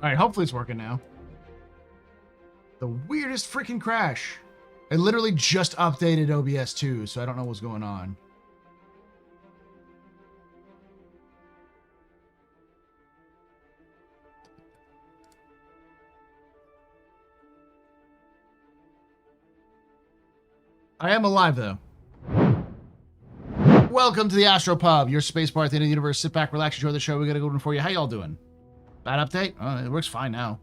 All right, hopefully it's working now. The weirdest freaking crash. I literally just updated OBS 2, so I don't know what's going on. I am alive, though. Welcome to the Astro Pub, your space bar at the end of the universe. Sit back, relax, enjoy the show. We got a good one for you. How y'all doing? Bad update? Oh, it works fine now.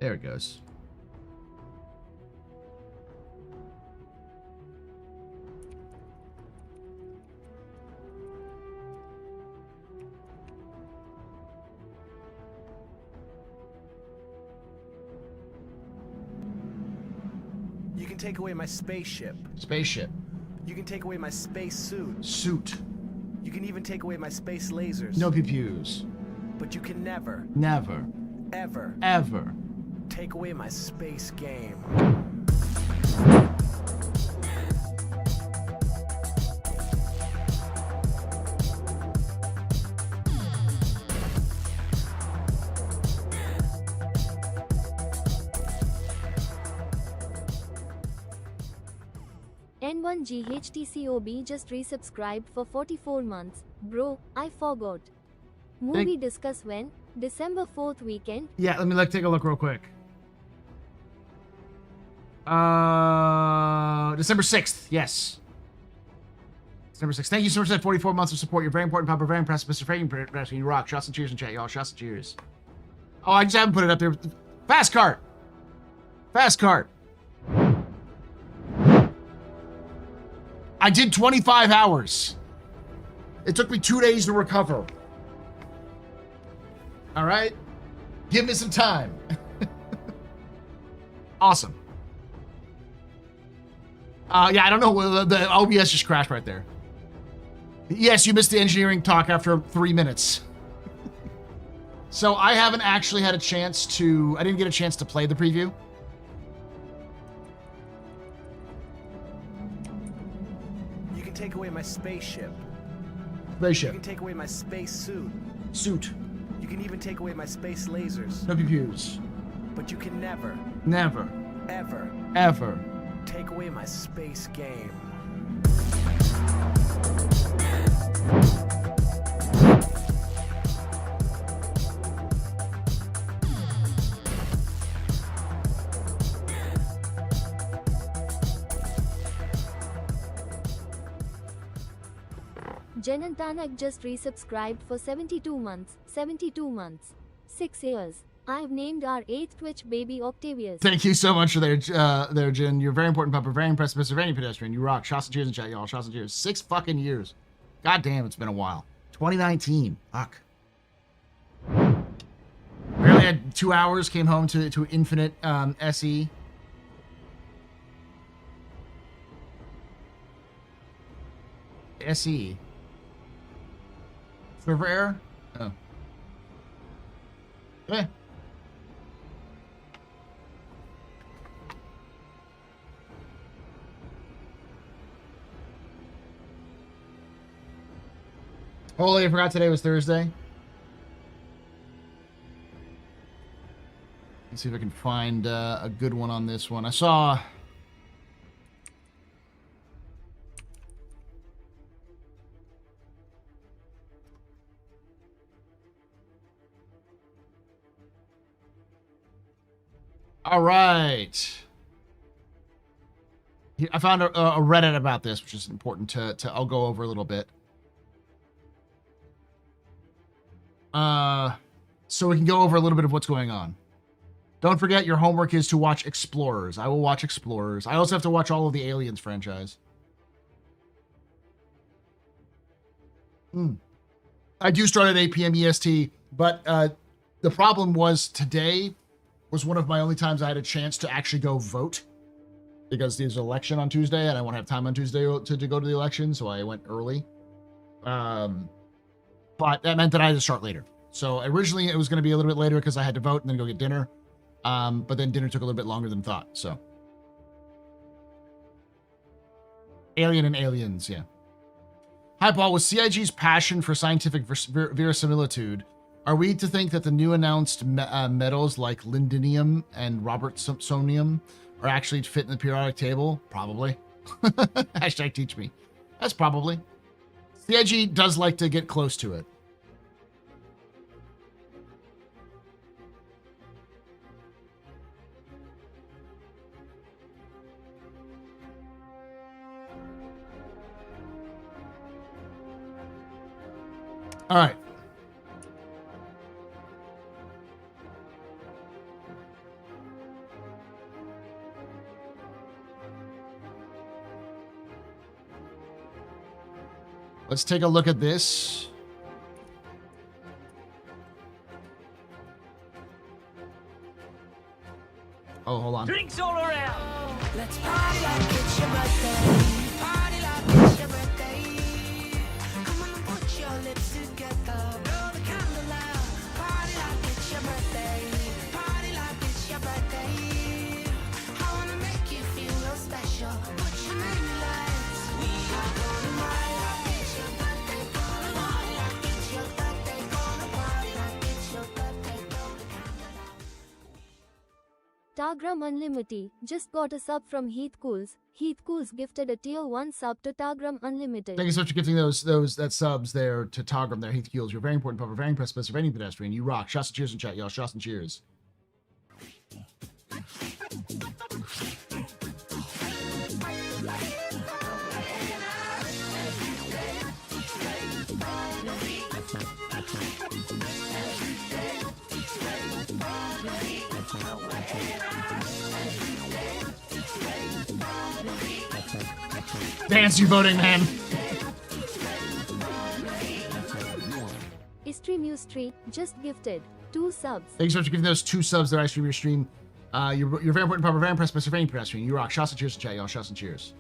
There it goes. You can take away my spaceship. Spaceship. You can take away my space suit. Suit. You can even take away my space lasers. No pew-pews. But you can never, Never. ever Ever. take away my space game. N1GHTCOB just resubscribed for 44 months. Bro, I forgot. Movie discuss when? December 4th weekend? Yeah, let me take a look real quick. December 6th, yes. December 6th. Thank you so much for that 44 months of support. You're very important, Papa. Very impressive, Mr. Fragan. You rock. Shots and cheers in chat, y'all. Shots and cheers. Oh, I just haven't put it up there. Fast cart. Fast cart. I did 25 hours. It took me 2 days to recover. All right? Give me some time. Awesome. Yeah, I don't know. The OBS just crashed right there. Yes, you missed the engineering talk after 3 minutes. So I haven't actually had a chance to... I didn't get a chance to play the preview. You can take away my spaceship. You Spaceship. can take away my space suit. Suit. You can even take away my space lasers. No pew-pews. But you can never, Never. ever Ever. take away my space game. Jenantanak just resubscribed for 72 months. 72 months. 6 years. I've named our 8th Twitch baby Octavius. Thank you so much for there, Jen. You're very important, Papa. Very impressive, Mr. Any pedestrian. You rock. Shots and cheers in chat, y'all. Shots and cheers. 6 fucking years. God damn, it's been a while. 2019. Fuck. Barely had 2 hours. Came home to Infinite SE. SE. Server error? Oh. Eh. Holy, I forgot today was Thursday. Let's see if I can find a good one on this one. I saw... All right. I found a Reddit about this, which is important to I'll go over a little bit. So we can go over a little bit of what's going on. Don't forget your homework is to watch Explorers. I will watch Explorers. I also have to watch all of the Aliens franchise. I do start at 8 p.m. EST, but the problem was today was one of my only times I had a chance to actually go vote because there's an election on Tuesday and I won't have time on Tuesday to go to the election, so I went early. But that meant that I had to start later. So originally it was going to be a little bit later because I had to vote and then go get dinner. But then dinner took a little bit longer than thought. So Alien and Aliens, yeah. Hi, Paul. With CIG's passion for scientific verisimilitude, are we to think that the new announced metals like lindenium and robertsonium are actually fit in the periodic table? Probably. Hashtag teach me. That's probably. CIG does like to get close to it. All right. Let's take a look at this. Oh, hold on. Drinks all around. Let's party like it's your birthday. Party like it's your birthday. Come on and put your lips together. Blow the candle out. Party like it's your birthday. Party like it's your birthday. I wanna make you feel real special. Put your name in lights. We are gonna party like it's your birthday. Gonna party like it's your birthday. Gonna party like it's your birthday. Blow the candle out. Tagram Unlimited just got a sub from Heath Cools. Heath Cools gifted a tier 1 sub to Tagram Unlimited. Thank you so much for gifting that subs there to Togram there. Heath Keels, you're very important, Papa, very impressive, very pedestrian. You rock. Shots and cheers in chat, y'all. Shots and cheers. Dance, you voting man. Istream just gifted 2 subs. Thanks so much for giving those 2 subs that I stream your stream. You're very important, Papa, very impressed, very pedestrian. You rock. Shots and cheers in chat, y'all. Shots and cheers.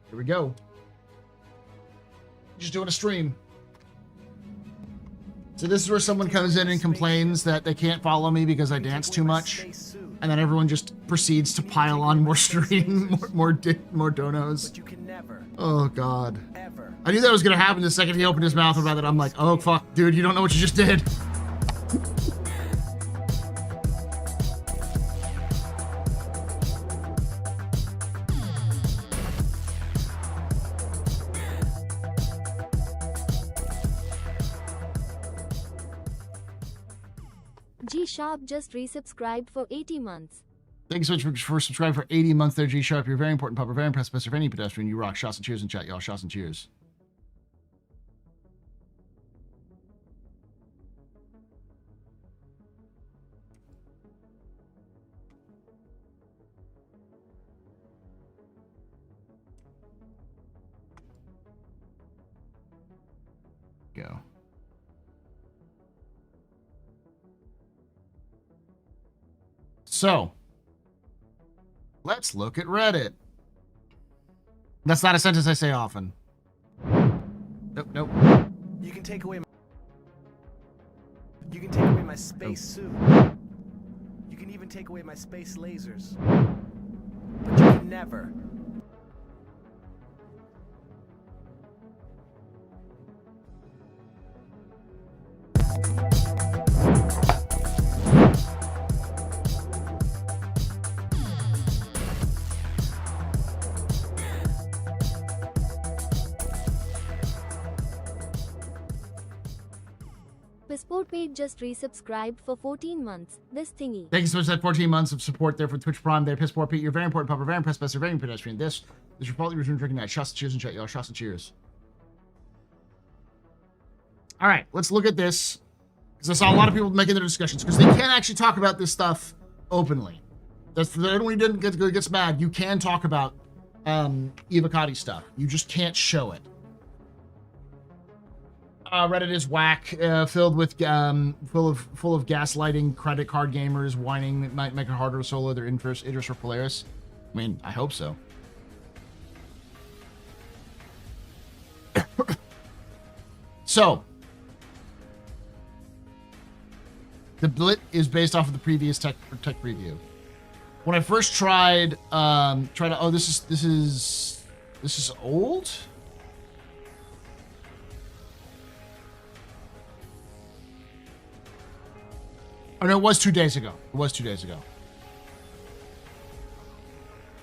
Here we go. Just doing a stream. So this is where someone comes in and complains that they can't follow me because I dance too much. And then everyone just proceeds to pile on more stream, more donos. But you can never, Oh, God. ever. I knew that was going to happen the second he opened his mouth about that. I'm like, oh, fuck, dude, you don't know what you just did. G Sharp just resubscribed for 80 months. Thank you so much for subscribing for 80 months there, G Sharp. You're very important, Papa. Very impressed, Mr. Any pedestrian. You rock. Shots and cheers in chat, y'all. Shots and cheers. Go. So, let's look at Reddit. That's not a sentence I say often. Nope, nope. You can take away my space suit. You can even take away my space lasers. But you can never. Sportpage just resubscribed for 14 months. This thingy. Thank you so much for that 14 months of support there for Twitch Prime there. Pissport Pete, you're very important, Papa. Very impressed, Buster. Very pedestrian. This is your fault. Resume drinking that. Shots and cheers and chat, y'all. Shots and cheers. All right, let's look at this. Because I saw a lot of people making their discussions. Because they can't actually talk about this stuff openly. That's for anyone who gets mad. You can talk about Evocati stuff. You just can't show it. Reddit is whack, filled with full of gaslighting credit card gamers whining that might make it harder to solo their interest for Polaris. I mean, I hope so. So, The blit is based off of the previous tech preview. When I first tried, oh, this is old. Oh no, it was 2 days ago. It was 2 days ago.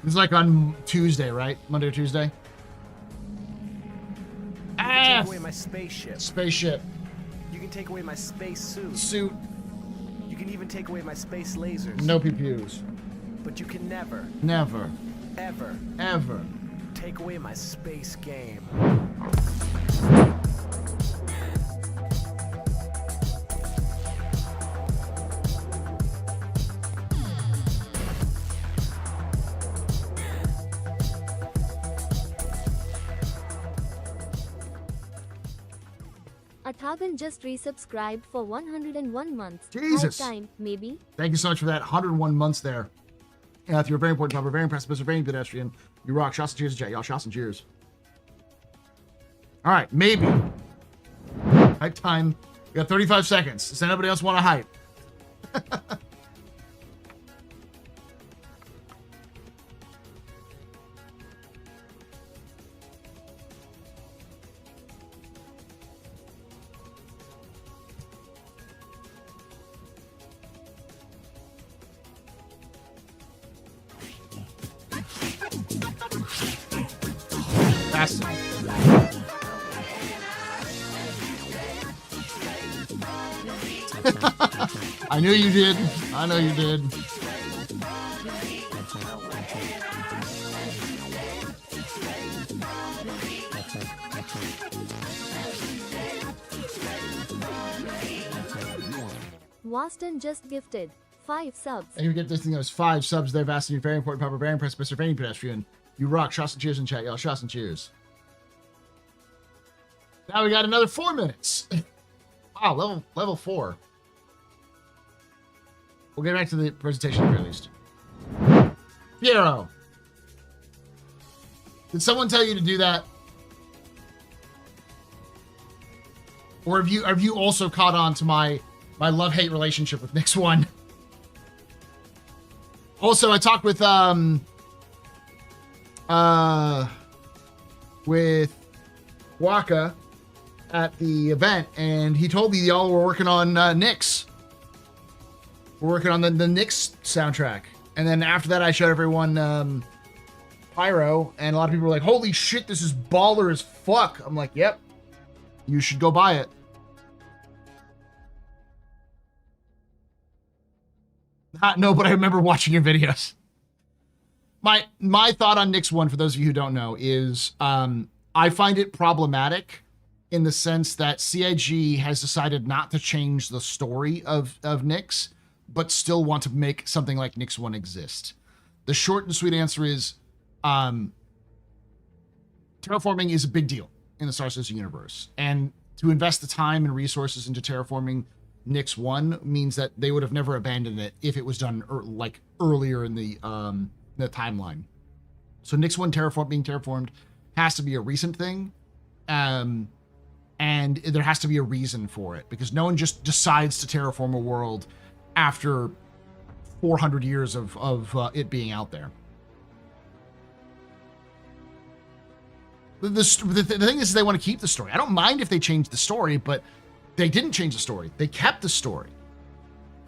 It's like on Tuesday, right? Monday or Tuesday. Take away my spaceship. Spaceship. You can take away my space suit. Suit. You can even take away my space lasers. No PPUs. But you can never, Never. ever take away my space game. Athagan just resubscribed for 101 months. Jesus. High time, maybe? Thank you so much for that. 101 months there. If you're a very important member, very impressive, Mr. Very pedestrian. You rock. Shots and cheers, chat, y'all. Shots and cheers. All right, maybe. Hype time. We got 35 seconds. Does anybody else want to hype? Fast. I knew you did. I know you did. Waston just gifted 5 subs. And you get this thing that was 5 subs there. Vast, and you're very important, proper, very impressive, Mr. Very pedestrian. You rock. Shots and cheers in chat, y'all. Shots and cheers. Now we got another 4 minutes. Wow, level 4. We'll get back to the presentation at least. Piero. Did someone tell you to do that? Or have you also caught on to my love-hate relationship with Nyx 1? Also, I talked with Waka at the event, and he told me y'all were working on Nyx. We're working on the Nyx soundtrack. And then after that, I showed everyone Pyro, and a lot of people were like, holy shit, this is baller as fuck. I'm like, yep, you should go buy it. No, but I remember watching your videos. My thought on Nyx 1, for those of you who don't know, is I find it problematic in the sense that CIG has decided not to change the story of Nyx, but still want to make something like Nyx 1 exist. The short and sweet answer is terraforming is a big deal in the Star Citizen universe. And to invest the time and resources into terraforming Nyx 1 means that they would have never abandoned it if it was done earlier in the timeline. So Nyx 1 being terraformed has to be a recent thing. And there has to be a reason for it, because no one just decides to terraform a world after 400 years of it being out there. The thing is, they want to keep the story. I don't mind if they change the story, but they didn't change the story. They kept the story.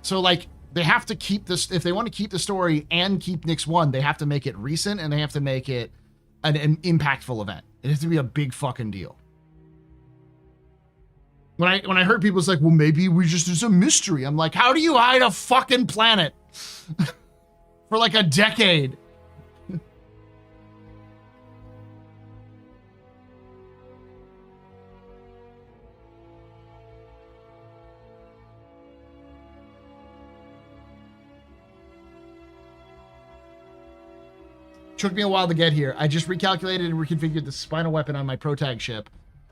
So, like, they have to keep this. If they want to keep the story and keep Nyx 1, they have to make it recent, and they have to make it an impactful event. It has to be a big fucking deal. When I heard people, it's like, well, maybe we just do some mystery. I'm like, how do you hide a fucking planet for like a decade? Took me a while to get here. I just recalculated and reconfigured the spinal weapon on my protag ship.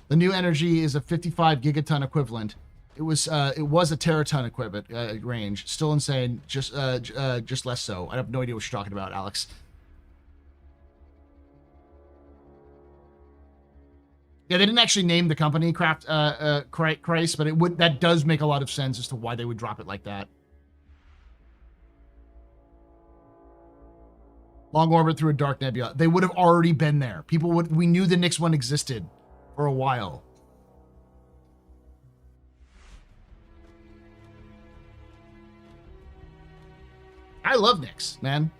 The new energy is a 55 gigaton equivalent. It was a teraton equivalent range. Still insane. Just less so. I have no idea what you're talking about, Alex. Yeah, they didn't actually name the company Christ, but that does make a lot of sense as to why they would drop it like that. Long orbit through a dark nebula. They would have already been there. We knew the Nyx one existed for a while. I love Nyx, man.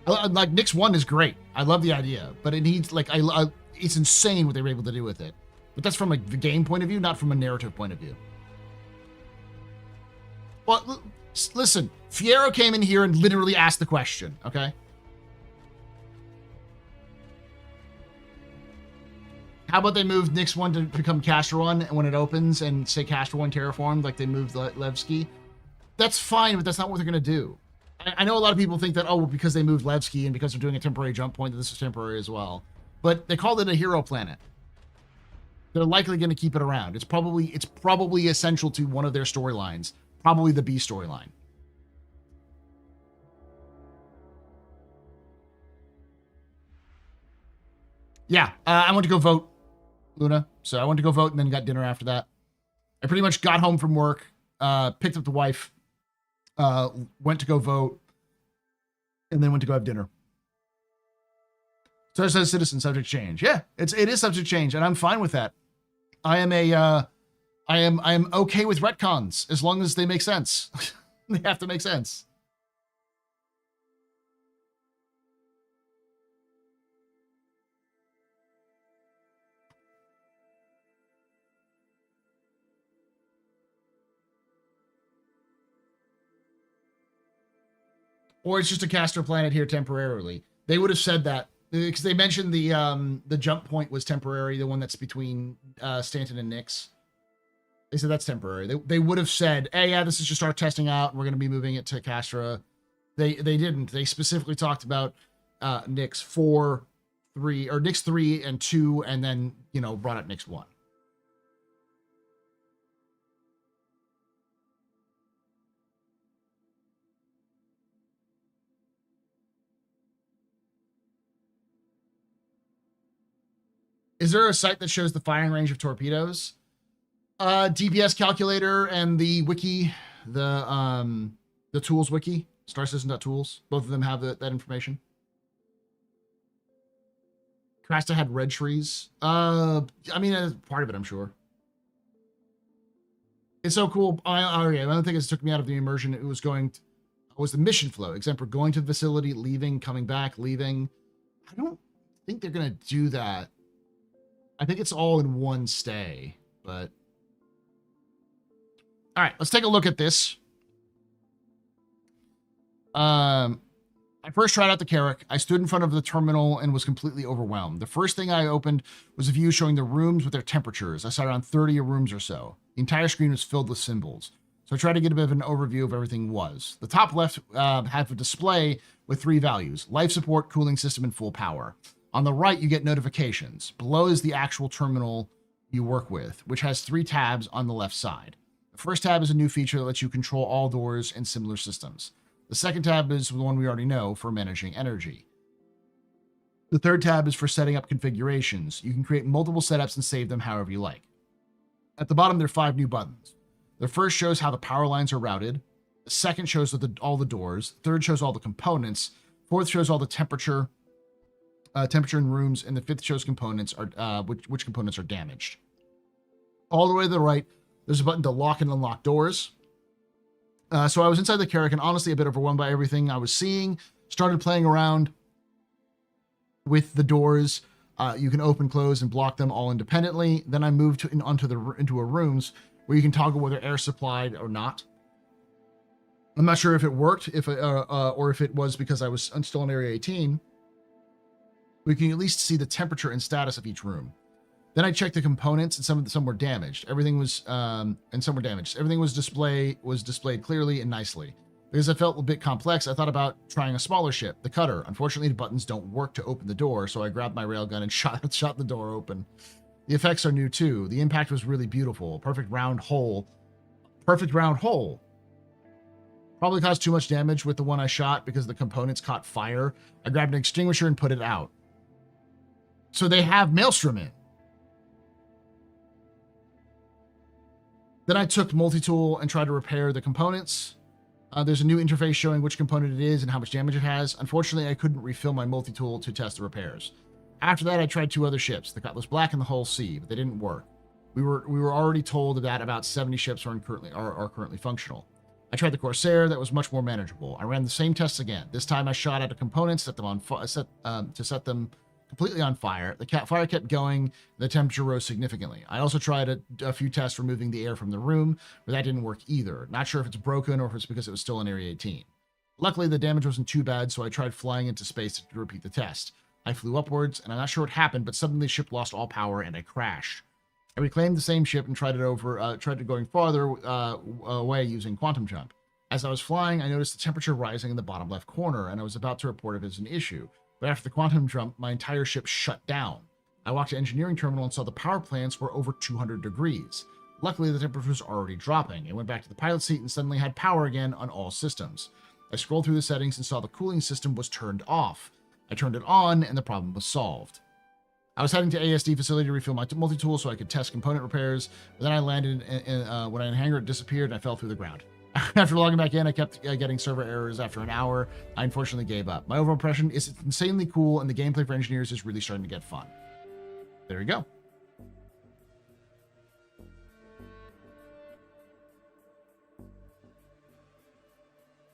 Like Nyx 1 is great. I love the idea, but it needs it's insane what they were able to do with it. But that's from like the game point of view, not from a narrative point of view. Well, listen, Fiero came in here and literally asked the question, okay? How about they move Nyx 1 to become Castor 1 when it opens and say Castor 1 terraformed like they moved Levski? That's fine, but that's not what they're going to do. I know a lot of people think that, oh, well, because they moved Levski and because they're doing a temporary jump point, that this is temporary as well. But they called it a hero planet. They're likely going to keep it around. It's probably essential to one of their storylines, probably the B storyline. Yeah, I went to go vote, Luna. So I went to go vote and then got dinner after that. I pretty much got home from work, picked up the wife, went to go vote, and then went to go have dinner. So it says citizen subject change. Yeah, it is subject change, and I'm fine with that. I am okay with retcons as long as they make sense. They have to make sense. Or it's just a Castor planet here temporarily. They would have said that because they mentioned the jump point was temporary, the one that's between Stanton and Nyx. They said that's temporary. They would have said, hey, yeah, this is just our testing out, and we're going to be moving it to Castra. They didn't. They specifically talked about Nyx 4, 3, or Nyx 3 and 2, and then, brought up Nyx 1. Is there a site that shows the firing range of torpedoes? DPS calculator and the wiki, the tools wiki, starsystem.tools. Both of them have that information. Crasta had red trees. I mean, part of it, I'm sure. It's so cool. I don't think it took me out of the immersion. It was the mission flow. Example, going to the facility, leaving, coming back, leaving. I don't think they're going to do that. I think it's all in one stay, but... All right, let's take a look at this. I first tried out the Carrack. I stood in front of the terminal and was completely overwhelmed. The first thing I opened was a view showing the rooms with their temperatures. I saw around 30 rooms or so. The entire screen was filled with symbols. So I tried to get a bit of an overview of everything was. The top left had a display with 3 values: life support, cooling system, and full power. On the right, you get notifications. Below is the actual terminal you work with, which has 3 tabs on the left side. The first tab is a new feature that lets you control all doors and similar systems. The second tab is the one we already know for managing energy. The third tab is for setting up configurations. You can create multiple setups and save them however you like. At the bottom, there are 5 new buttons. The first shows how the power lines are routed. The second shows all the doors. The third shows all the components. Fourth shows all the temperature in rooms, and the 5th shows components are which components are damaged. All the way to the right, there's a button to lock and unlock doors. So I was inside the Carrack and honestly a bit overwhelmed by everything I was seeing. Started playing around with the doors. You can open, close, and block them all independently. Then I moved into rooms where you can toggle whether air supplied or not. I'm not sure if it worked, or if it was because I'm still in Area 18. We can at least see the temperature and status of each room. Then I checked the components, and some were damaged. Everything was displayed clearly and nicely. Because I felt a bit complex, I thought about trying a smaller ship, the cutter. Unfortunately, the buttons don't work to open the door, so I grabbed my railgun and shot the door open. The effects are new too. The impact was really beautiful. Perfect round hole. Probably caused too much damage with the one I shot because the components caught fire. I grabbed an extinguisher and put it out. So they have Maelstrom in. Then I took multi-tool and tried to repair the components. There's a new interface showing which component it is and how much damage it has. Unfortunately, I couldn't refill my multi-tool to test the repairs. After that, I tried 2 other ships, the Cutlass Black and the Hull C, but they didn't work. We were already told that about 70 ships are currently functional. I tried the Corsair, that was much more manageable. I ran the same tests again. This time I shot out a component, set them completely on fire. The fire kept going, and the temperature rose significantly. I also tried a few tests removing the air from the room, but that didn't work either. Not sure if it's broken or if it's because it was still in Area 18. Luckily, the damage wasn't too bad, so I tried flying into space to repeat the test. I flew upwards, and I'm not sure what happened, but suddenly the ship lost all power and I crashed. I reclaimed the same ship and tried going farther away using quantum jump. As I was flying, I noticed the temperature rising in the bottom left corner, and I was about to report it as an issue. But after the quantum jump, my entire ship shut down. I walked to engineering terminal and saw the power plants were over 200 degrees. Luckily, the temperature was already dropping. I went back to the pilot seat and suddenly had power again on all systems. I scrolled through the settings and saw the cooling system was turned off. I turned it on, and the problem was solved. I was heading to ASD facility to refill my multi-tool so I could test component repairs, but then I landed when I hangar, it disappeared, and I fell through the ground. After logging back in, I kept getting server errors. After an hour, I unfortunately gave up. My overall impression is it's insanely cool, and the gameplay for engineers is really starting to get fun. There you go.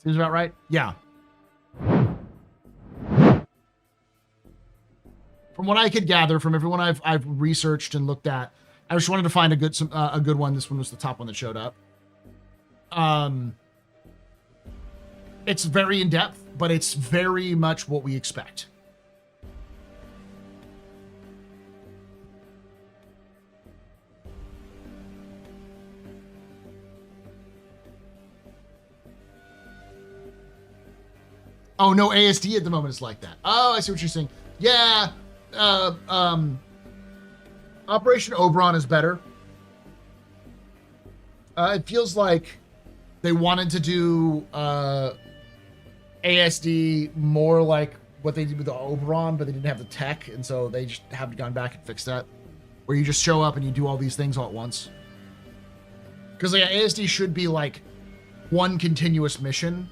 Seems about right? Yeah. From what I could gather from everyone I've researched and looked at, I just wanted to find a good one. This one was the top one that showed up. It's very in depth, but it's very much what we expect. Oh, no ASD at the moment is like that. Oh, I see what you're saying. Yeah. Operation Oberon is better. It feels like they wanted to do ASD more like what they did with the Oberon, but they didn't have the tech, and so they just have gone back and fixed that. Where you just show up and you do all these things all at once. Because like, ASD should be like one continuous mission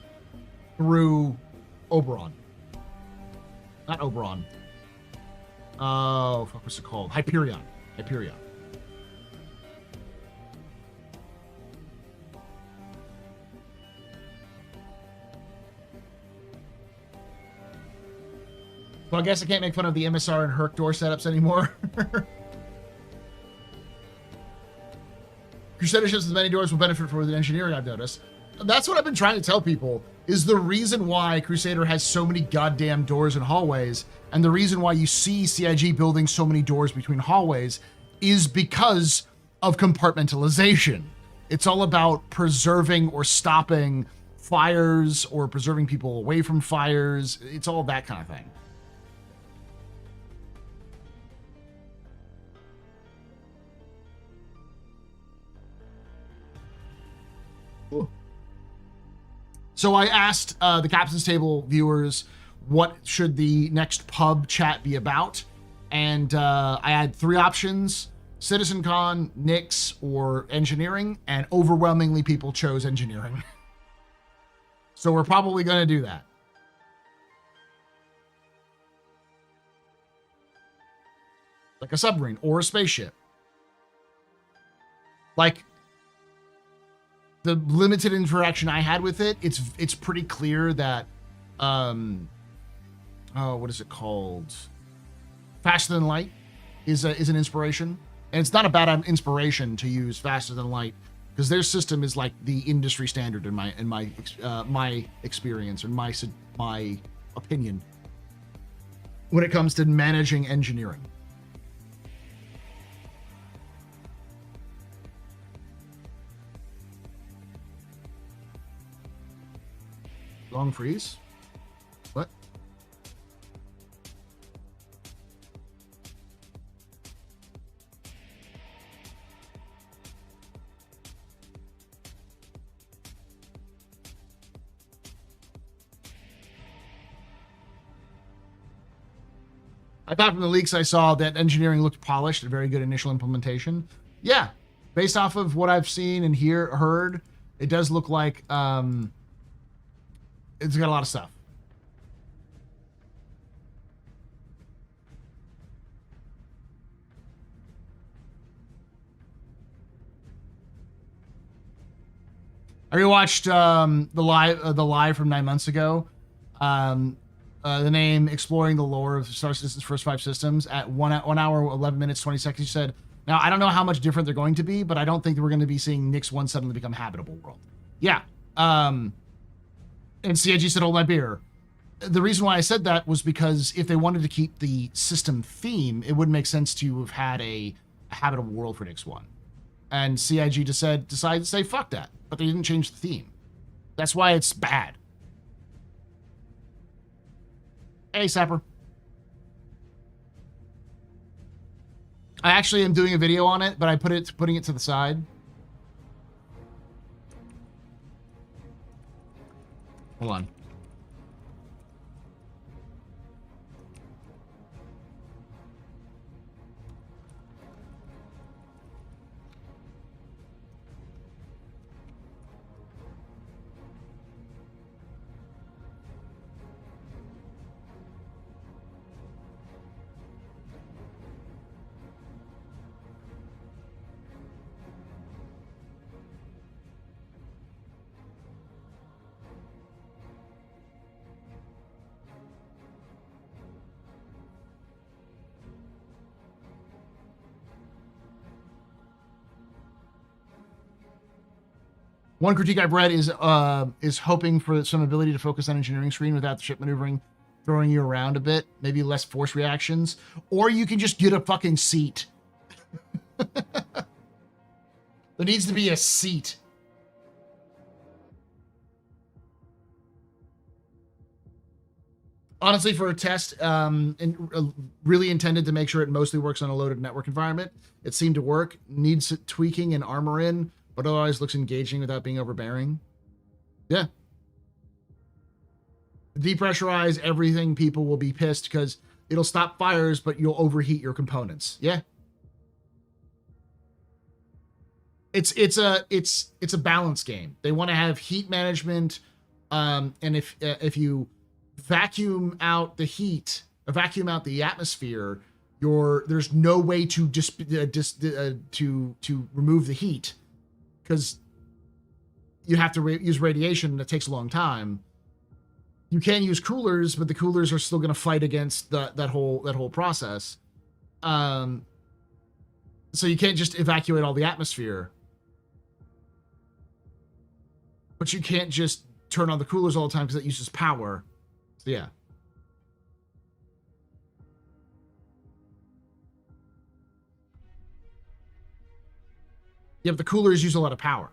through Oberon. Not Oberon. Oh, fuck, what's it called? Hyperion. Hyperion. Well, I guess I can't make fun of the MSR and Herc door setups anymore. Crusader ships with many doors will benefit from the engineering, I've noticed. That's what I've been trying to tell people, is the reason why Crusader has so many goddamn doors and hallways, and the reason why you see CIG building so many doors between hallways is because of compartmentalization. It's all about preserving or stopping fires or preserving people away from fires. It's all that kind of thing. So I asked the Captain's Table viewers what should the next pub chat be about, and I had 3 options: CitizenCon, Nix, or engineering, and overwhelmingly people chose engineering. So we're probably going to do that. Like a submarine or a spaceship. Like, the limited interaction I had with it, it's pretty clear that, what is it called? Faster Than Light is an inspiration, and it's not a bad inspiration to use Faster Than Light, because their system is like the industry standard in my experience and my opinion when it comes to managing engineering. Long freeze? What? I thought from the leaks I saw that engineering looked polished, a very good initial implementation. Yeah, Based off of what I've seen and heard, it does look like it's got a lot of stuff. I rewatched the live from 9 months ago. The name exploring the lore of Star Citizen's first 5 systems at 1 hour 11 minutes 20 seconds. You said, now I don't know how much different they're going to be, but I don't think that we're going to be seeing Nyx 1 suddenly become habitable world. Yeah. And CIG said, hold my beer. The reason why I said that was because if they wanted to keep the system theme, it wouldn't make sense to have had a habitable world for Nyx 1. And CIG decided to say, fuck that. But they didn't change the theme. That's why it's bad. Hey, Sapper. I actually am doing a video on it, but I putting it to the side. Hold on. One critique I've read is hoping for some ability to focus on engineering screen without the ship maneuvering, throwing you around a bit, maybe less force reactions, or you can just get a fucking seat. There needs to be a seat. Honestly, for a test, really intended to make sure it mostly works on a loaded network environment. It seemed to work. Needs tweaking and armor in, but otherwise looks engaging without being overbearing. Yeah. Depressurize everything, people will be pissed because it'll stop fires, but you'll overheat your components. Yeah. It's a balance game. They want to have heat management, and if you vacuum out the heat, vacuum out the atmosphere, there's no way to to remove the heat, because you have to use radiation, and it takes a long time. You can use coolers, but the coolers are still going to fight against that whole process. So you can't just evacuate all the atmosphere, but you can't just turn on the coolers all the time because that uses power. So yeah. Yeah, but the coolers use a lot of power.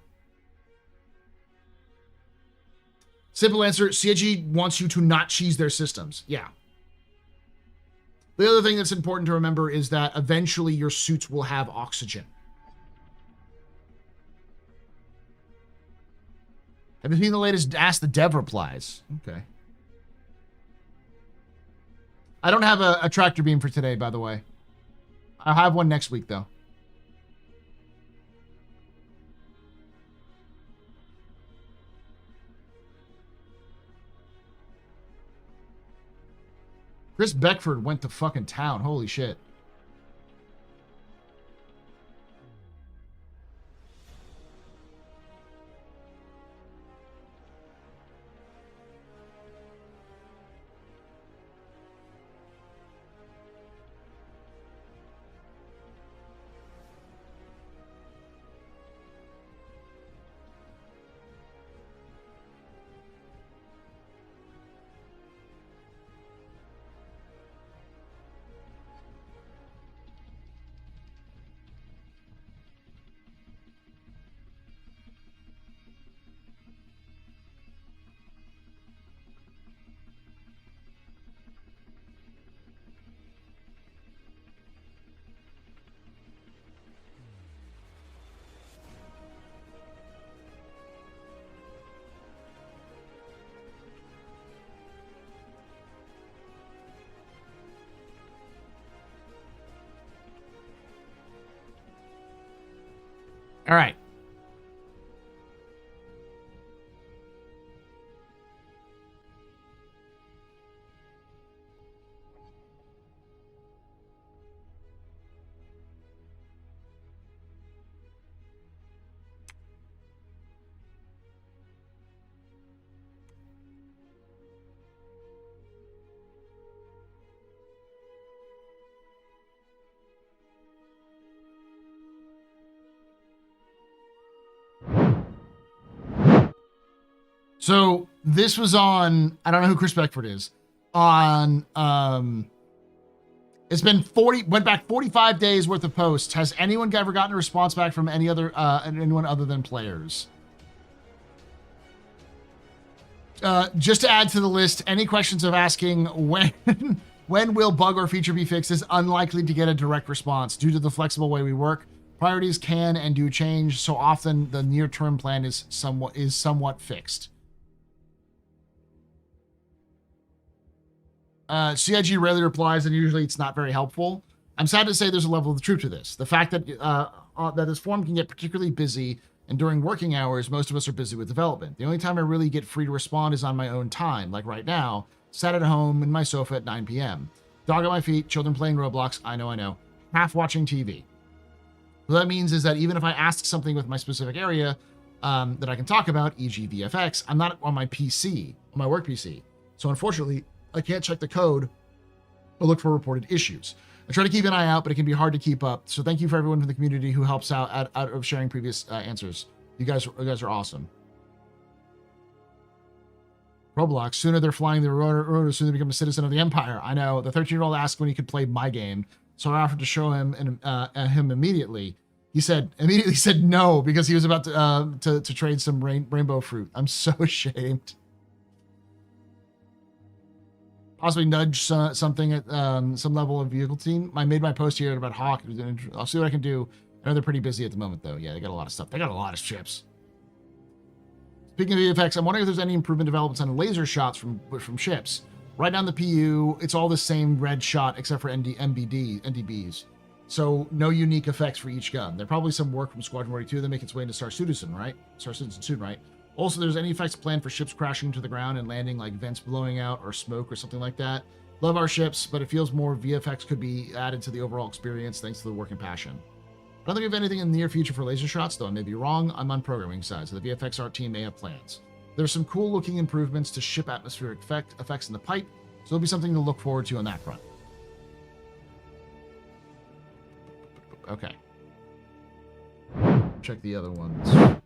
Simple answer, CIG wants you to not cheese their systems. Yeah. The other thing that's important to remember is that eventually your suits will have oxygen. Have you seen the latest Ask the Dev replies? Okay. I don't have a tractor beam for today, by the way. I'll have one next week, though. Chris Beckford went to fucking town. Holy shit. All right. So this was on, I don't know who Chris Beckford is, on, it's been went back 45 days worth of posts. Has anyone ever gotten a response back from anyone other than players? Just to add to the list, any questions of asking when will bug or feature be fixed is unlikely to get a direct response due to the flexible way we work. Priorities can and do change, so often the near-term plan is somewhat fixed. CIG rarely replies, and usually it's not very helpful. I'm sad to say there's a level of truth to this. The fact that that this forum can get particularly busy, and during working hours, most of us are busy with development. The only time I really get free to respond is on my own time, like right now, sat at home in my sofa at 9 p.m. Dog at my feet, children playing Roblox, I know, half watching TV. What that means is that even if I ask something with my specific area that I can talk about, e.g. VFX, I'm not on my PC, on my work PC. So unfortunately, I can't check the code or look for reported issues. I try to keep an eye out, but it can be hard to keep up. So thank you for everyone in the community who helps out of sharing previous answers. You guys are awesome. Roblox, sooner they're flying the rotor, sooner they become a citizen of the empire. I know. The 13-year-old asked when he could play my game, so I offered to show him him immediately. He immediately said no because he was about to trade some rainbow fruit. I'm so ashamed. Possibly nudge something at some level of vehicle team. I made my post here about Hawk. I'll see what I can do. I know they're pretty busy at the moment, though. Yeah, they got a lot of stuff. They got a lot of ships. Speaking of VFX, I'm wondering if there's any improvement developments on laser shots from ships. Right down the PU, it's all the same red shot except for NDBs. So no unique effects for each gun. There probably some work from Squadron 42 that make its way into Star Citizen, right? Also, there's any effects planned for ships crashing to the ground and landing, like vents blowing out or smoke or something like that. Love our ships, but it feels more VFX could be added to the overall experience thanks to the work and passion. I don't think we have anything in the near future for laser shots, though I may be wrong. I'm on programming side, so the VFX art team may have plans. There's some cool looking improvements to ship atmospheric effects in the pipe, so there'll be something to look forward to on that front. Okay. Check the other ones.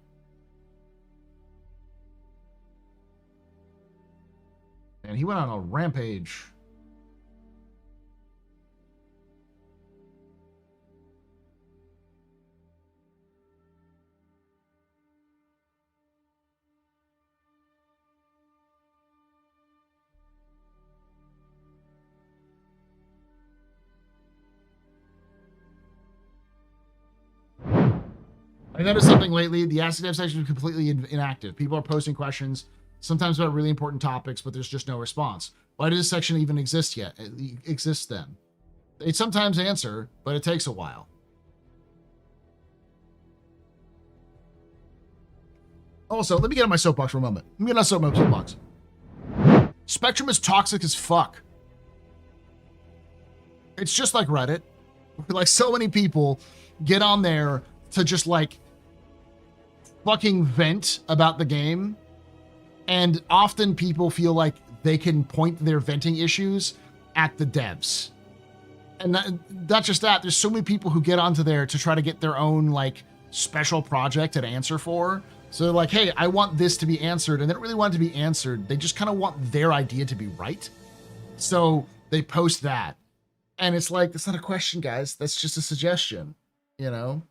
And he went on a rampage. I noticed something lately. The Acid Dev section is completely inactive. People are posting questions, sometimes about really important topics, but there's just no response. Why does this section even exist yet? It exists then. They sometimes answer, but it takes a while. Also, let me get on my soapbox for a moment. Let me get on my soapbox. Spectrum is toxic as fuck. It's just like Reddit. Like, so many people get on there to just, like, fucking vent about the game. And often people feel like they can point their venting issues at the devs. And not just that, there's so many people who get onto there to try to get their own, like, special project and answer for. So they're like, hey, I want this to be answered. And they don't really want it to be answered. They just kind of want their idea to be right. So they post that. And it's like, that's not a question, guys. That's just a suggestion, you know?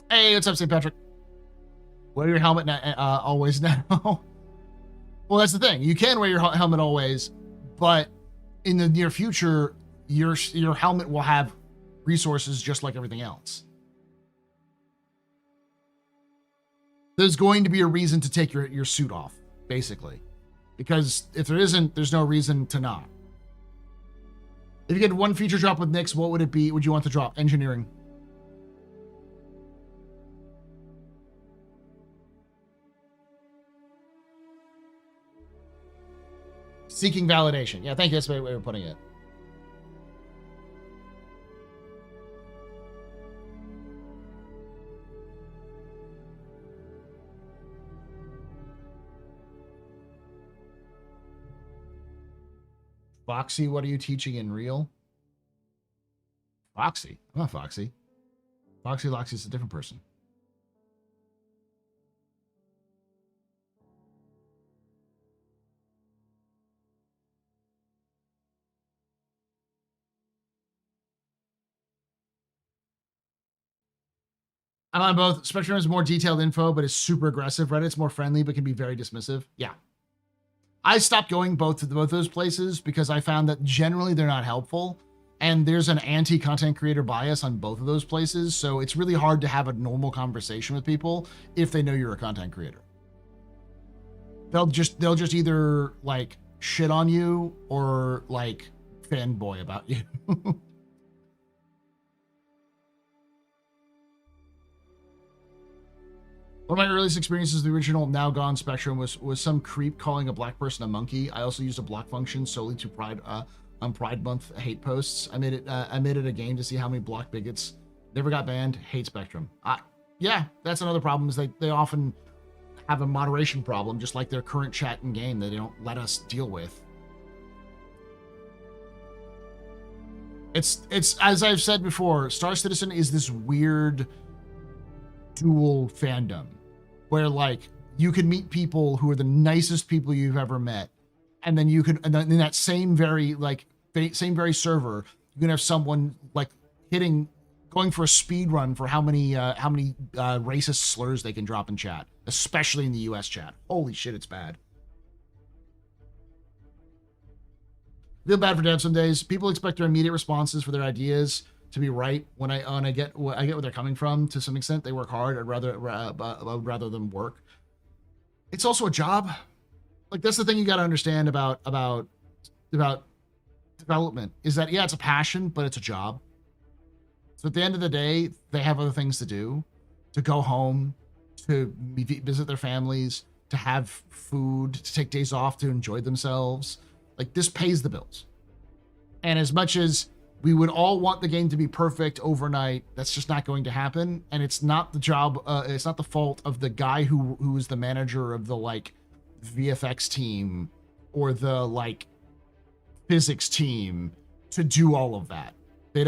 Hey, what's up, St. Patrick? Wear your helmet always now. Well, that's the thing. You can wear your helmet always, but in the near future, your helmet will have resources just like everything else. There's going to be a reason to take your suit off, basically. Because if there isn't, there's no reason to not. If you get one feature drop with Nyx, what would it be? Would you want to drop? Engineering. Seeking validation. Yeah, thank you. That's the way we're putting it. Foxy, what are you teaching in real? Foxy? I'm not Foxy. Foxy Loxy's a different person. I'm on both. Spectrum has more detailed info, but is super aggressive. Reddit's more friendly, but can be very dismissive. Yeah. I stopped going both to both those places because I found that generally they're not helpful. And there's an anti-content creator bias on both of those places. So it's really hard to have a normal conversation with people if they know you're a content creator. They'll just either like shit on you or like fanboy about you. One of my earliest experiences with the original Now Gone Spectrum was some creep calling a black person a monkey. I also used a block function solely to on Pride Month hate posts. I made it a game to see how many block bigots never got banned. Hate Spectrum. Yeah, that's another problem is they often have a moderation problem, just like their current chat in game that they don't let us deal with. It's as I've said before, Star Citizen is this weird dual fandom where like you can meet people who are the nicest people you've ever met, and then you can, and then in that same very server, you can have someone like going for a speed run for how many racist slurs they can drop in chat, especially in the US chat. Holy shit, it's bad. Feel bad for devs some days. People expect their immediate responses for their ideas to be right. When I get where they're coming from to some extent. They work hard. I'd rather them work. It's also a job. Like that's the thing you got to understand about development is that yeah, it's a passion, but it's a job. So at the end of the day, they have other things to do, to go home, to visit their families, to have food, to take days off, to enjoy themselves. Like this pays the bills. And as much as we would all want the game to be perfect overnight, that's just not going to happen. And it's not the job, it's not the fault of the guy who is the manager of the like VFX team or the like physics team to do all of that. They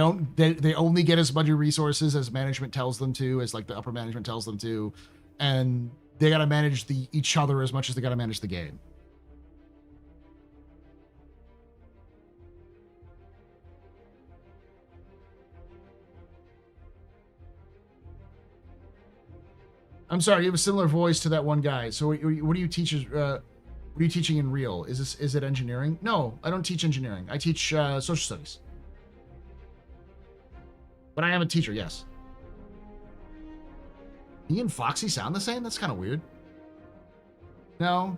only get as much resources as management tells them to, as like the upper management tells them to, and they got to manage each other as much as they got to manage the game. I'm sorry, you have a similar voice to that one guy. So what do you teach? What are you teaching in real? Is it engineering? No, I don't teach engineering. I teach social studies. But I am a teacher, yes. Me and Foxy sound the same? That's kind of weird. No,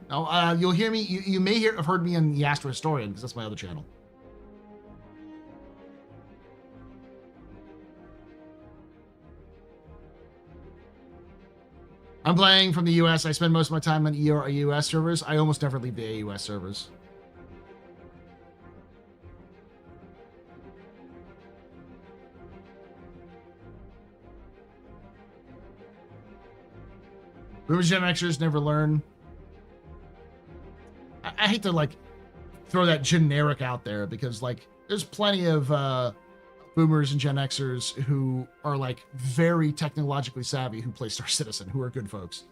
you'll hear me. You may have heard me in the Astro Historian because that's my other channel. I'm playing from the US. I spend most of my time on EUS servers. I almost never leave the AUS servers. Boomer Gen Xers never learn. I hate to like throw that generic out there because like there's plenty of boomers and Gen Xers who are like very technologically savvy who play Star Citizen, who are good folks.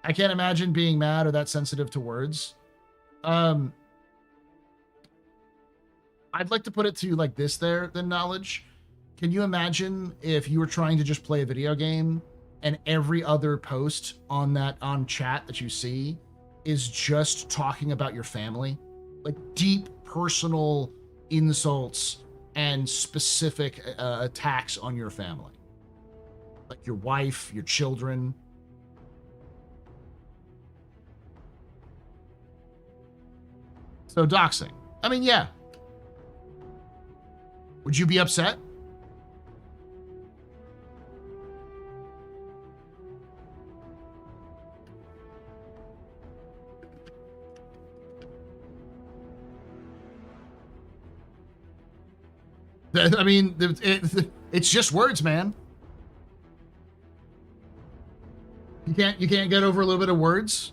I can't imagine being mad or that sensitive to words. I'd like to put it to you like this there, then knowledge. Can you imagine if you were trying to just play a video game and every other post on chat that you see is just talking about your family? Like deep personal insults and specific attacks on your family. Like your wife, your children. So doxing. I mean, yeah. Would you be upset? I mean, it's just words, man. You can't get over a little bit of words.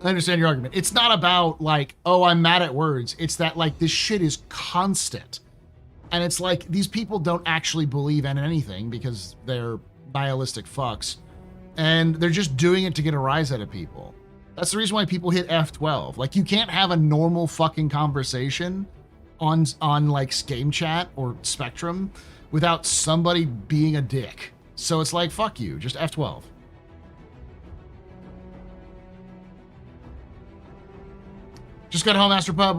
I understand your argument. It's not about like, oh, I'm mad at words. It's that like this shit is constant. And it's like these people don't actually believe in anything because they're nihilistic fucks. And they're just doing it to get a rise out of people. That's the reason why people hit F12. Like you can't have a normal fucking conversation on like game chat or Spectrum without somebody being a dick. So it's like, fuck you, just F12. Just got home, Astropub.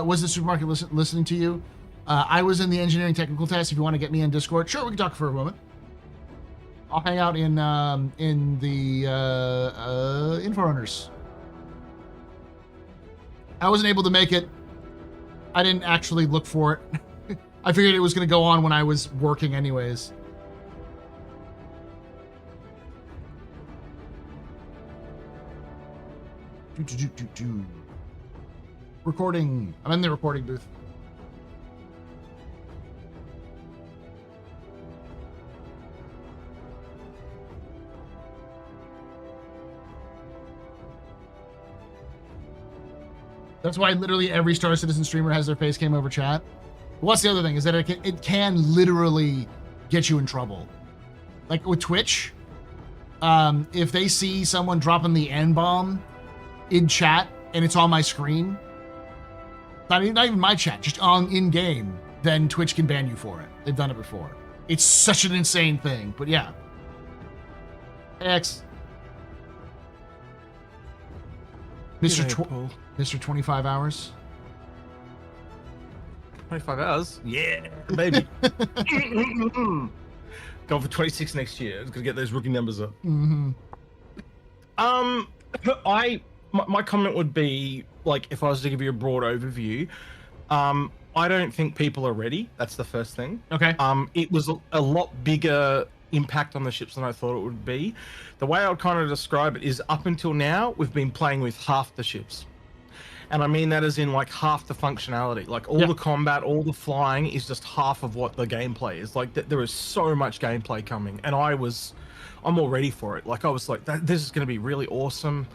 Was the supermarket listening to you? I was in the engineering technical test. If you want to get me in Discord, sure, we can talk for a moment. I'll hang out in the info runners. I wasn't able to make it. I didn't actually look for it. I figured it was going to go on when I was working anyways. Recording. I'm in the recording booth. That's why literally every Star Citizen streamer has their face cam over chat. What's the other thing is that it can literally get you in trouble. Like with Twitch, if they see someone dropping the N-bomb in chat and it's on my screen, not even my chat, just on in-game, then Twitch can ban you for it. They've done it before. It's such an insane thing, but yeah. X. Mr. 25 hours. 25 hours? Yeah, baby. Going for 26 next year. It's gonna get those rookie numbers up. Mm-hmm. My comment would be, like, if I was to give you a broad overview, I don't think people are ready. That's the first thing. Okay. It was a lot bigger impact on the ships than I thought it would be. The way I would kind of describe it is, up until now, we've been playing with half the ships. And I mean that as in like half the functionality. Like all the combat, all the flying is just half of what the gameplay is. Like there is so much gameplay coming, and I'm all ready for it. Like I was like, this is going to be really awesome.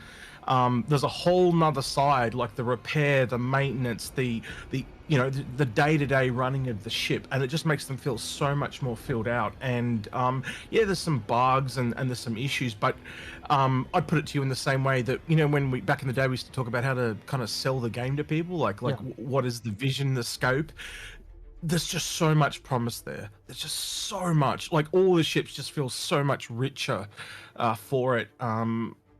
There's a whole nother side, like the repair, the maintenance, the day-to-day running of the ship, and it just makes them feel so much more filled out. And yeah, there's some bugs and there's some issues, but I'd put it to you in the same way that, when back in the day we used to talk about how to kind of sell the game to people, like what is the vision, the scope. There's just so much promise there. There's just so much, like all the ships just feel so much richer for it.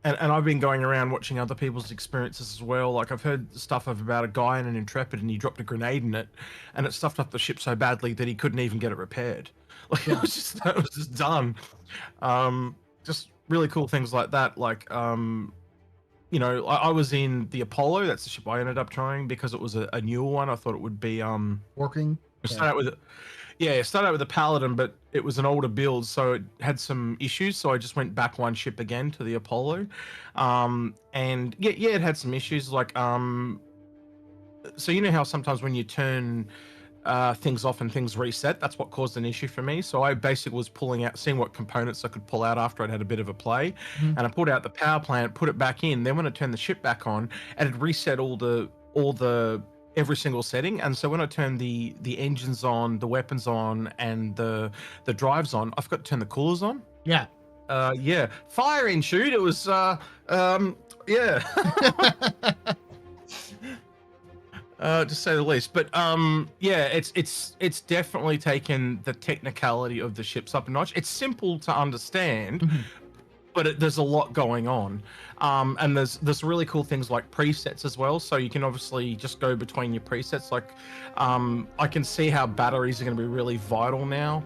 And I've been going around watching other people's experiences as well. Like I've heard stuff about a guy in an Intrepid and he dropped a grenade in it and it stuffed up the ship so badly that he couldn't even get it repaired. Like it was just done. Just really cool things like that. Like, I was in the Apollo. That's the ship I ended up trying because it was a newer one. I thought it would be working. Start out with it. Yeah, it started out with a Paladin, but it was an older build, so it had some issues. So I just went back one ship again to the Apollo, and yeah, it had some issues. Like, so you know how sometimes when you turn things off and things reset, that's what caused an issue for me. So I basically was seeing what components I could pull out after I'd had a bit of a play, and I pulled out the power plant, put it back in. Then when I turned the ship back on, it had reset all the every single setting. And so when I turned the engines on, the weapons on, and the drives on, I forgot to turn the coolers on. Yeah. Yeah. Fire and shoot. It was yeah. To say the least. But yeah, it's definitely taken the technicality of the ships up a notch. It's simple to understand, but there's a lot going on, and there's really cool things like presets as well. So you can obviously just go between your presets. Like, I can see how batteries are going to be really vital now.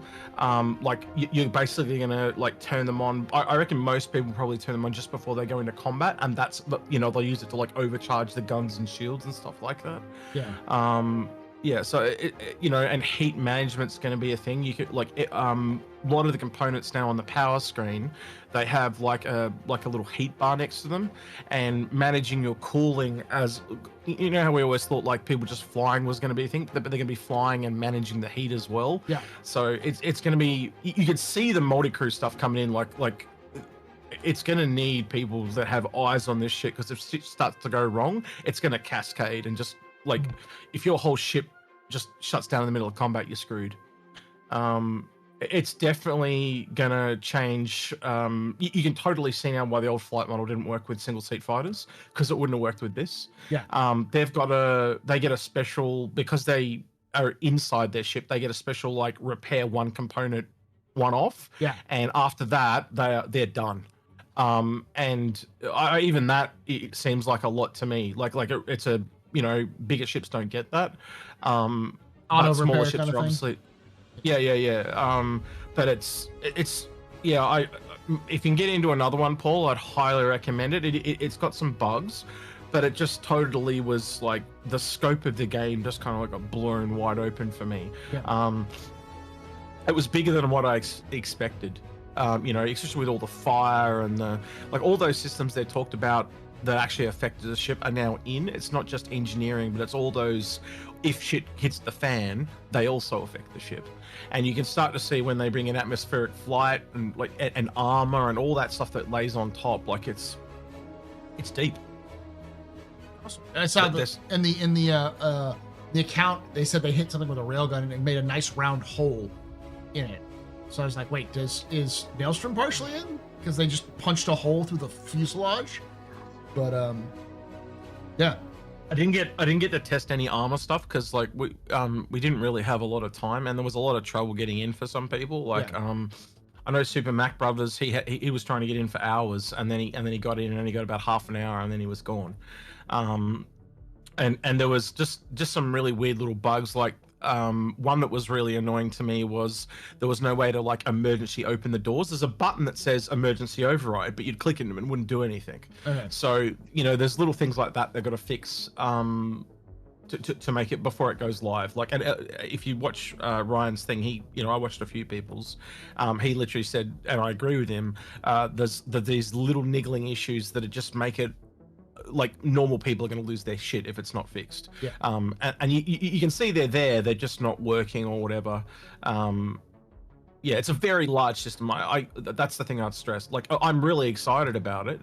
Like you're basically going to like turn them on. I reckon most people probably turn them on just before they go into combat, and that's, you know, they'll use it to like overcharge the guns and shields and stuff like that. Yeah. Yeah, so you know, and heat management's going to be a thing. You could like a lot of the components now on the power screen, they have like a little heat bar next to them, and managing your cooling, as you know how we always thought like people just flying was going to be a thing, but they're going to be flying and managing the heat as well. Yeah. So it's going to be, you can see the multi-crew stuff coming in, like it's going to need people that have eyes on this shit, because if shit starts to go wrong, it's going to cascade, and just like if your whole ship just shuts down in the middle of combat, you're screwed. It's definitely gonna change. You can totally see now why the old flight model didn't work with single seat fighters, because it wouldn't have worked with this. Yeah. They get a special, because they are inside their ship, they get a special like repair one component one off. Yeah. And after that, they're done. And even that, it seems like a lot to me. Like it's a, you know, bigger ships don't get that. But smaller ships are obviously, yeah. But it's yeah. If you can get into another one, Paul, I'd highly recommend it. It's got some bugs, but it just totally was like the scope of the game just kind of like got blown wide open for me. Yeah. It was bigger than what I expected. You know, especially with all the fire and the like, all those systems they talked about that actually affected the ship are now in. It's not just engineering, but it's all those, if shit hits the fan, they also affect the ship. And you can start to see when they bring in atmospheric flight and like and armor and all that stuff that lays on top, like it's deep. Awesome. I saw this in the account. They said they hit something with a railgun and it made a nice round hole in it. So I was like, wait, is Maelstrom partially in? Because they just punched a hole through the fuselage. But yeah, I didn't get to test any armor stuff, because like we didn't really have a lot of time, and there was a lot of trouble getting in for some people. Like I know Super Mac Brothers, he was trying to get in for hours, and then he got in and only got about half an hour, and then he was gone. And there was just some really weird little bugs. Like one that was really annoying to me was there was no way to like emergency open the doors. There's a button that says emergency override, but you'd click it and it wouldn't do anything. Okay. So, you know, there's little things like that they've got to fix to make it before it goes live. Like, and if you watch Ryan's thing, I watched a few people's, he literally said, and I agree with him, there's these little niggling issues that just make it like normal people are going to lose their shit if it's not fixed. Yeah. And you can see they're just not working or whatever. Yeah, it's a very large system. That's the thing I'd stress. Like, I'm really excited about it.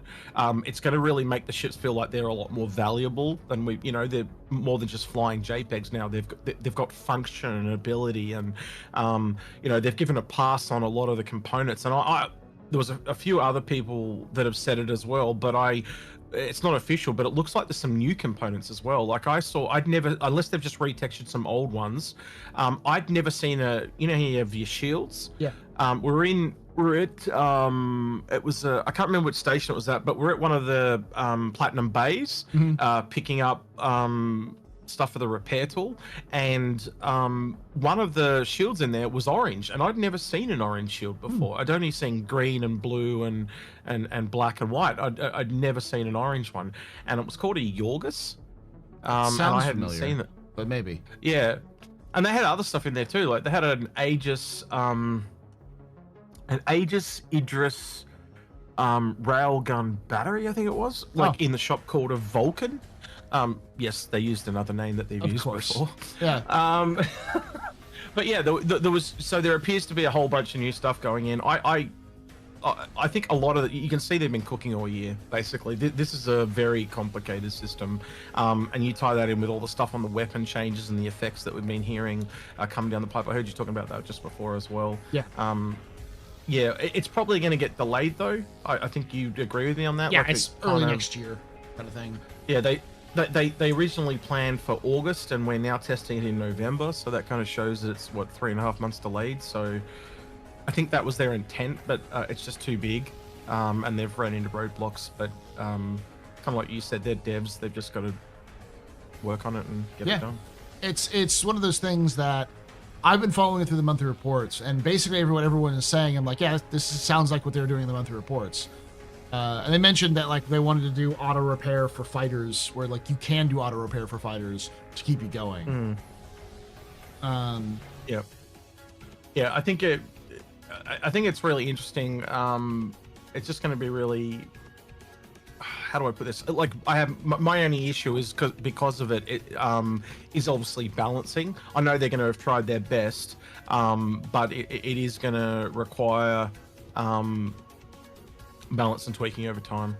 It's going to really make the ships feel like they're a lot more valuable than they're more than just flying JPEGs now. They've got function and ability, and they've given a pass on a lot of the components. And there was a few other people that have said it as well, but it's not official, but it looks like there's some new components as well. Like I'd never, unless they've just retextured some old ones, I'd never seen you have your shields. Yeah. We're at it was I can't remember which station it was at, but we're at one of the platinum bays, picking up stuff for the repair tool, and one of the shields in there was orange, and I'd never seen an orange shield before. I'd only seen green and blue and black and white. I'd never seen an orange one, and it was called a Yorgos. Sounds and I hadn't familiar, seen it, but maybe. Yeah, and they had other stuff in there too. Like they had an Aegis Idris railgun battery, I think it was, in the shop called a Vulcan. Yes, they used another name that they've used before. Yeah. But yeah, there was, so there appears to be a whole bunch of new stuff going in. I think a lot of you can see they've been cooking all year. Basically, this is a very complicated system, and you tie that in with all the stuff on the weapon changes and the effects that we've been hearing coming down the pipe. I heard you talking about that just before as well. Yeah. Yeah, it's probably going to get delayed though. I think you'd agree with me on that. Yeah, like it's early next year, kind of thing. Yeah, they originally planned for August, and we're now testing it in November, so that kind of shows that it's 3.5 months delayed. So I think that was their intent, but it's just too big. and they've run into roadblocks. But kind of like you said, they're devs. They've just got to work on it and get it done. It's one of those things that I've been following it through the monthly reports, and basically everyone is saying, I'm like, yeah, this sounds like what they're doing in the monthly reports. And they mentioned that like they wanted to do auto repair for fighters, where like you can do auto repair for fighters to keep you going. Yeah, I think it's really interesting. It's just going to be really. How do I put this? Like, I have my only issue is because of it. It is obviously balancing. I know they're going to have tried their best, but it is going to require balance and tweaking over time.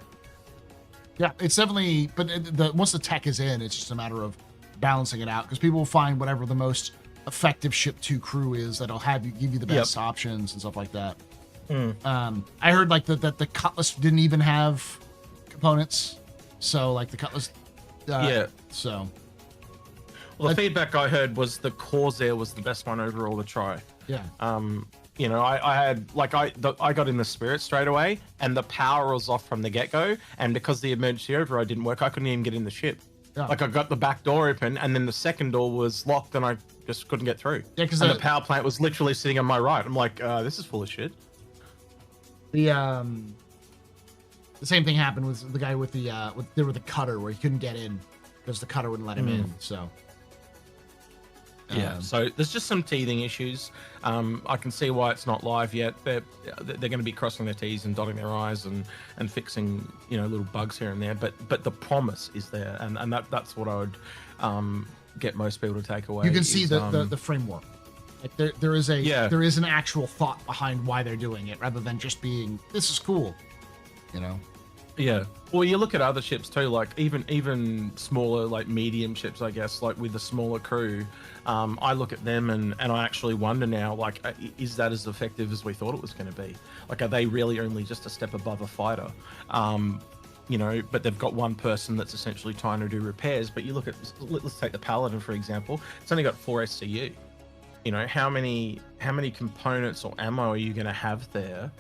Yeah, it's definitely. But once the tech is in, it's just a matter of balancing it out, because people will find whatever the most effective ship to crew is that'll give you the best options and stuff like that. I heard like that the Cutlass didn't even have components, so like the Cutlass so well, the feedback I heard was the Corsair was the best one overall to try. You know, I had like I got in the Spirit straight away, and the power was off from the get-go, and because the emergency override didn't work, I couldn't even get in the ship. Like, I got the back door open, and then the second door was locked, and I just couldn't get through. Because the power plant was literally sitting on my right. I'm like, this is full of shit. The same thing happened with the guy with the cutter, where he couldn't get in because the cutter wouldn't let him in. So so there's just some teething issues. I can see why it's not live yet. They're going to be crossing their T's and dotting their I's and fixing, you know, little bugs here and there. But the promise is there, and that's what I would get most people to take away. You can see the framework. Like there is an actual thought behind why they're doing it, rather than just being, this is cool, you know. Yeah. Well, you look at other ships too, like even smaller, like medium ships, I guess, like with the smaller crew. I look at them and I actually wonder now, like, is that as effective as we thought it was going to be? Like, are they really only just a step above a fighter? You know, but they've got one person that's essentially trying to do repairs. But you look at, let's take the Paladin, for example. It's only got 4 SCU. You know, how many components or ammo are you going to have there?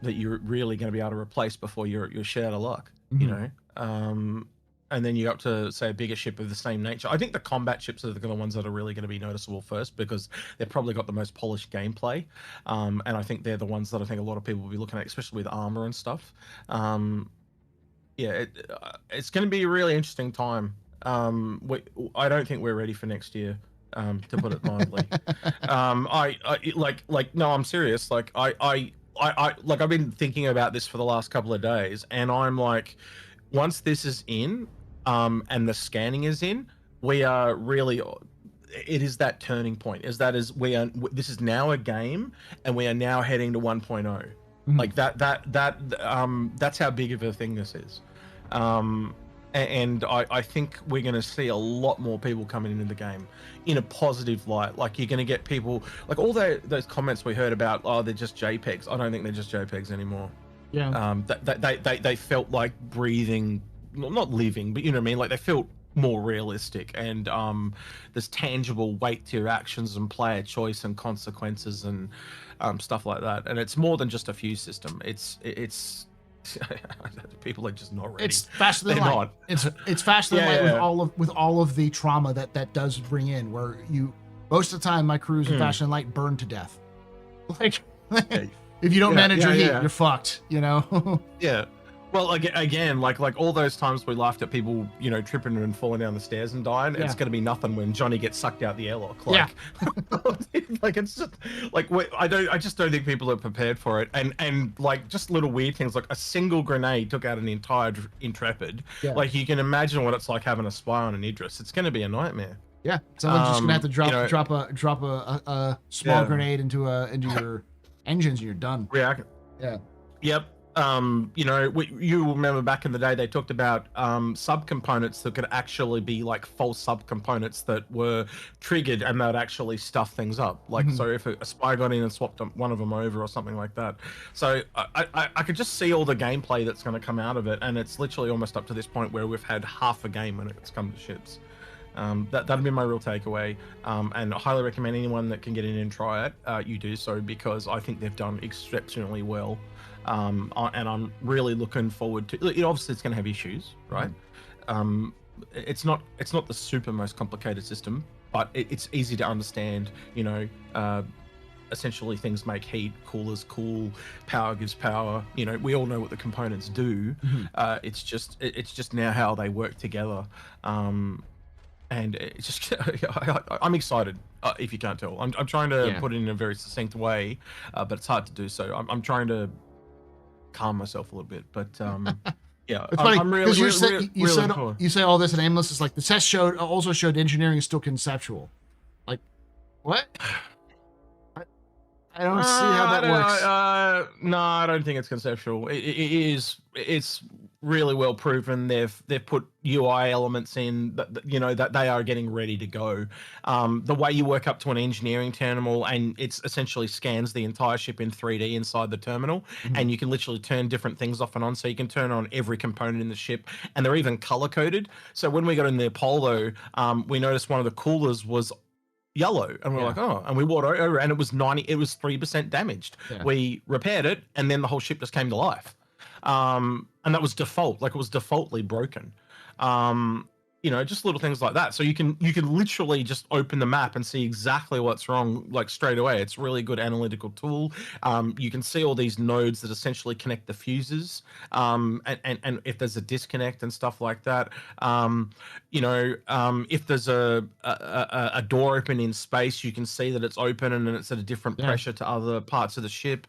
That you're really going to be able to replace before you're shit out of luck, you know? And then you go up to, say, a bigger ship of the same nature. I think the combat ships are the ones that are really going to be noticeable first, because they've probably got the most polished gameplay. And I think they're the ones that I think a lot of people will be looking at, especially with armor and stuff. It's going to be a really interesting time. I don't think we're ready for next year. To put it mildly. No, I'm serious. Like, I've been thinking about this for the last couple of days, and I'm like, once this is in, and the scanning is in, we are really, it is that turning point. This is now a game, and we are now heading to 1.0. Like that's how big of a thing this is. And I think we're going to see a lot more people coming into the game in a positive light. Like, you're going to get people, like all those comments we heard about, oh, they're just JPEGs. I don't think they're just JPEGs anymore. Yeah. They felt like breathing, not living, but you know what I mean? Like, they felt more realistic, and there's tangible weight to your actions and player choice and consequences and stuff like that. And it's more than just a fuse system. It's people are just not ready. It's faster than light. It's faster than light with all of the trauma that does bring in. Where most of the time, my crews in faster than light burn to death. Like, if you don't manage your heat, you're fucked. You know. Yeah. Well, again, like all those times we laughed at people, you know, tripping and falling down the stairs and dying. It's going to be nothing when Johnny gets sucked out the airlock. Like, like, it's just like, I just don't think people are prepared for it. And like, just little weird things, like a single grenade took out an entire Intrepid. Yeah. Like, you can imagine what it's like having a spy on an Idris. It's going to be a nightmare. Yeah, someone's just gonna have to drop a small grenade into your engines, and you're done. React. Yeah. Yep. You know, you remember back in the day they talked about subcomponents that could actually be like false subcomponents that were triggered, and they'd actually stuff things up. Like, so if a spy got in and swapped one of them over or something like that. So I could just see all the gameplay that's going to come out of it, and it's literally almost up to this point where we've had half a game when it's come to ships. That'd be my real takeaway. And I highly recommend anyone that can get in and try it, you do so, because I think they've done exceptionally well. And I'm really looking forward to. Obviously, it's going to have issues, right? It's not the super most complicated system, but it's easy to understand. Essentially, things make heat, coolers cool, power gives power. We all know what the components do. It's just now how they work together. And it's just, I'm excited. If you can't tell, I'm trying to put it in a very succinct way, but it's hard to do so. I'm trying to calm myself a little bit, but yeah, It's funny I'm really, because really you say all this, and Aimless is like the test also showed engineering is still conceptual. Like, what? I don't see how that works. No, I don't think it's conceptual. It's really well proven. They've put UI elements in that they are getting ready to go. The way you work up to an engineering terminal, and it's essentially scans the entire ship in 3D inside the terminal, and you can literally turn different things off and on. So you can turn on every component in the ship, and they're even color coded. So when we got in the Apollo, we noticed one of the coolers was yellow, and we're like, oh, and we walked over, and it was 3% damaged. We repaired it, and then the whole ship just came to life. And that was default, like it was defaultly broken. Just little things like that. So you can literally just open the map and see exactly what's wrong, like straight away. It's a really good analytical tool. You can see all these nodes that essentially connect the fuses, and if there's a disconnect and stuff like that. If there's a door open in space, you can see that it's open and it's at a different pressure to other parts of the ship.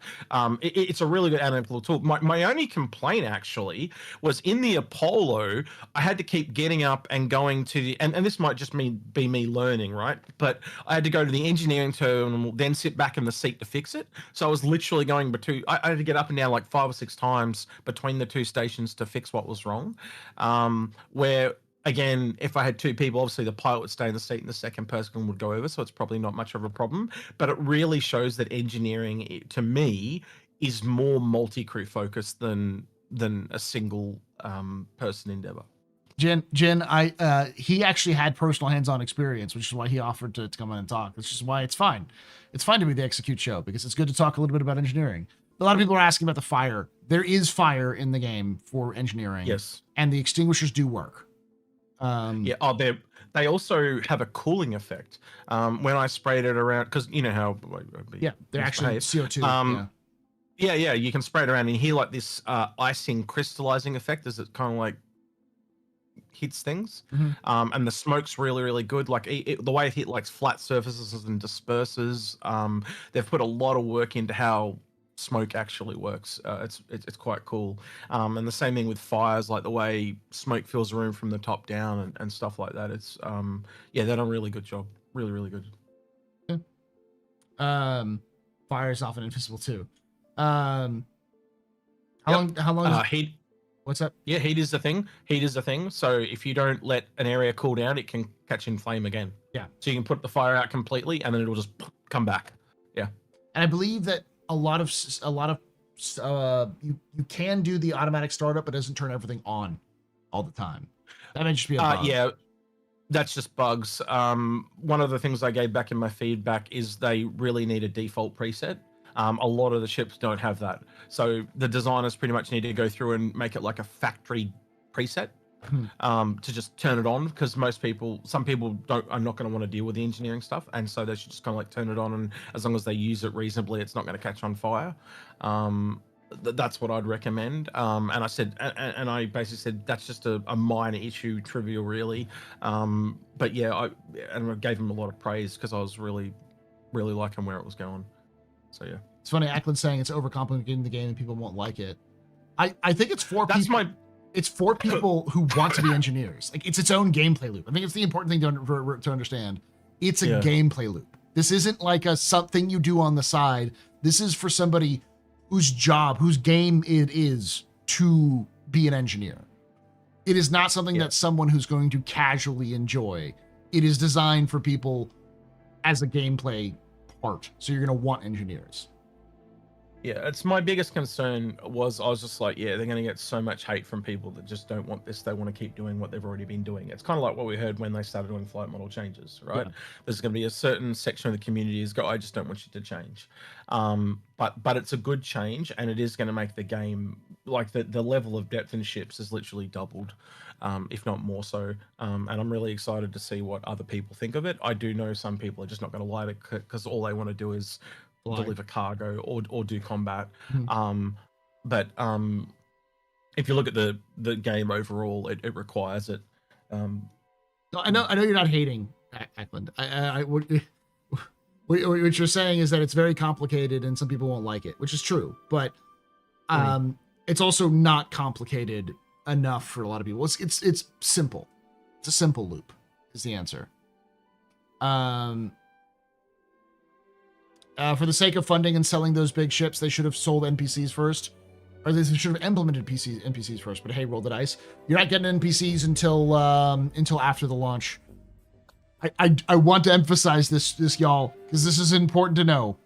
It's a really good analytical tool. My only complaint actually was in the Apollo, I had to keep getting up and going to the and this might just be me learning, right? But I had to go to the engineering terminal, then sit back in the seat to fix it. So I was literally going I had to get up and down like 5 or 6 times between the 2 stations to fix what was wrong. Where again, if I had 2 people, obviously the pilot would stay in the seat and the second person would go over, so it's probably not much of a problem. But it really shows that engineering, to me, is more multi-crew focused than a single person endeavor. Jin, he actually had personal hands-on experience, which is why he offered to come in and talk. Which is why it's fine. It's fine to be the execute show because it's good to talk a little bit about engineering. A lot of people are asking about the fire. There is fire in the game for engineering. Yes, and the extinguishers do work. They also have a cooling effect. When I sprayed it around, because you know how they're actually CO2. Yeah, you can spray it around and you hear like this icing crystallizing effect as it kind of like hits things. And the smoke's really, really good. Like the way it hit like flat surfaces and disperses. They've put a lot of work into how smoke actually works. It's quite cool. And the same thing with fires, like the way smoke fills a room from the top down and stuff like that. It's they've done a really good job. Really, really good. Fire is often invisible too. How long heat? What's up? Yeah, heat is the thing. So if you don't let an area cool down, it can catch in flame again. Yeah. So you can put the fire out completely and then it'll just come back. Yeah. And I believe that a lot of you can do the automatic startup, but it doesn't turn everything on all the time. That may just be a bug. Yeah, that's just bugs. One of the things I gave back in my feedback is they really need a default preset. A lot of the ships don't have that. So the designers pretty much need to go through and make it like a factory preset to just turn it on, because some people are not going to want to deal with the engineering stuff, and so they should just kind of like turn it on, and as long as they use it reasonably, it's not going to catch on fire. That's what I'd recommend. And I said, and I basically said that's just a minor issue, trivial really. But yeah, I gave him a lot of praise because I was really, really liking where it was going. So yeah, it's funny. Ackland's saying it's overcomplicating the game and people won't like it. I think it's for people. It's for people who want to be engineers. Like it's its own gameplay loop. I think it's the important thing to understand. It's a gameplay loop. This isn't like something you do on the side. This is for somebody whose game it is to be an engineer. It is not something that someone who's going to casually enjoy. It is designed for people as a gameplay part. So you're going to want engineers. Yeah, it's my biggest concern was I was just like, yeah, they're going to get so much hate from people that just don't want this. They want to keep doing what they've already been doing. It's kind of like what we heard when they started doing flight model changes, right? Yeah. There's going to be a certain section of the community is go, I just don't want you to change. But it's a good change, and it is going to make the game like the level of depth in ships is literally doubled, if not more so. And I'm really excited to see what other people think of it. I do know some people are just not going to like it because all they want to do is deliver cargo or do combat. But if you look at the game overall, it requires it. No, I know you're not hating Ackland. What you're saying is that it's very complicated and some people won't like it, which is true. But it's also not complicated enough for a lot of people. It's simple. It's a simple loop is the answer. For the sake of funding and selling those big ships, they should have sold NPCs first. Or they should have implemented NPCs first. But hey, roll the dice. You're not getting NPCs until after the launch. I want to emphasize this y'all, because this is important to know.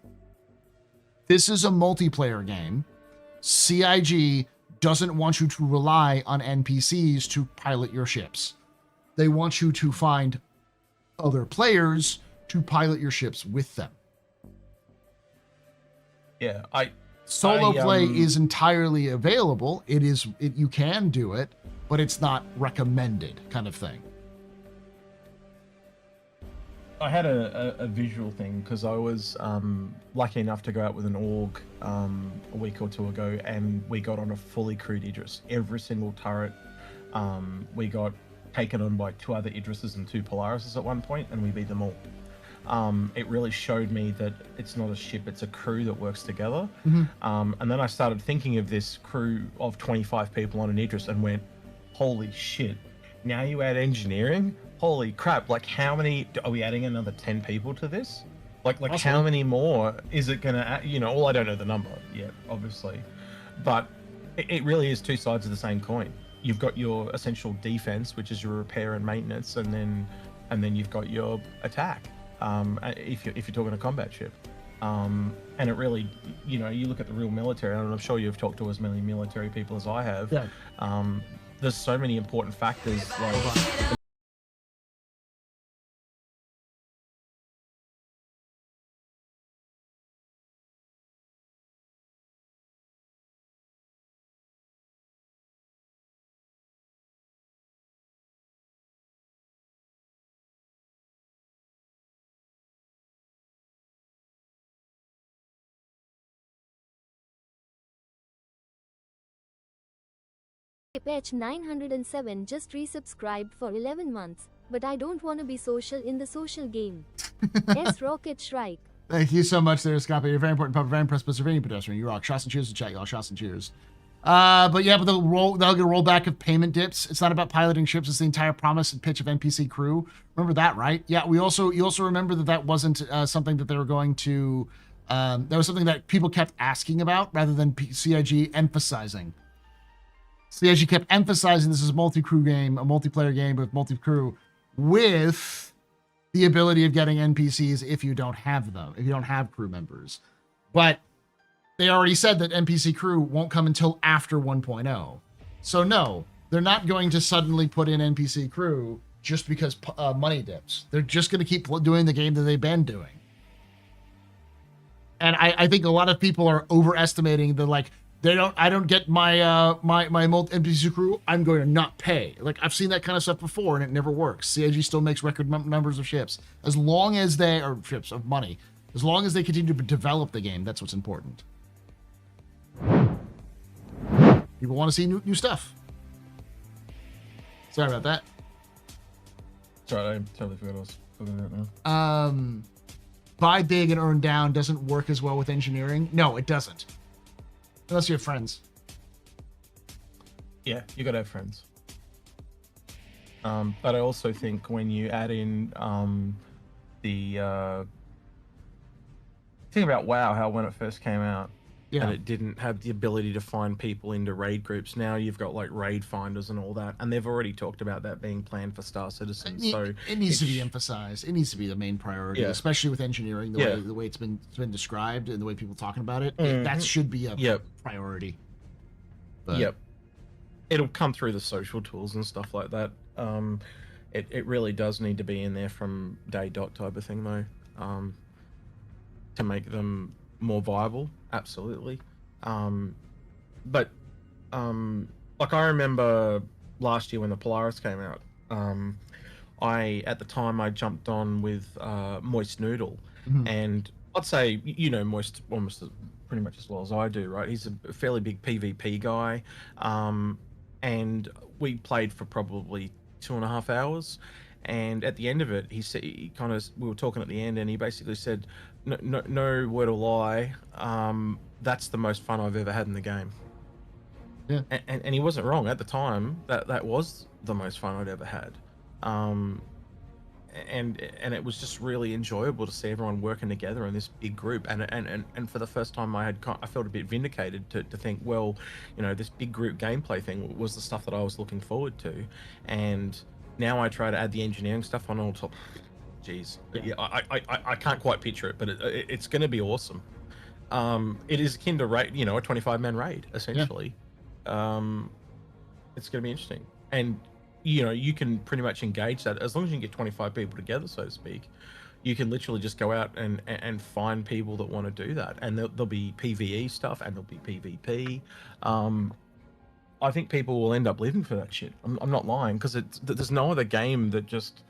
This is a multiplayer game. CIG doesn't want you to rely on NPCs to pilot your ships. They want you to find other players to pilot your ships with them. Yeah, Solo play is entirely available. You can do it, but it's not recommended, kind of thing. I had a visual thing because I was lucky enough to go out with an org a week or two ago, and we got on a fully crewed Idris. Every single turret, we got taken on by 2 other Idrises and 2 Polarises at one point, and we beat them all. It really showed me that it's not a ship, it's a crew that works together. And then I started thinking of this crew of 25 people on an Idris and went, holy shit, now you add engineering? Holy crap, like how many, are we adding another 10 people to this? Like awesome. How many more is it gonna, well, I don't know the number yet, obviously, but it really is 2 sides of the same coin. You've got your essential defense, which is your repair and maintenance, and then you've got your attack. If you're talking a combat ship, and it really, you look at the real military, and I'm sure you've talked to as many military people as I have. Yeah. There's so many important factors. Like, Patch 907 just resubscribed for 11 months, but I don't want to be social in the social game. S Rocket Shrike. Thank you so much there, Scott. You're very important, Papa, very impressed, Pennsylvania pedestrian. You rock. Shots and cheers to chat, y'all. Shots and cheers. But they'll get a rollback of payment dips. It's not about piloting ships. It's the entire promise and pitch of NPC crew. Remember that, right? Yeah. You also remember that wasn't something that they were going to. That was something that people kept asking about rather than CIG emphasizing. CIG kept emphasizing this is a multi-crew game, a multiplayer game with multi-crew, with the ability of getting NPCs if you don't have them, if you don't have crew members. But they already said that NPC crew won't come until after 1.0. So no, they're not going to suddenly put in NPC crew just because money dips. They're just going to keep doing the game that they've been doing. And I think a lot of people are overestimating the, like, I don't get my my NPC crew, I'm going to not pay. Like, I've seen that kind of stuff before and it never works. CIG still makes record numbers of ships. As long as they are ships of money. As long as they continue to develop the game, that's what's important. People want to see new stuff. Sorry about that. Sorry, I totally forgot I was looking at that now. Buy big and earn down doesn't work as well with engineering. No, it doesn't. Unless you have friends. Yeah, you gotta have friends. But I also think when you add in the thing about WoW, how when it first came out, Yeah. and it didn't have the ability to find people into raid groups. Now you've got like raid finders and all that, and they've already talked about that being planned for Star Citizen. So It needs to be emphasized. It needs to be the main priority, Yeah. especially with engineering, the way it's been described and the way people talking about it. That should be a priority. But, Yep. It'll come through the social tools and stuff like that. It really does need to be in there from day dot type of thing though, to make them more viable. Absolutely. But like I remember last year when the Polaris came out, at the time I jumped on with Moist Noodle, and I'd say you know Moist almost pretty much as well as I do, right? He's a fairly big PvP guy, and we played for probably 2.5 hours. And at the end of it, he said, we were talking at the end, and he basically said, no word of lie, that's the most fun I've ever had in the game. Yeah. And he wasn't wrong at the time. That was the most fun I'd ever had. And it was just really enjoyable to see everyone working together in this big group. And for the first time, I felt a bit vindicated to think, well, you know, this big group gameplay thing was the stuff that I was looking forward to. And now I try to add the engineering stuff on top. Jeez, yeah, I can't quite picture it, but it's going to be awesome. It is akin to raid, you know, a 25-man raid essentially. Yeah. It's going to be interesting, and you know, you can pretty much engage that as long as you can get 25 people together, so to speak. You can literally just go out and find people that want to do that, and there'll be PvE stuff and there'll be PvP. I think people will end up living for that shit. I'm not lying, because there's no other game that just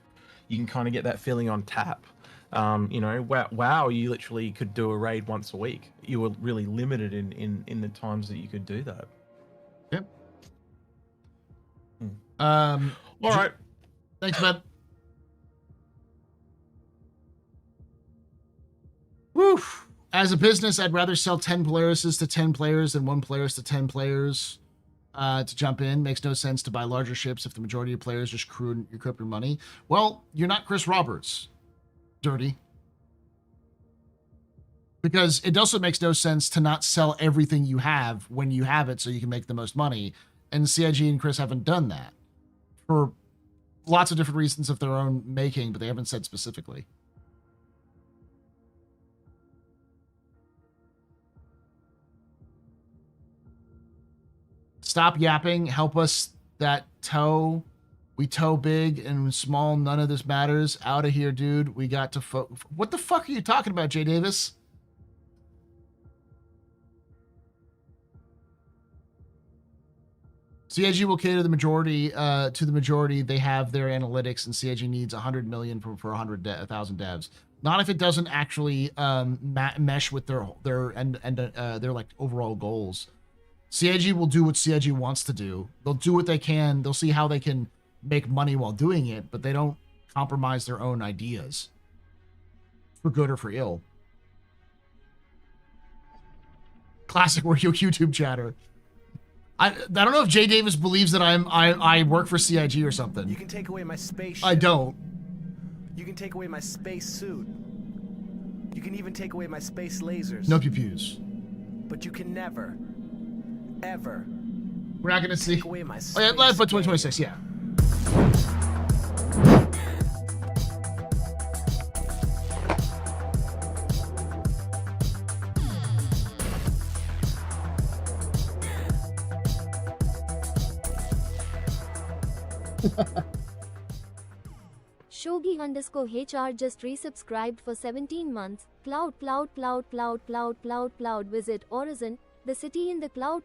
you can kind of get that feeling on tap. You know, wow, you literally could do a raid once a week. You were really limited in the times that you could do that. Yep. All right. Thanks, bud. Woo! As a business, I'd rather sell 10 Polarises to 10 players than 1 Polaris to 10 players. To jump in. Makes no sense to buy larger ships if the majority of players just crew up your money. Well, you're not Chris Roberts, Dirty. Because it also makes no sense to not sell everything you have when you have it so you can make the most money. And CIG and Chris haven't done that for lots of different reasons of their own making, but they haven't said specifically. Stop yapping. Help us that tow. We tow big and small. None of this matters. Out of here, dude. We got to what the fuck are you talking about, Jay Davis? CIG will cater the majority to the majority. They have their analytics, and CIG needs 100 million for 1,000 devs. Not if it doesn't actually mesh with their like overall goals. CIG will do what CIG wants to do. They'll do what they can. They'll see how they can make money while doing it, but they don't compromise their own ideas for good or for ill. Classic YouTube chatter. I don't know if Jay Davis believes that I work for CIG or something. You can take away my space. I don't. You can take away my space suit. You can even take away my space lasers. No pew-pews. But you can never, ever. We're not gonna see. Take away my Oh yeah, space but 2026, yeah. Shogi_HR just resubscribed for 17 months. Cloud. Visit Horizon, the city in the cloud.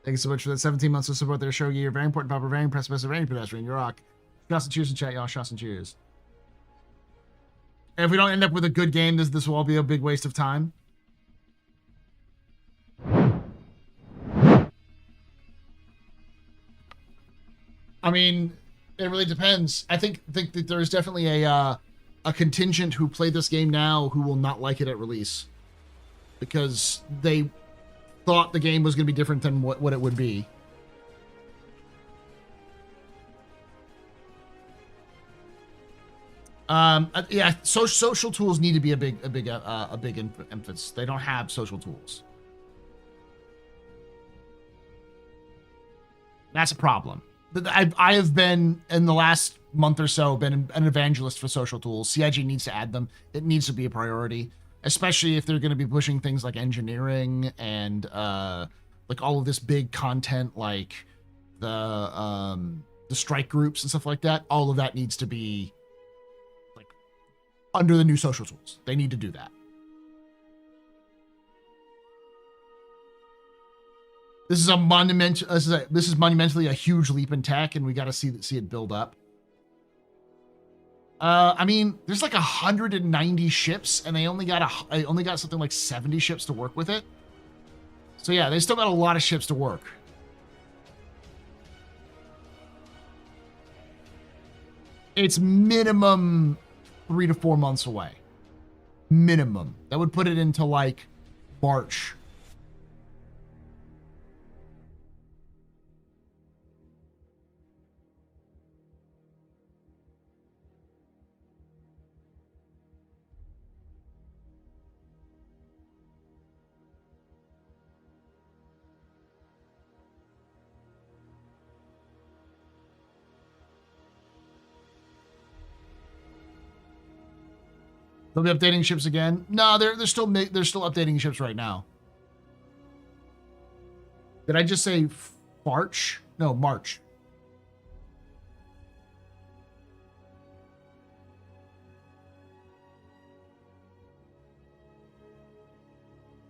Thank you so much for that 17 months of support there, Shogi. You're very important, Papa. Very impressive, very pedestrian. You rock. Shots and cheers in chat, y'all. Shots and cheers. And if we don't end up with a good game, this will all be a big waste of time. I mean, it really depends. I think that there's definitely a contingent who play this game now who will not like it at release because they thought the game was going to be different than what it would be. Yeah, social tools need to be a big emphasis. They don't have social tools. That's a problem. I have been, in the last month or so, been an evangelist for social tools. CIG needs to add them. It needs to be a priority, especially if they're going to be pushing things like engineering and like all of this big content, like the strike groups and stuff like that. All of that needs to be like under the new social tools. They need to do that. This is a monument. This is monumentally a huge leap in tech, and we got to see it build up. I mean, there's like 190 ships, and they only got something like 70 ships to work with it. So yeah, they still got a lot of ships to work. It's minimum 3 to 4 months away. Minimum. That would put it into like March. They'll be updating ships again. No, they're still updating ships right now. Did I just say March? No, March.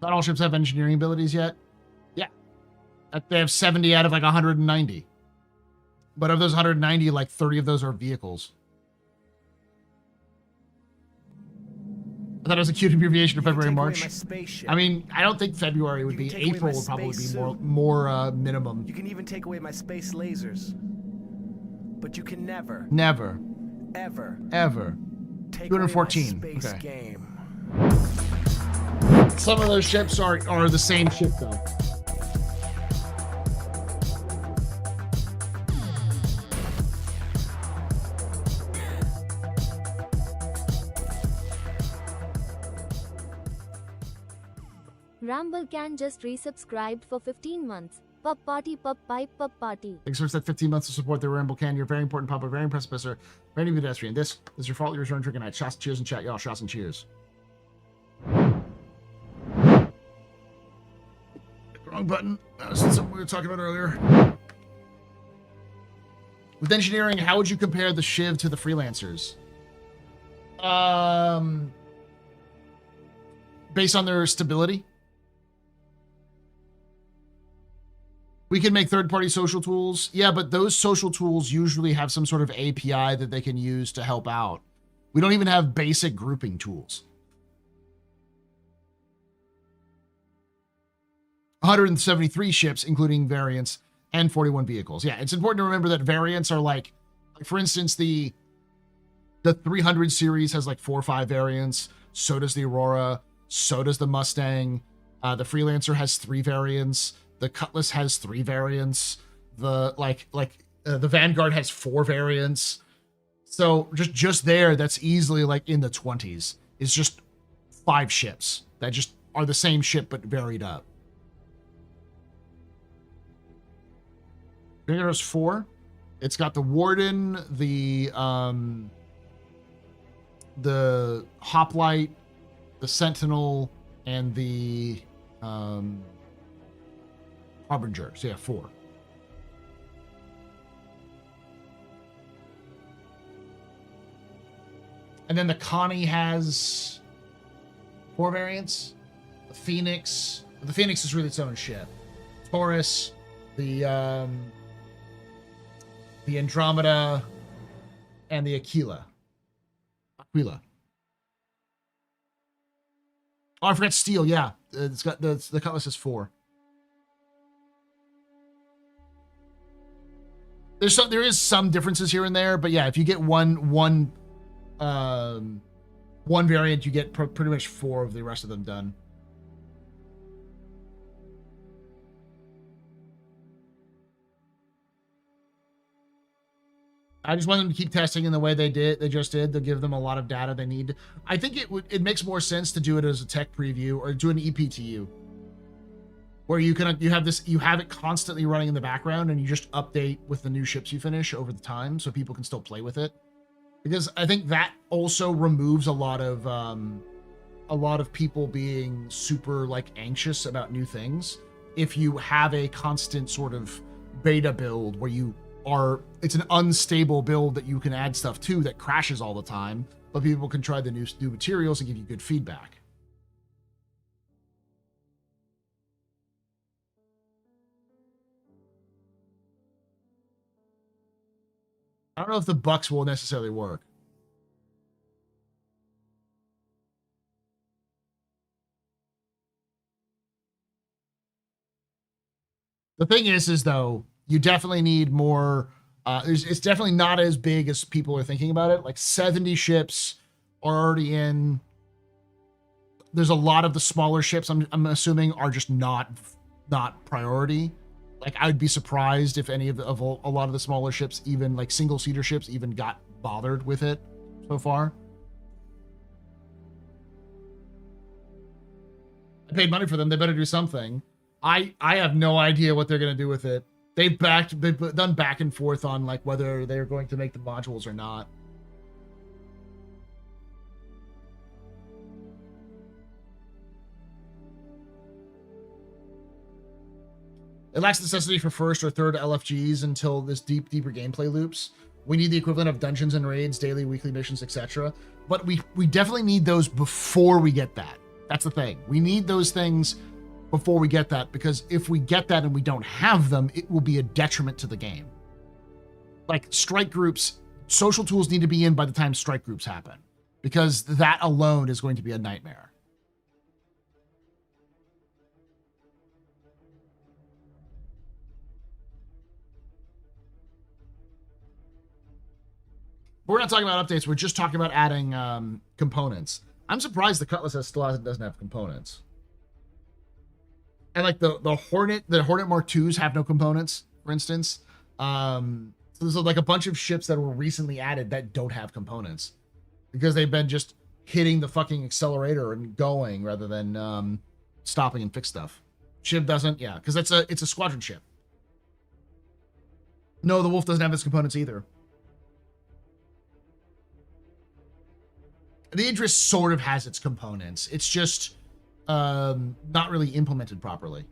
Not all ships have engineering abilities yet. Yeah. They have 70 out of like 190. But of those 190, like 30 of those are vehicles. I thought it was a cute abbreviation of February, March. I mean, I don't think February would be. April would probably be more minimum. You can even take away my space lasers. But you can never, ever take 214. away my space Okay. game. Some of those ships are the same ship though. Ramble can just resubscribed for 15 months. Pup party, pup pipe, pup party. Thanks for that 15 months to support the Ramble Can. You're a very important public, very precipicer, very pedestrian. This is your fault. You're returning drinking night. Shots, cheers, and chat, y'all. Shots and cheers. Wrong button. That's something we were talking about earlier. With engineering, how would you compare the Shiv to the freelancers? Based on their stability. We can make third-party social tools. Yeah, but those social tools usually have some sort of API that they can use to help out. We don't even have basic grouping tools. 173 ships, including variants, and 41 vehicles. Yeah, it's important to remember that variants are like for instance, the 300 series has like 4 or 5 variants. So does the Aurora. So does the Mustang. The Freelancer has 3 variants. The Cutlass has 3 variants. The the Vanguard has 4 variants. So just there, that's easily like in the 20s. It's just 5 ships that just are the same ship but varied up. There's 4. It's got the Warden, the Hoplite, the Sentinel, and the Harbinger. So yeah, 4. And then the Connie has 4 variants. The Phoenix. The Phoenix is really its own ship. Taurus, the Andromeda, and the Aquila. Oh, I forgot Steel. Yeah, it's got the Cutlass is 4. There is some differences here and there, but yeah, if you get one variant, you get pretty much 4 of the rest of them done. I just want them to keep testing in the way they just did. They'll give them a lot of data they need. I think it makes more sense to do it as a tech preview or do an EPTU, where you have it constantly running in the background and you just update with the new ships you finish over the time so people can still play with it. Because I think that also removes a lot of people being super like anxious about new things. If you have a constant sort of beta build where it's an unstable build that you can add stuff to that crashes all the time, but people can try the new materials and give you good feedback. I don't know if the bucks will necessarily work. The thing is though, you definitely need more. It's definitely not as big as people are thinking about it. Like 70 ships are already in. There's a lot of the smaller ships I'm assuming are just not priority. Like I'd be surprised if any of a lot of the smaller ships, even like single-seater ships, even got bothered with it so far. I paid money for them. They better do something. I have no idea what they're going to do with it. They've done back and forth on like whether they're going to make the modules or not. It lacks necessity for first or third LFGs until this deeper gameplay loops. We need the equivalent of dungeons and raids, daily, weekly missions, etc. But we definitely need those before we get that. That's the thing. We need those things before we get that, because if we get that and we don't have them, it will be a detriment to the game. Like strike groups, social tools need to be in by the time strike groups happen, because that alone is going to be a nightmare. We're not talking about updates. We're just talking about adding components. I'm surprised the Cutlass doesn't have components. And like the Hornet Mark IIs have no components, for instance. So there's like a bunch of ships that were recently added that don't have components because they've been just hitting the fucking accelerator and going rather than stopping and fix stuff. Ship doesn't, yeah, because it's a squadron ship. No, the Wolf doesn't have its components either. The Idris sort of has its components. It's just not really implemented properly.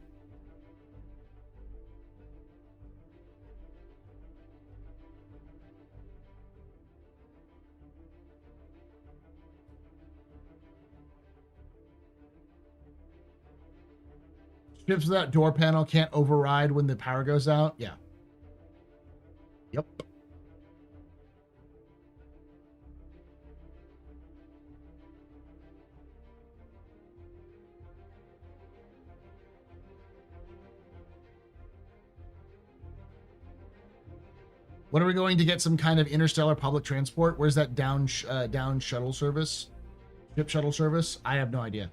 Ships with that door panel can't override when the power goes out. Yeah. Yep. When are we going to get some kind of interstellar public transport? Where's that down shuttle service? Ship shuttle service? I have no idea.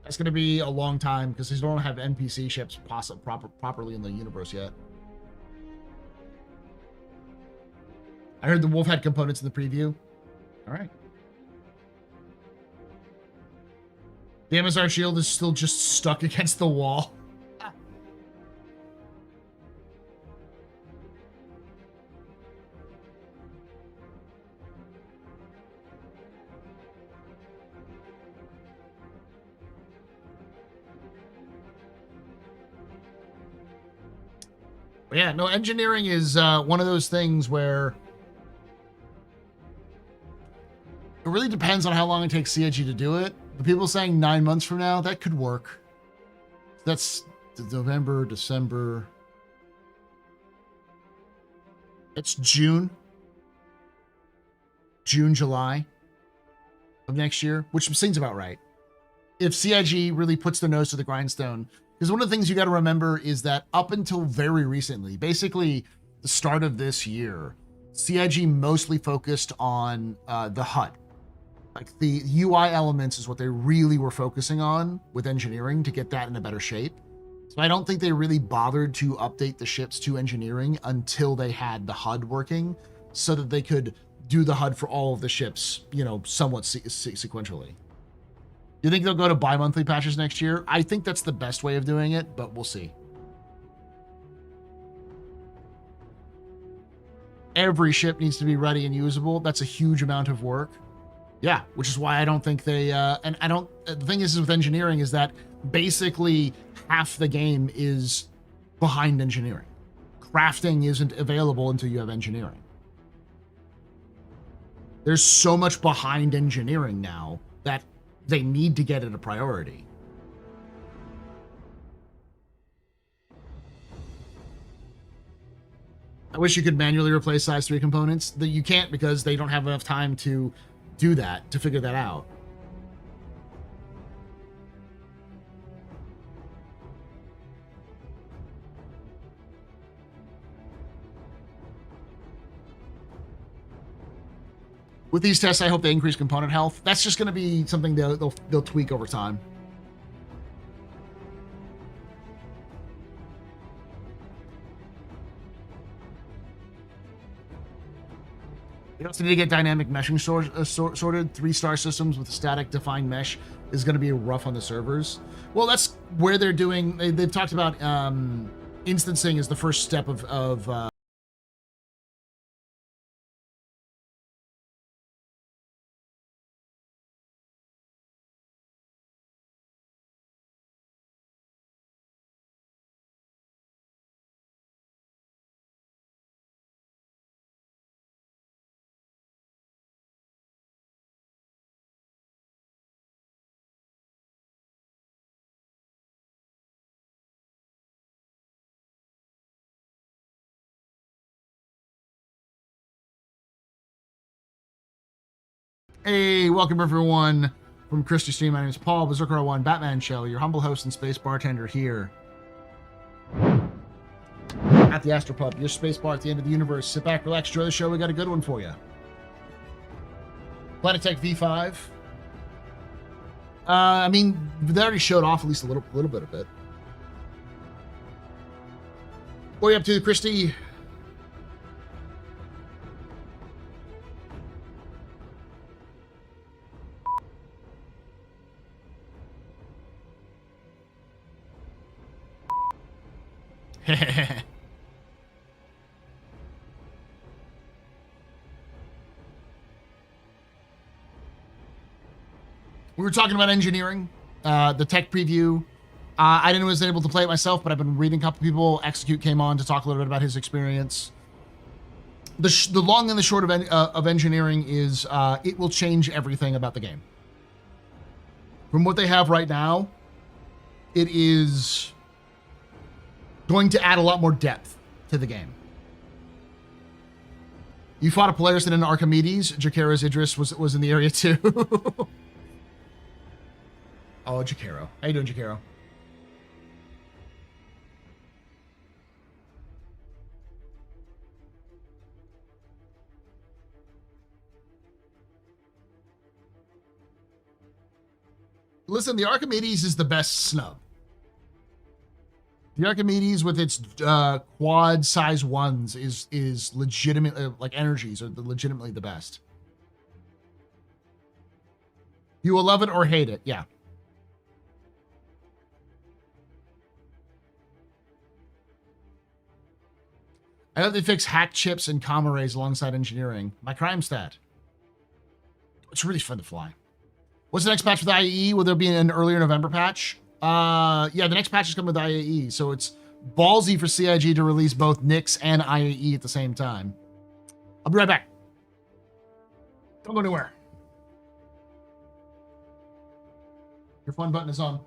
That's going to be a long time because they don't have NPC ships properly in the universe yet. I heard the Wolf had components in the preview. All right. The MSR shield is still just stuck against the wall. But yeah, no, engineering is one of those things where it really depends on how long it takes CIG to do it. The people saying 9 months from now, that could work. That's November, December. It's June, July of next year, which seems about right. If CIG really puts their nose to the grindstone. Because one of the things you got to remember is that up until very recently, basically the start of this year, CIG mostly focused on the HUD. Like the UI elements is what they really were focusing on with engineering to get that in a better shape. So I don't think they really bothered to update the ships to engineering until they had the HUD working. so that they could do the HUD for all of the ships, you know, somewhat sequentially. Do you think they'll go to bi-monthly patches next year? I think that's the best way of doing it, but we'll see. Every ship needs to be ready and usable. That's a huge amount of work. Yeah, which is why I don't think they, and I don't, the thing is with engineering is that basically half the game is behind engineering. Crafting isn't available until you have engineering. There's so much behind engineering now that they need to get it a priority. I wish you could manually replace size 3 components. That you can't because they don't have enough time to do that, to figure that out. With these tests, I hope they increase component health. That's just going to be something they'll tweak over time. They also need to get dynamic meshing sorted. 3-star systems with a static defined mesh is going to be rough on the servers. Well, that's where they're doing. They've talked about instancing as the first step of Hey, welcome everyone from Christy Stream. My name is Paul, Berserker01, Batman Shell, your humble host and space bartender here at the Astropub, your space bar at the end of the universe. Sit back, relax, enjoy the show. We got a good one for you. Planet Tech V5. I mean, they already showed off at least a little bit of it. What are you up to, Christy? We were talking about engineering, the tech preview. I didn't was able to play it myself, but I've been reading a couple people. Execute came on to talk a little bit about his experience. The long and the short of engineering is it will change everything about the game. From what they have right now, it is going to add a lot more depth to the game. You fought a Polaris and an Archimedes. Jakara's Idris was in the area too. Oh, Jakaro. How you doing, Jakaro? Listen, the Archimedes is the best snub. The Archimedes with its quad size ones is legitimate, like energies are legitimately the best. You will love it or hate it, yeah. I hope they fix hack chips and comma rays alongside engineering. My crime stat. It's really fun to fly. What's the next patch with the IAE? Will there be an earlier November patch? Yeah, the next patch is coming with IAE, so it's ballsy for CIG to release both Nyx and IAE at the same time. I'll be right back. Don't go anywhere. Your fun button is on.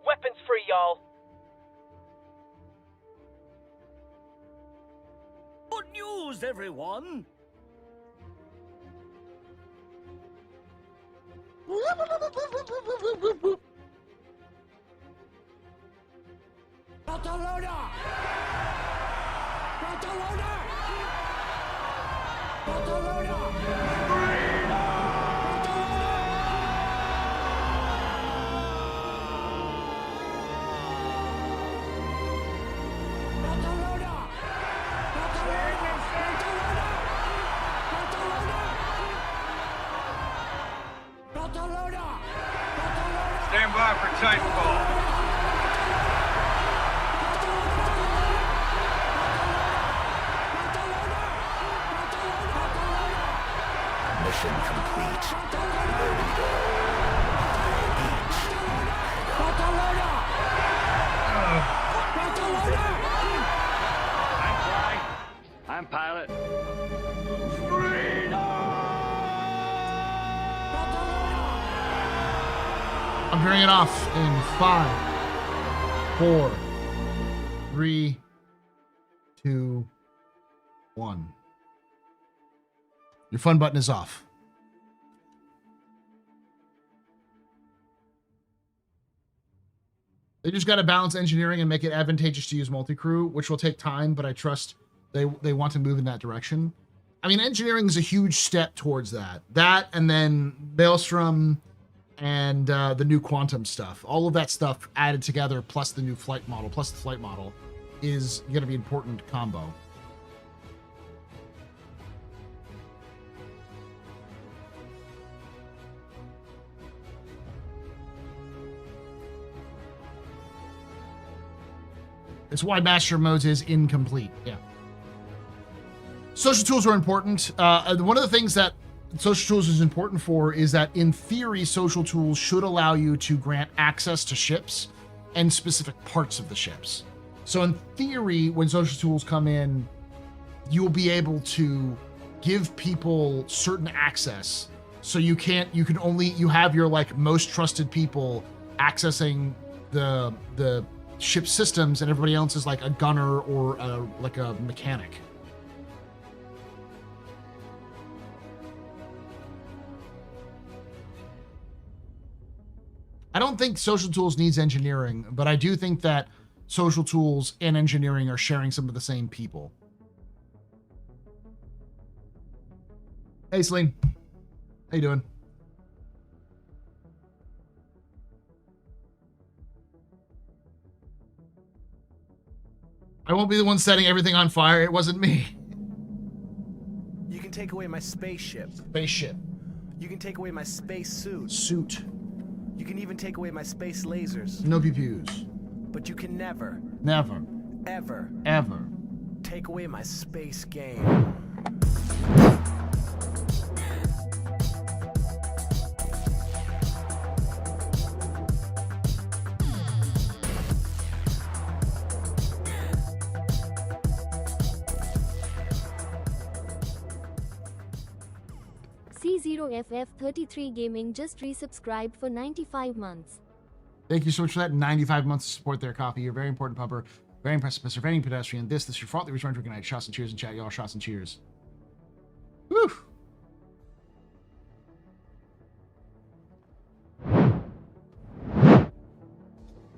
Weapons free, y'all. Good news, everyone! Barcelona! Barcelona! Barcelona! Tight ball. Mission complete. Load I'm flying. I'm pilot. I'm turning it off in 5, 4, 3, 2, 1. Your fun button is off. They just got to balance engineering and make it advantageous to use multi-crew, which will take time, but I trust they want to move in that direction. I mean, engineering is a huge step towards that. That, and then Maelstrom and the new quantum stuff. All of that stuff added together, plus the new flight model, plus the flight model, is going to be an important combo. It's why Master Modes is incomplete. Yeah. Social tools are important. One of the things that social tools is important for is that, in theory, social tools should allow you to grant access to ships and specific parts of the ships. So in theory, when social tools come in, you'll be able to give people certain access. So you have your like most trusted people accessing the ship systems, and everybody else is like a gunner or like a mechanic. I don't think social tools needs engineering, but I do think that social tools and engineering are sharing some of the same people. Hey, Celine. How you doing? I won't be the one setting everything on fire. It wasn't me. You can take away my spaceship. Spaceship. You can take away my space suit. Suit. You can even take away my space lasers. No pew-pews. But you can never, Never. ever Ever. take away my space game. C0FF33 Gaming just resubscribed for 95 months. Thank you so much for that. 95 months of support there, Coffee. You're a very important pupper. Very impressive, Mr. Vanning Pedestrian. This is your fault that we're trying to recognize. Shots and cheers in chat, y'all. Shots and cheers. Woo!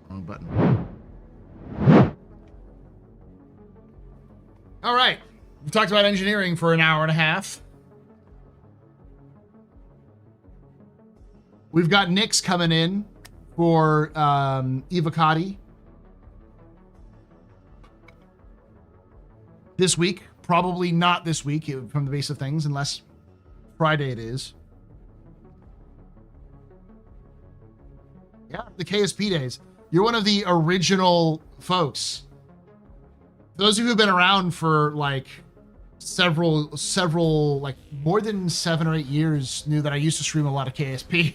Wrong button. All right. We've talked about engineering for an hour and a half. We've got Nyx coming in for EVO this week. Probably not this week from the base of things, unless Friday it is. Yeah, the KSP days. You're one of the original folks. Those of you who've been around for like several, like more than 7 or 8 years knew that I used to stream a lot of KSP.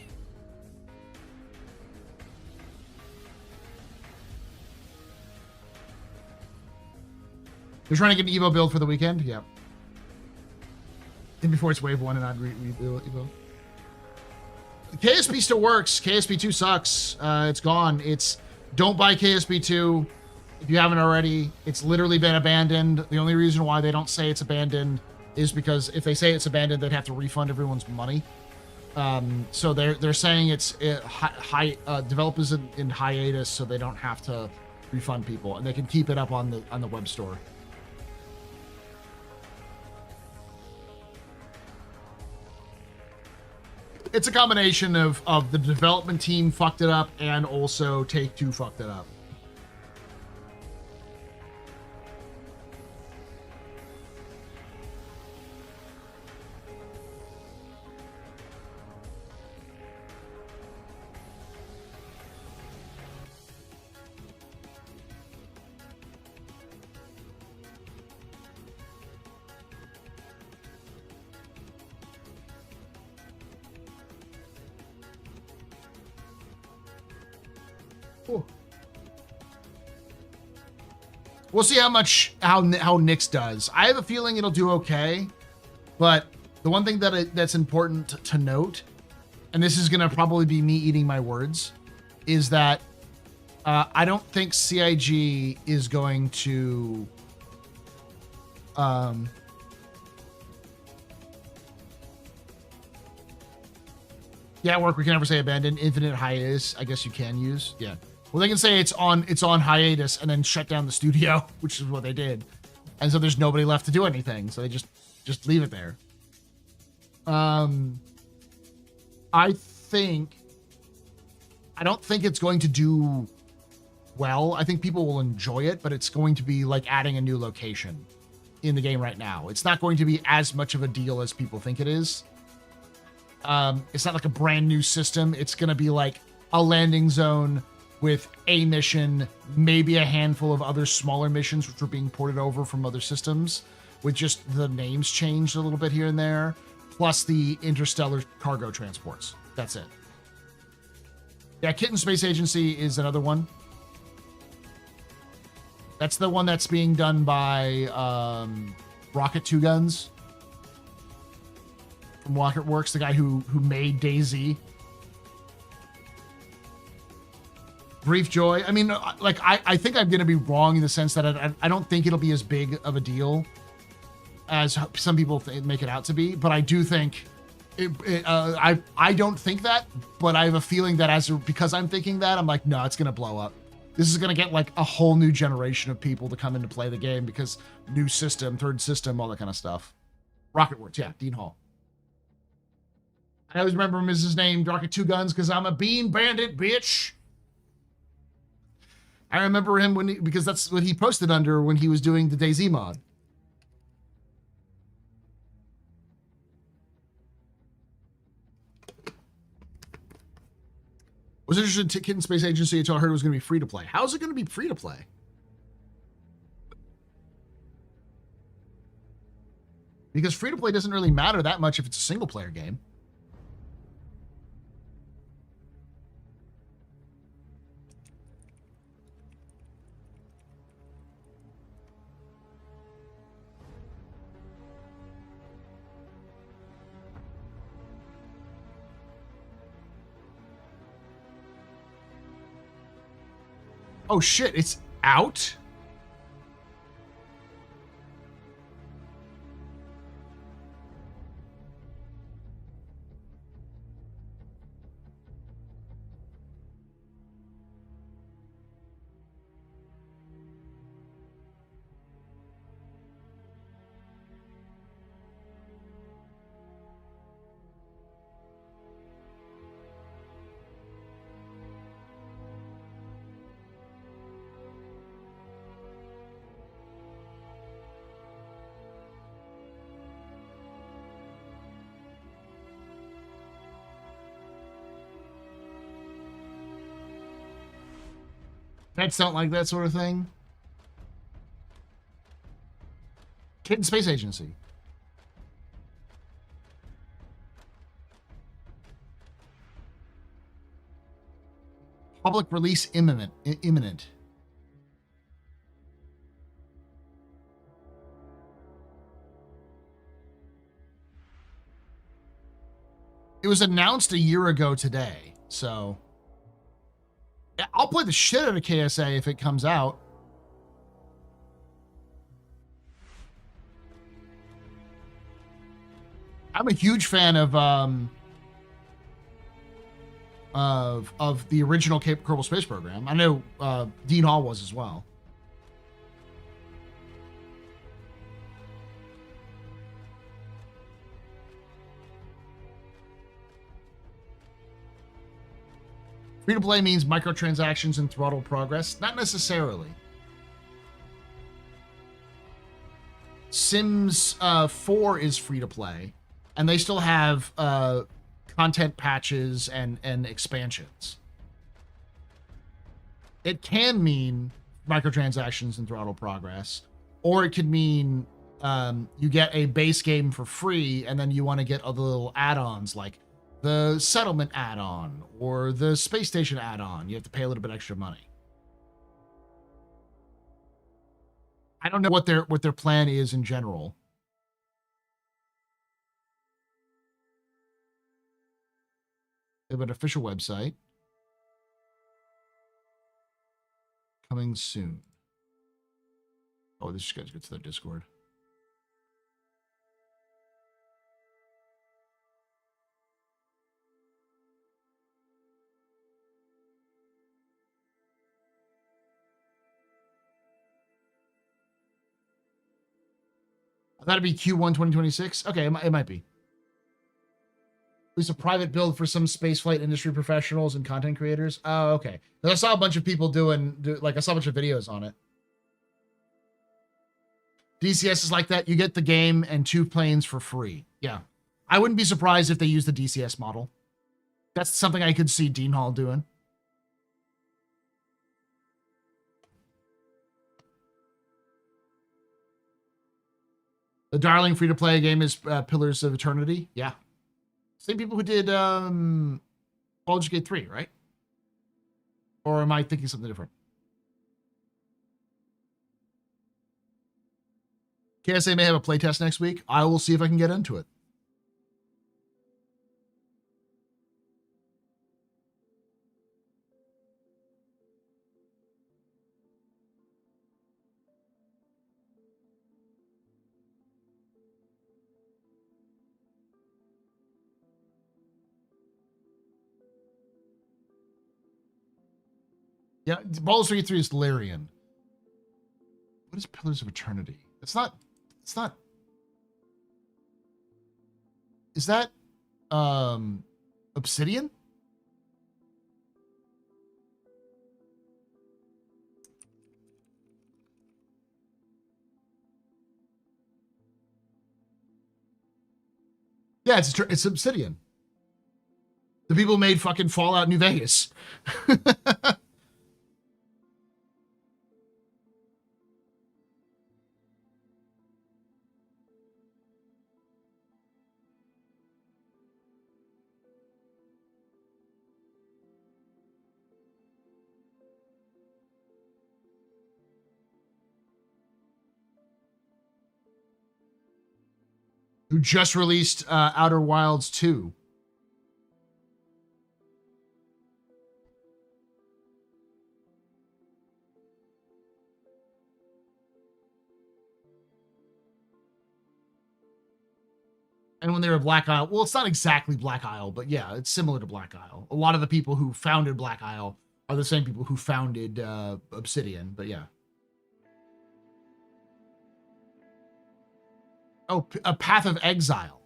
You're trying to get an EVO build for the weekend? Yeah. And before it's wave 1 and I'd rebuild EVO. KSP still works. KSP 2 sucks. It's gone. Don't buy KSP 2 if you haven't already. It's literally been abandoned. The only reason why they don't say it's abandoned is because if they say it's abandoned, they'd have to refund everyone's money. So they're saying it's developers in hiatus, so they don't have to refund people, and they can keep it up on the web store. It's a combination of the development team fucked it up and also Take-Two fucked it up. We'll see how Nyx does. I have a feeling it'll do okay, but the one thing that's important to note, and this is gonna probably be me eating my words, is that I don't think CIG is going to yeah, work. We can never say abandon. Infinite hiatus, I guess you can use. Yeah. Well, they can say it's on hiatus and then shut down the studio, which is what they did. And so there's nobody left to do anything. So they just leave it there. I don't think it's going to do well. I think people will enjoy it, but it's going to be like adding a new location in the game right now. It's not going to be as much of a deal as people think it is. It's not like a brand new system. It's going to be like a landing zone with a mission, maybe a handful of other smaller missions which are being ported over from other systems, with just the names changed a little bit here and there, plus the interstellar cargo transports. That's it. Yeah, Kitten Space Agency is another one. That's the one that's being done by Rocket Two Guns from Rocket Works, the guy who made DayZ. Brief Joy. I mean, like, I think I'm going to be wrong in the sense that I don't think it'll be as big of a deal as some people make it out to be, but I do think I don't think that, but I have a feeling that because I'm thinking that, I'm like, no, it's going to blow up. This is going to get like a whole new generation of people to come in to play the game because new system, third system, all that kind of stuff. Rocket Works, yeah, Dean Hall. I always remember him as his name, Rocket Two Guns, because I'm a bean bandit, bitch. I remember him because that's what he posted under when he was doing the DayZ mod. Was interested in Kitten Space Agency until I heard it was going to be free to play. How is it going to be free to play? Because free to play doesn't really matter that much if it's a single player game. Oh shit, it's out? Pets don't like that sort of thing. Kitten Space Agency. Public release imminent. It was announced a year ago today, so I'll play the shit out of KSA if it comes out. I'm a huge fan of the original Kerbal Space Program. I know Dean Hall was as well. Free to play means microtransactions and throttle progress. Not necessarily. Sims 4 is free to play, and they still have content patches and expansions. It can mean microtransactions and throttle progress, or it could mean you get a base game for free, and then you want to get other little add-ons like the settlement add-on or the space station add-on. You have to pay a little bit extra money. I don't know what their plan is in general. They have an official website. Coming soon. Oh, this guy's good to their Discord. I thought it'd be Q1 2026. Okay, it might be. At least a private build for some spaceflight industry professionals and content creators. Oh, okay. I saw a bunch of people I saw a bunch of videos on it. DCS is like that. You get the game and 2 planes for free. Yeah. I wouldn't be surprised if they use the DCS model. That's something I could see Dean Hall doing. The darling free-to-play game is Pillars of Eternity. Yeah. Same people who did Baldur's Gate 3, right? Or am I thinking something different? KSA may have a playtest next week. I will see if I can get into it. Yeah, Baldur's Gate 3 is Larian. What is Pillars of Eternity? It's not. Is that Obsidian? Yeah, it's Obsidian. The people made fucking Fallout New Vegas. Who just released Outer Wilds 2. And when they were Black Isle, well, it's not exactly Black Isle, but yeah, it's similar to Black Isle. A lot of the people who founded Black Isle are the same people who founded Obsidian, but yeah. Oh, A Path of Exile.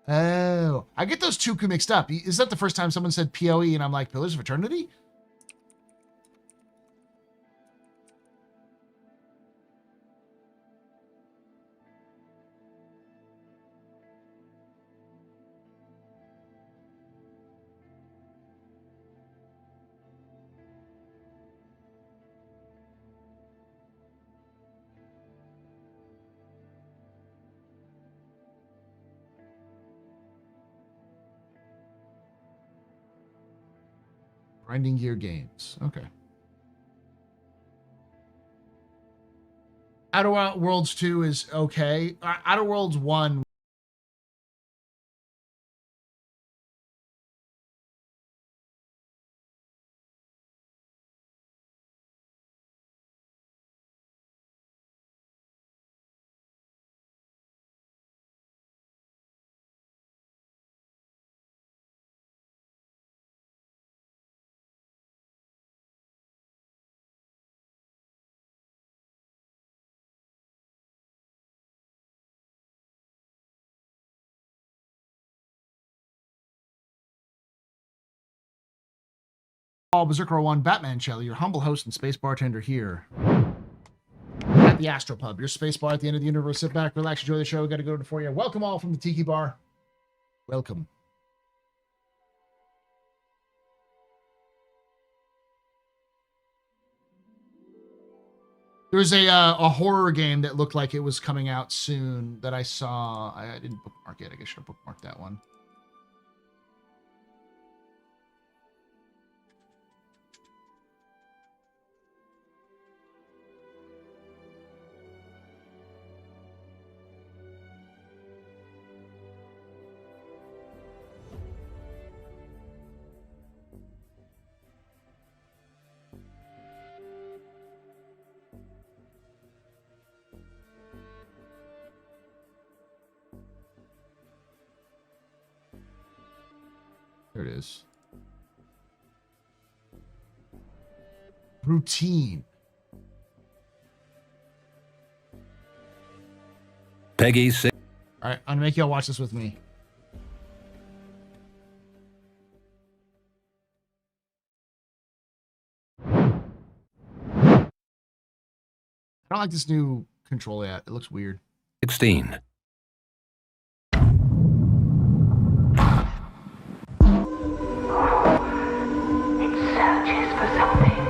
Oh, I get those two mixed up. Is that the first time someone said PoE and I'm like, Pillars of Eternity? Grinding Gear Games. Okay. Outer Worlds 2 is okay. Outer Worlds 1. Berserker 1 Batman Shelley, your humble host and space bartender here at the Astropub, your space bar at the end of the universe. Sit back, relax, enjoy the show. We got to go for you. Welcome all from the Tiki Bar. Welcome. There was a horror game that looked like it was coming out soon that I saw. I didn't bookmark it. I guess I should have bookmarked that one. There it is. Routine. Peggy 6. All right, I'm gonna make y'all watch this with me. I don't like this new control yet. It looks weird. 16. Searches for something.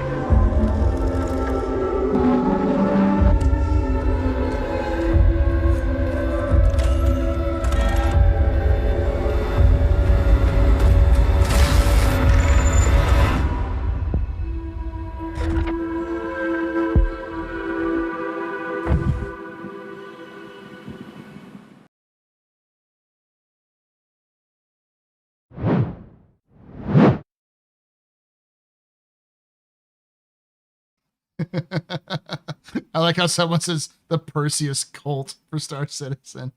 I like how someone says the Perseus cult for Star Citizen.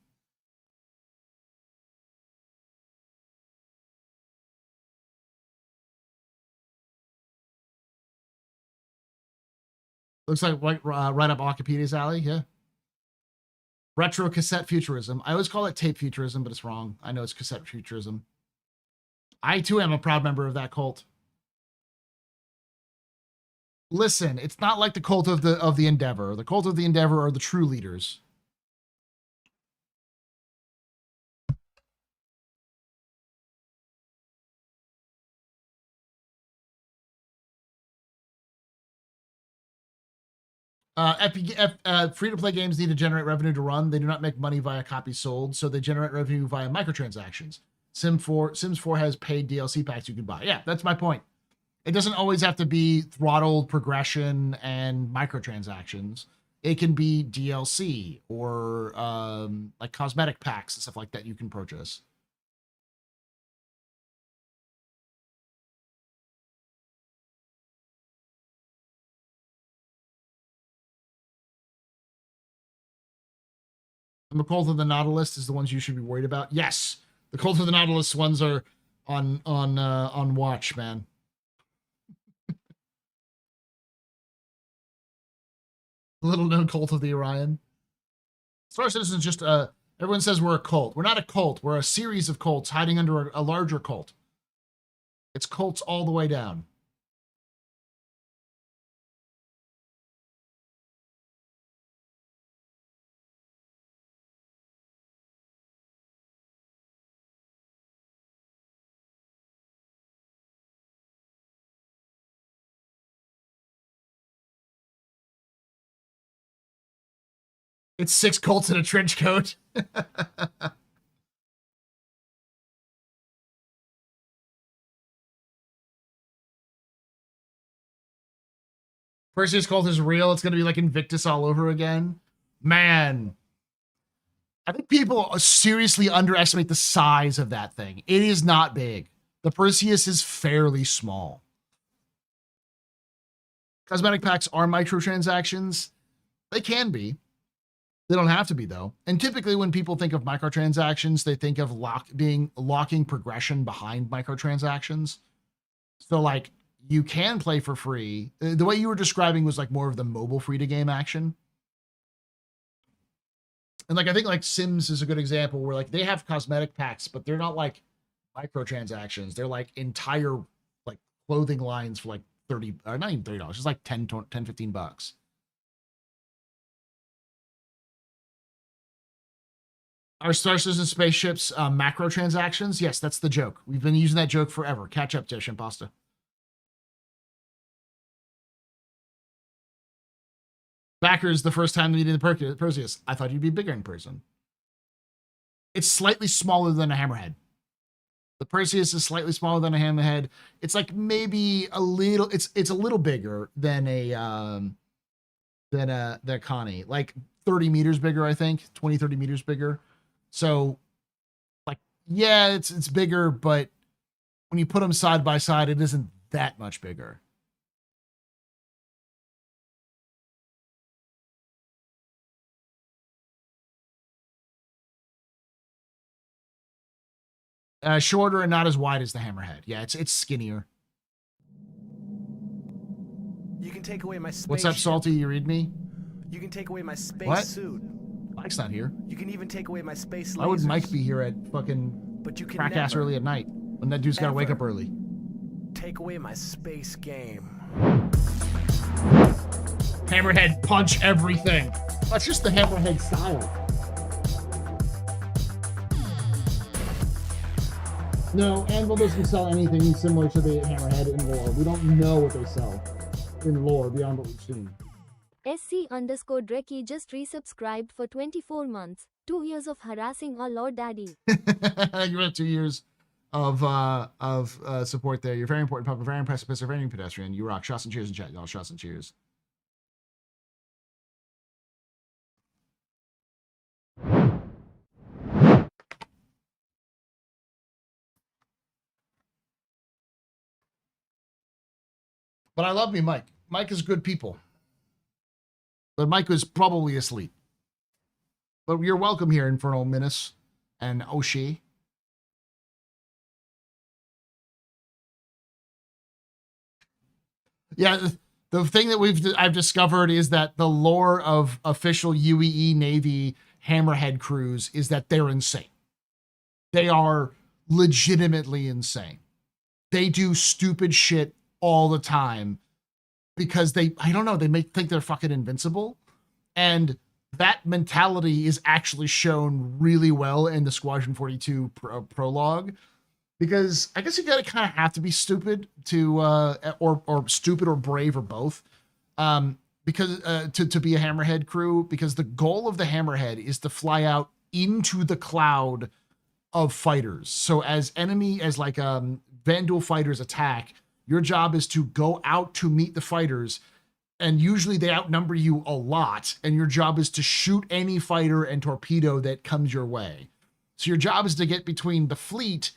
Looks like right up Wikipedia's alley. Yeah. Retro cassette futurism. I always call it tape futurism, but it's wrong. I know it's cassette futurism. I too am a proud member of that cult. Listen, it's not like the cult of the Endeavor. The cult of the Endeavor are the true leaders. Free-to-play games need to generate revenue to run. They do not make money via copies sold, so they generate revenue via microtransactions. Sims 4 has paid DLC packs you can buy. Yeah, that's my point. It doesn't always have to be throttled progression and microtransactions. It can be DLC or like cosmetic packs and stuff like that you can purchase. The cult of the Nautilus is the ones you should be worried about. Yes, the cult of the Nautilus ones are on watch, man. Little known cult of the Orion. Star Citizen is just everyone says we're a cult. We're not a cult. We're a series of cults hiding under a larger cult. It's cults all the way down. It's 6 cults in a trench coat. Perseus cult is real. It's going to be like Invictus all over again. Man, I think people seriously underestimate the size of that thing. It is not big. The Perseus is fairly small. Cosmetic packs are microtransactions. They can be. They don't have to be, though. And typically when people think of microtransactions, they think of locking progression behind microtransactions. So, like, you can play for free. The way you were describing was like more of the mobile free-to-game action. And like I think like Sims is a good example where like they have cosmetic packs, but they're not like microtransactions. They're like entire like clothing lines for like 30 or not even $30. It's like 10 15 bucks. Are Star Citizen spaceships macro transactions? Yes, that's the joke. We've been using that joke forever. Catch up, Dish and Pasta. Backers, the first time meeting the Perseus. I thought you'd be bigger in person. It's slightly smaller than a hammerhead. The Perseus is slightly smaller than a hammerhead. It's like maybe a little. It's a little bigger than a Connie. Like 30 meters bigger, I think. 20, 30 meters bigger. So, like, yeah, it's bigger, but when you put them side by side, it isn't that much bigger. Shorter and not as wide as the hammerhead. Yeah, it's skinnier. You can take away my space. What's up, Salty? You read me? You can take away my space What? suit. Mike's not here. You can even take away my space lasers. Why would Mike be here at fucking But you can crack ass never early at night when that dude's got to wake up early? take away my space game. Hammerhead punch everything. That's just the hammerhead style. No, Anvil doesn't sell anything similar to the hammerhead in lore. We don't know what they sell in lore beyond what we've seen. SC_Dreki just resubscribed for 24 months. 2 years of harassing our Lord Daddy. You have 2 years of support there. You're very important, Papa. Very impressive, persevering pedestrian. You rock. Shots and cheers in chat, y'all. Shots and cheers. But I love me, Mike. Mike is good people. But Mike was probably asleep. But you're welcome here, Infernal Menace and Oshi. Yeah, the thing that I've discovered is that the lore of official UEE Navy Hammerhead crews is that they're insane. They are legitimately insane. They do stupid shit all the time because I don't know, they think they're fucking invincible. And that mentality is actually shown really well in the Squadron 42 prologue. Because I guess you gotta kind of have to be stupid to, or stupid or brave or both, because to be a Hammerhead crew. Because the goal of the Hammerhead is to fly out into the cloud of fighters. So as Vandal fighters attack, your job is to go out to meet the fighters, and usually they outnumber you a lot. And your job is to shoot any fighter and torpedo that comes your way. So your job is to get between the fleet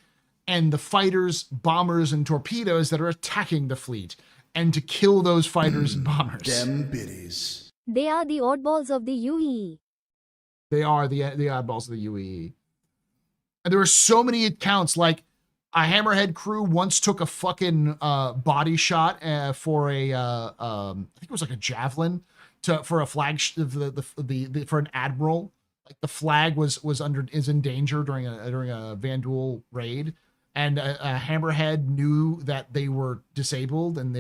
and the fighters, bombers, and torpedoes that are attacking the fleet, and to kill those fighters and bombers. Dem biddies. They are the oddballs of the UEE. They are the oddballs of the UEE. And there are so many accounts, like a Hammerhead crew once took a fucking body shot for a I think it was like a javelin for a flag for an admiral. Like the flag is in danger during a Vandal raid. And a Hammerhead knew that they were disabled, and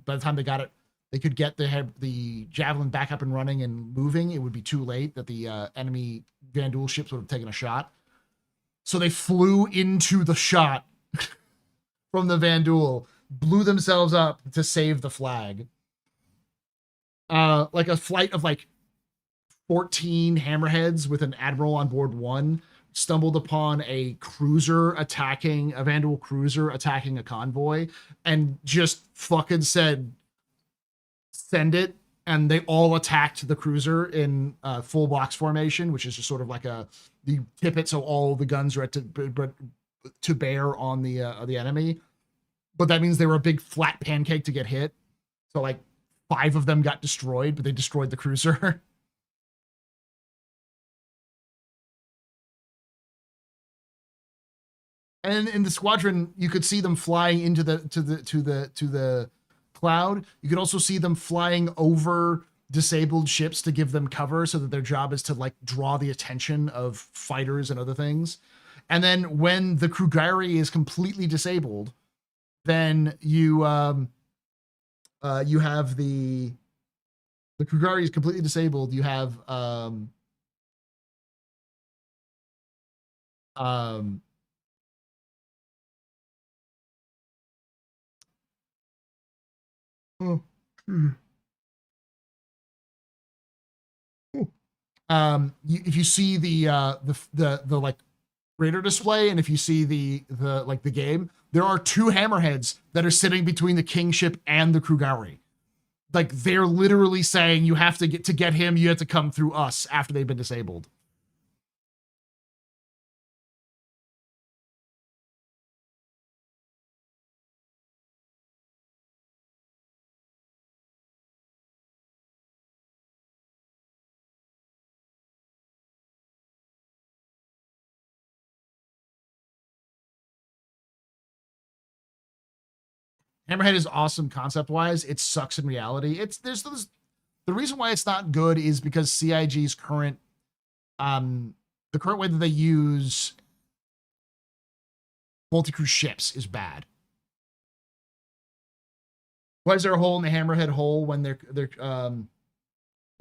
by the time they got it, they could get the javelin back up and running and moving. It would be too late that the enemy Vandal ships would have taken a shot. So they flew into the shot from the Vandal, blew themselves up to save the flag. Like a flight of 14 Hammerheads with an admiral on board one stumbled upon a Vandal cruiser attacking a convoy, and just fucking said, send it. And they all attacked the cruiser in full box formation, which is just sort of like you tip it so all the guns are to bear on the enemy. But that means they were a big flat pancake to get hit. So 5 of them got destroyed, but they destroyed the cruiser. And in the squadron, you could see them flying into the cloud. You could also see them flying over disabled ships to give them cover, so that their job is to draw the attention of fighters and other things. And then when the Krugari is completely disabled, then you have the Krugari is completely disabled. You have if you see the radar display, and if you see the game, there are 2 Hammerheads that are sitting between the Kingship and the Krugari. They're literally saying, you have to get him, you have to come through us after they've been disabled. Hammerhead is awesome concept-wise. It sucks in reality. The reason why it's not good is because CIG's current the current way that they use multi-crew ships is bad. Why is there a hole in the Hammerhead hull when they're it'd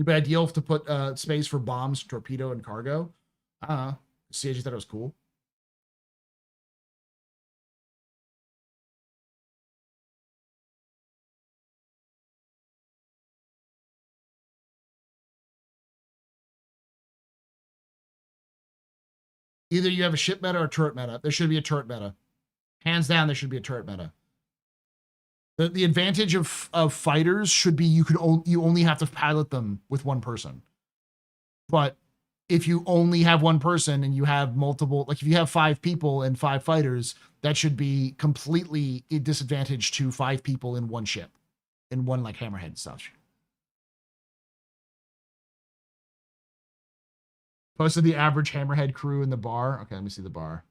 be ideal to put space for bombs, torpedo, and cargo? I don't know. CIG thought it was cool. Either you have a ship meta or turret meta. There should be a turret meta. Hands down, there should be a turret meta. The advantage of fighters should be you only have to pilot them with one person. But if you only have one person and you have multiple, like if you have 5 people and 5 fighters, that should be completely a disadvantage to 5 people in one ship, in one like Hammerhead and such. Posted the average Hammerhead crew in the bar. Okay, let me see the bar.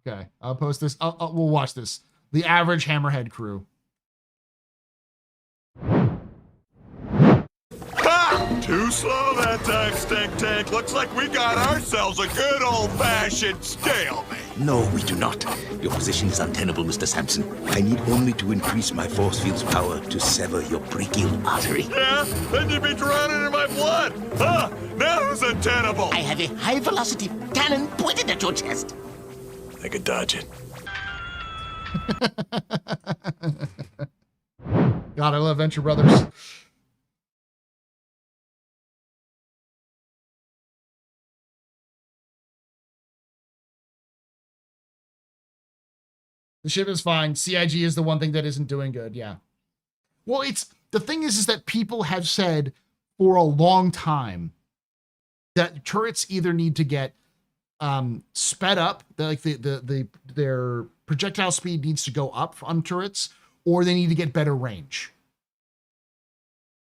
Okay, I'll post this. We'll watch this. The average Hammerhead crew. Too slow that time, Stink Tank. Looks like we got ourselves a good old-fashioned stalemate. No, we do not. Your position is untenable, Mr. Sampson. I need only to increase my force field's power to sever your brachial artery. Yeah? Then you'd be drowning in my blood. Huh? Now it's untenable. I have a high-velocity cannon pointed at your chest. I could dodge it. God, I love Venture Brothers. The ship is fine. CIG is the one thing that isn't doing good. Yeah. Well, the thing is that people have said for a long time that turrets either need to get sped up, their projectile speed needs to go up on turrets, or they need to get better range,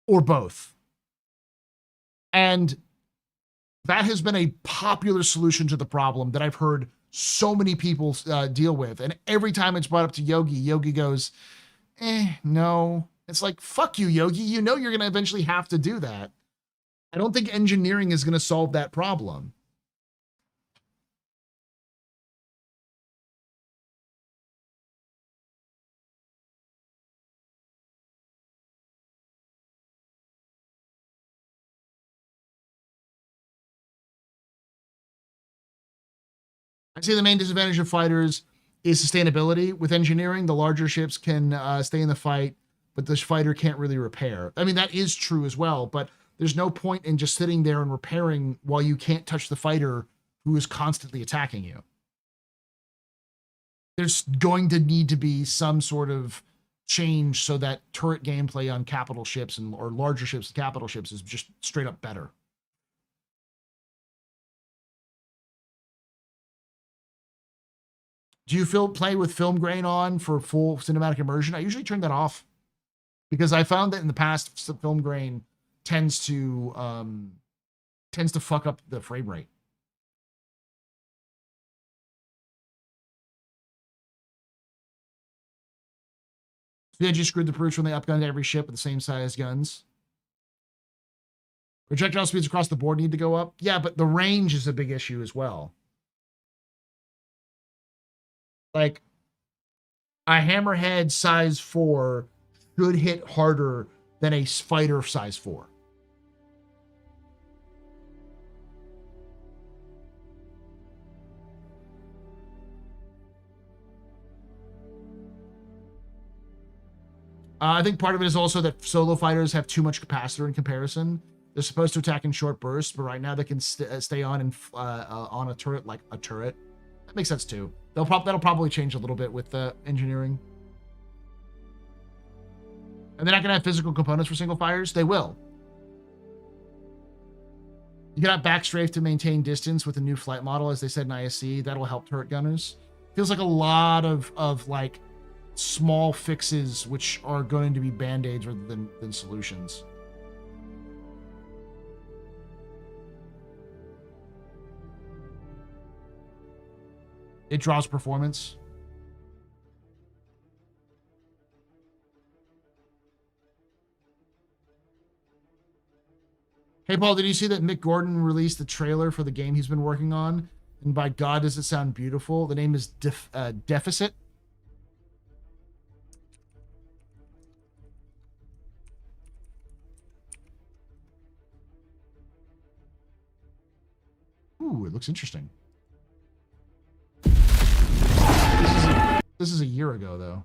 or both. And that has been a popular solution to the problem that I've heard so many people deal with. And every time it's brought up to Yogi goes, no. It's like, fuck you, Yogi. You know you're going to eventually have to do that. I don't think engineering is going to solve that problem. I say the main disadvantage of fighters is sustainability. With engineering, the larger ships can stay in the fight, but this fighter can't really repair. I mean, that is true as well, but there's no point in just sitting there and repairing while you can't touch the fighter who is constantly attacking you. There's going to need to be some sort of change so that turret gameplay on capital ships or larger ships and capital ships is just straight up better. Do you play with film grain on for full cinematic immersion? I usually turn that off because I found that in the past, film grain tends to fuck up the frame rate. CIG screwed the proofs when they upgunned every ship with the same size guns. Projectile speeds across the board need to go up. Yeah, but the range is a big issue as well. Like, a Hammerhead size 4 should hit harder than a fighter size 4. I think part of it is also that solo fighters have too much capacitor in comparison. They're supposed to attack in short bursts, but right now they can stay on a turret like a turret. That makes sense too. That'll probably change a little bit with engineering. And they're not going to have physical components for single fires. They will. You cannot backstrafe to maintain distance with a new flight model, as they said in ISC. That'll help turret gunners. Feels like a lot of like small fixes, which are going to be band-aids rather than solutions. It draws performance. Hey, Paul, did you see that Mick Gordon released the trailer for the game he's been working on? And by God, does it sound beautiful? The name is Deficit. Ooh, it looks interesting. This is a year ago, though.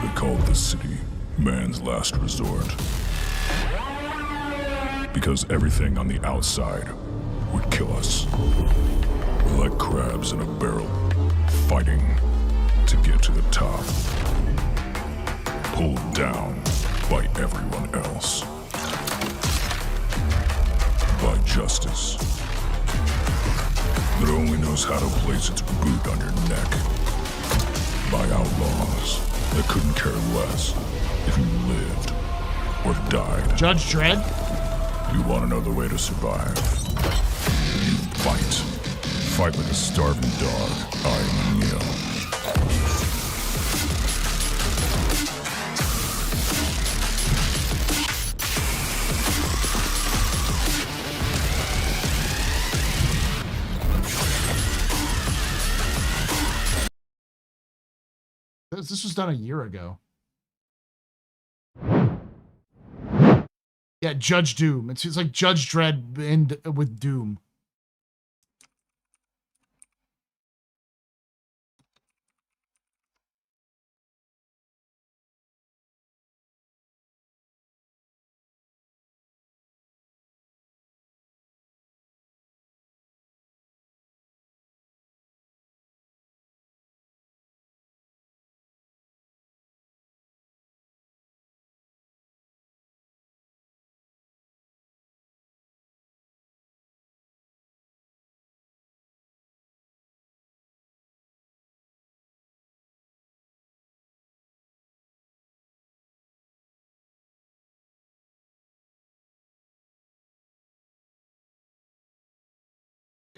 They called this city man's last resort. Because everything on the outside would kill us. We're like crabs in a barrel, fighting to get to the top. Pulled down by everyone else. By justice. That only knows how to place its boot on your neck. By outlaws that couldn't care less if you lived or died. Judge Dredd? You want to know the way to survive? You fight. Fight like a starving dog. I'm Neo. This was done a year ago. Yeah, Judge Doom. It's like Judge Dredd with Doom.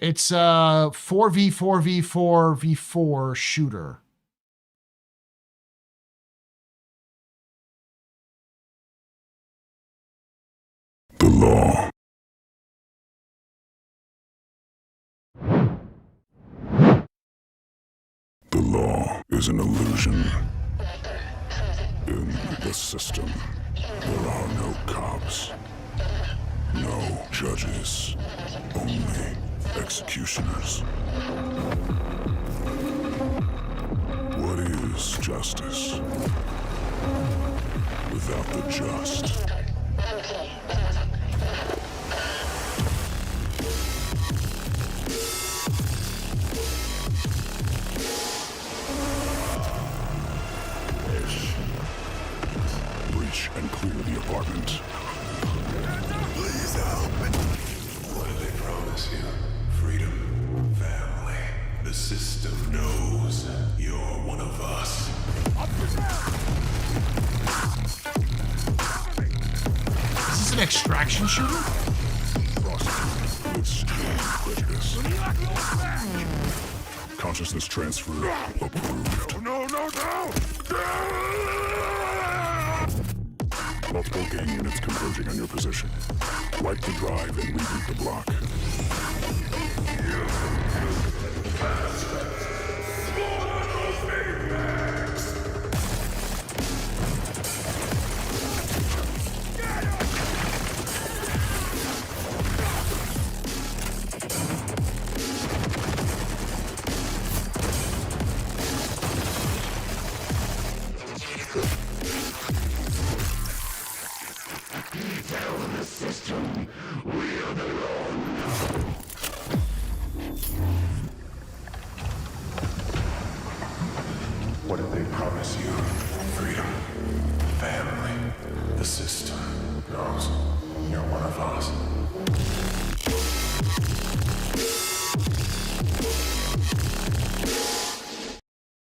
It's 4v4v4v4 shooter. The law. The law is an illusion. In the system, there are no cops. No judges, only executioners. What is justice without the just? Breach and clear the apartment. Please help. What did they promise you? Freedom, family. The system knows you're one of us. Is this an extraction shooter? Prosecuted with strong prejudice. Consciousness transfer approved. No. Multiple gang units converging on your position. Right to drive and reboot the block.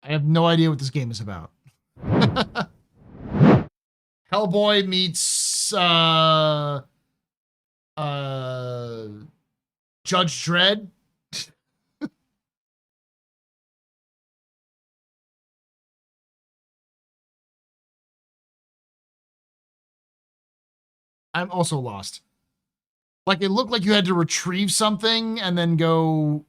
I have no idea what this game is about. Hellboy meets Judge Dredd. I'm also lost. Like, it looked like you had to retrieve something and then go...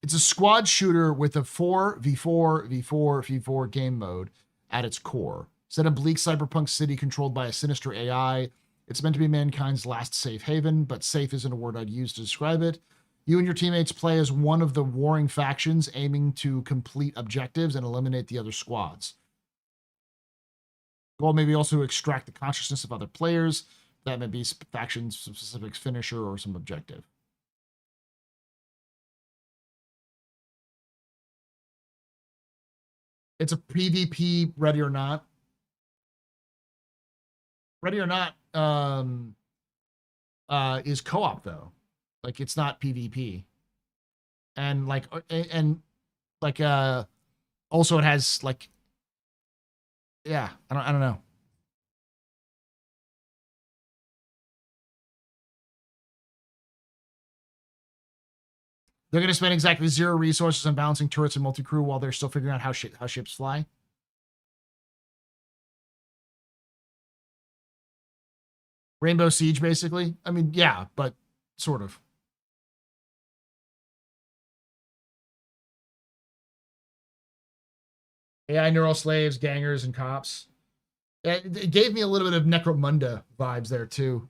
It's a squad shooter with a 4v4v4v4 game mode at its core. Set in bleak cyberpunk city controlled by a sinister AI. It's meant to be mankind's last safe haven, but safe isn't a word I'd use to describe it. You and your teammates play as one of the warring factions aiming to complete objectives and eliminate the other squads. Goal may be also to extract the consciousness of other players. That may be faction's specific finisher or some objective. It's a PvP, Ready or Not. Ready or Not is co-op though. Like, it's not PvP. And also it has like, yeah, I don't know. They're going to spend exactly 0 resources on balancing turrets and multi-crew while they're still figuring out how ships fly. Rainbow Siege, basically. I mean, yeah, but sort of. AI neural slaves, gangers, and cops. It gave me a little bit of Necromunda vibes there, too.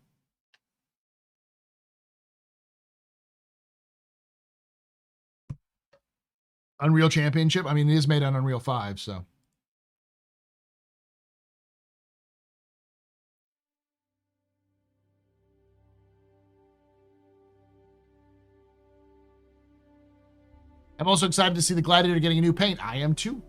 Unreal Championship. I mean, it is made on Unreal 5, so. I'm also excited to see the Gladiator getting a new paint. I am too.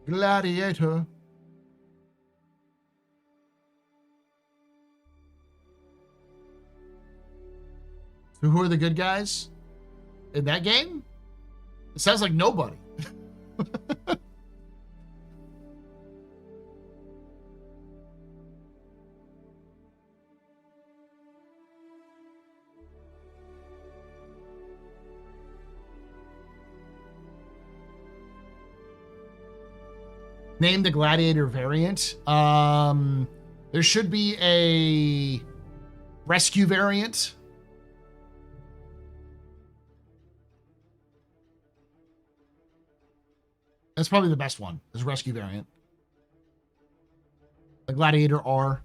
Gladiator. So who are the good guys in that game? It sounds like nobody. Name the Gladiator variant. There should be a rescue variant. That's probably the best one, is rescue variant. The Gladiator R.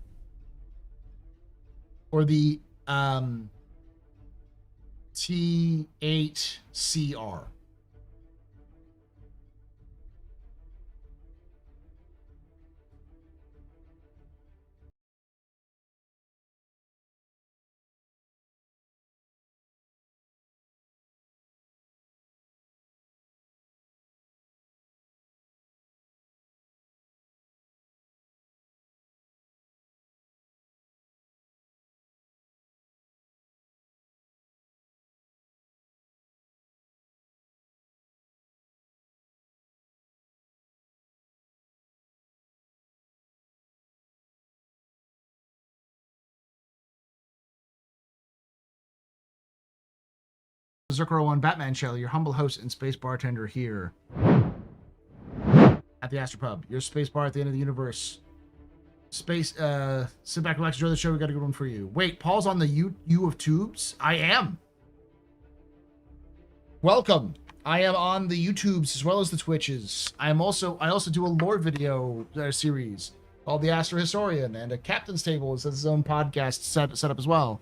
Or the T8CR. Zerkro on Batman Shelley, your humble host and space bartender here at the Astropub. Your space bar at the end of the universe. Space, sit back, relax, enjoy the show. We got a good one for you. Wait, Paul's on the U of Tubes? I am. Welcome. I am on the YouTubes as well as the Twitches. I also do a lore video series called The Astro Historian, and a Captain's Table is its own podcast set up as well.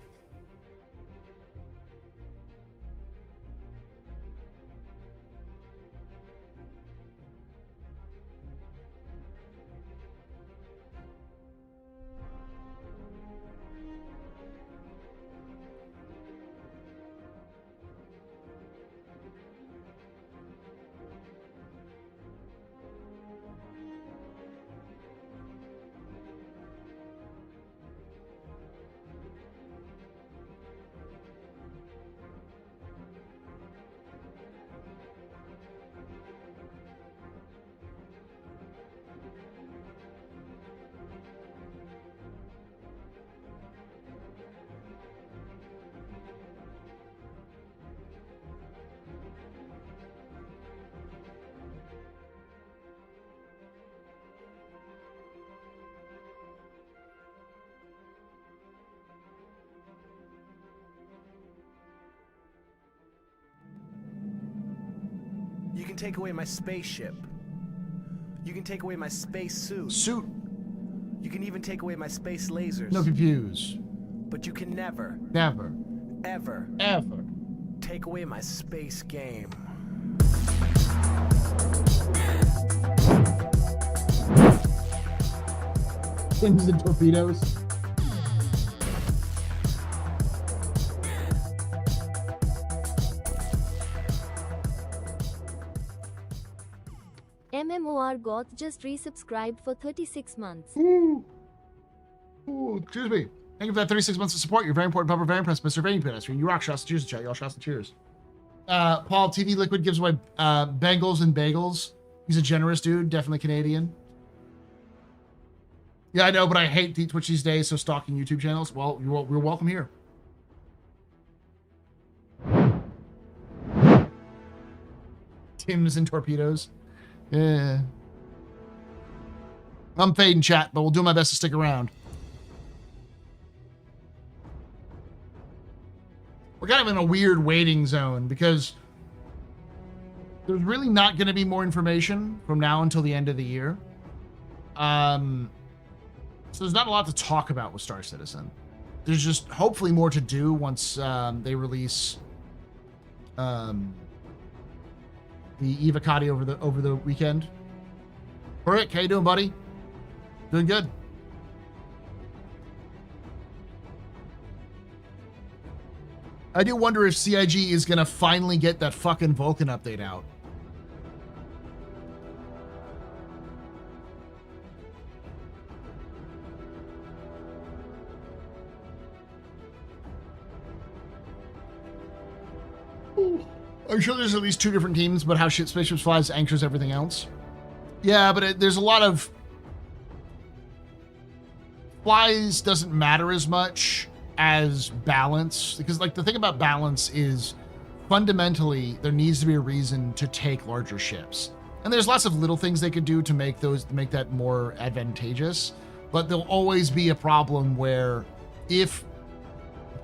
You can take away my spaceship. You can take away my space suit. Suit. You can even take away my space lasers. No confuse. But you can never, Never. ever Ever. take away my space game. Things and torpedoes. MMOR Goth just resubscribed for 36 months. Ooh, excuse me. Thank you for that 36 months of support. You're very important, Papa. Very impressed, Mr. Veiny Pedestrian. You rock. Shots and cheers, chat. Y'all shots and cheers. Paul, TV Liquid gives away Bengals and bagels. He's a generous dude. Definitely Canadian. Yeah, I know, but I hate Twitch these days, so stalking YouTube channels. Well, you're welcome here. Tims and torpedoes. Yeah. I'm fading chat, but we'll do my best to stick around. We're kind of in a weird waiting zone because there's really not going to be more information from now until the end of the year. So there's not a lot to talk about with Star Citizen. There's just hopefully more to do once they release the EVO over the weekend. Rick, how you doing, buddy? Doing good. I do wonder if CIG is gonna finally get that fucking Vulcan update out. I'm sure there's at least two different teams, but how shit spaceships flies anchors everything else. Yeah, but there's a lot of flies doesn't matter as much as balance, because like the thing about balance is fundamentally there needs to be a reason to take larger ships, and there's lots of little things they could do to make that more advantageous, but there'll always be a problem where if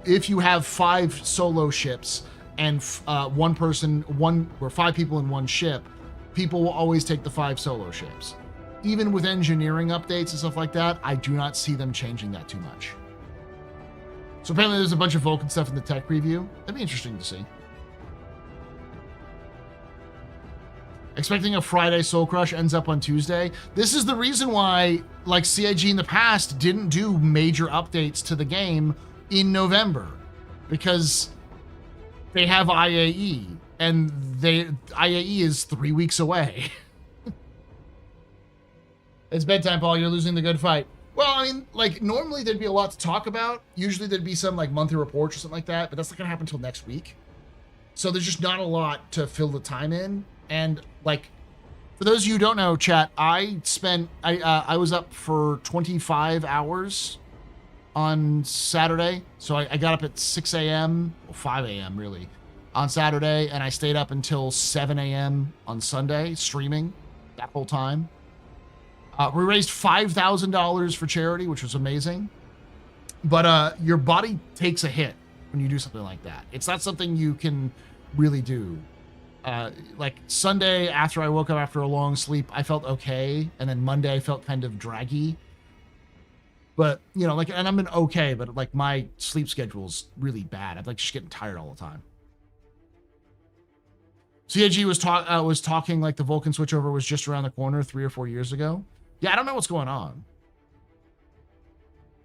you have 5 solo ships and or 5 people in one ship, people will always take the 5 solo ships. Even with engineering updates and stuff like that, I do not see them changing that too much. So apparently there's a bunch of Vulcan stuff in the tech preview. That'd be interesting to see. Expecting a Friday Soul Crush, ends up on Tuesday. This is the reason why, like, CIG in the past didn't do major updates to the game in November, because they have IAE, and IAE is 3 weeks away. It's bedtime, Paul. You're losing the good fight. Well, I mean, like, normally there'd be a lot to talk about. Usually there'd be some, like, monthly reports or something like that, but that's not going to happen until next week. So there's just not a lot to fill the time in. And, like, for those of you who don't know, chat, I was up for 25 hours on Saturday. So I got up at 6 a.m., well, 5 a.m. really, on Saturday, and I stayed up until 7 a.m. on Sunday, streaming that whole time. We raised $5,000 for charity, which was amazing. But your body takes a hit when you do something like that. It's not something you can really do. Like Sunday after I woke up after a long sleep, I felt okay, and then Monday I felt kind of draggy. But you know, like, and I'm in okay, but like my sleep schedule's really bad. I'm like just getting tired all the time. CIG was talking like the Vulcan switchover was just around the corner 3 or 4 years ago. Yeah, I don't know what's going on.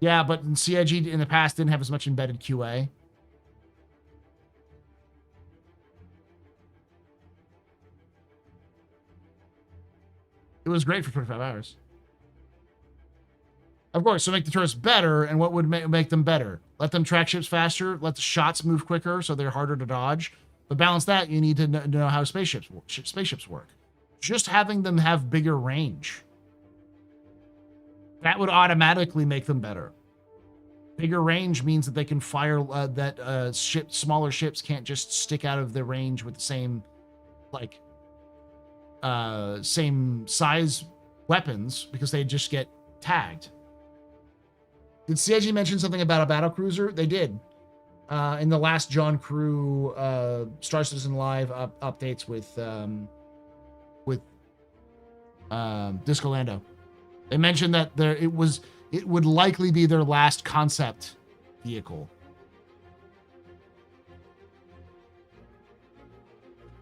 Yeah, but CIG in the past didn't have as much embedded QA. It was great for 25 hours. Of course, so make the turrets better, and what would make them better? Let them track ships faster, let the shots move quicker so they're harder to dodge. But balance that, you need to know how spaceships work. Just having them have bigger range. That would automatically make them better. Bigger range means that they can fire, smaller ships can't just stick out of the range with the same, like, same size weapons because they just get tagged. Did CIG mention something about a battle cruiser? They did. In the last John Crew Star Citizen Live updates with Disco Lando. They mentioned that it would likely be their last concept vehicle.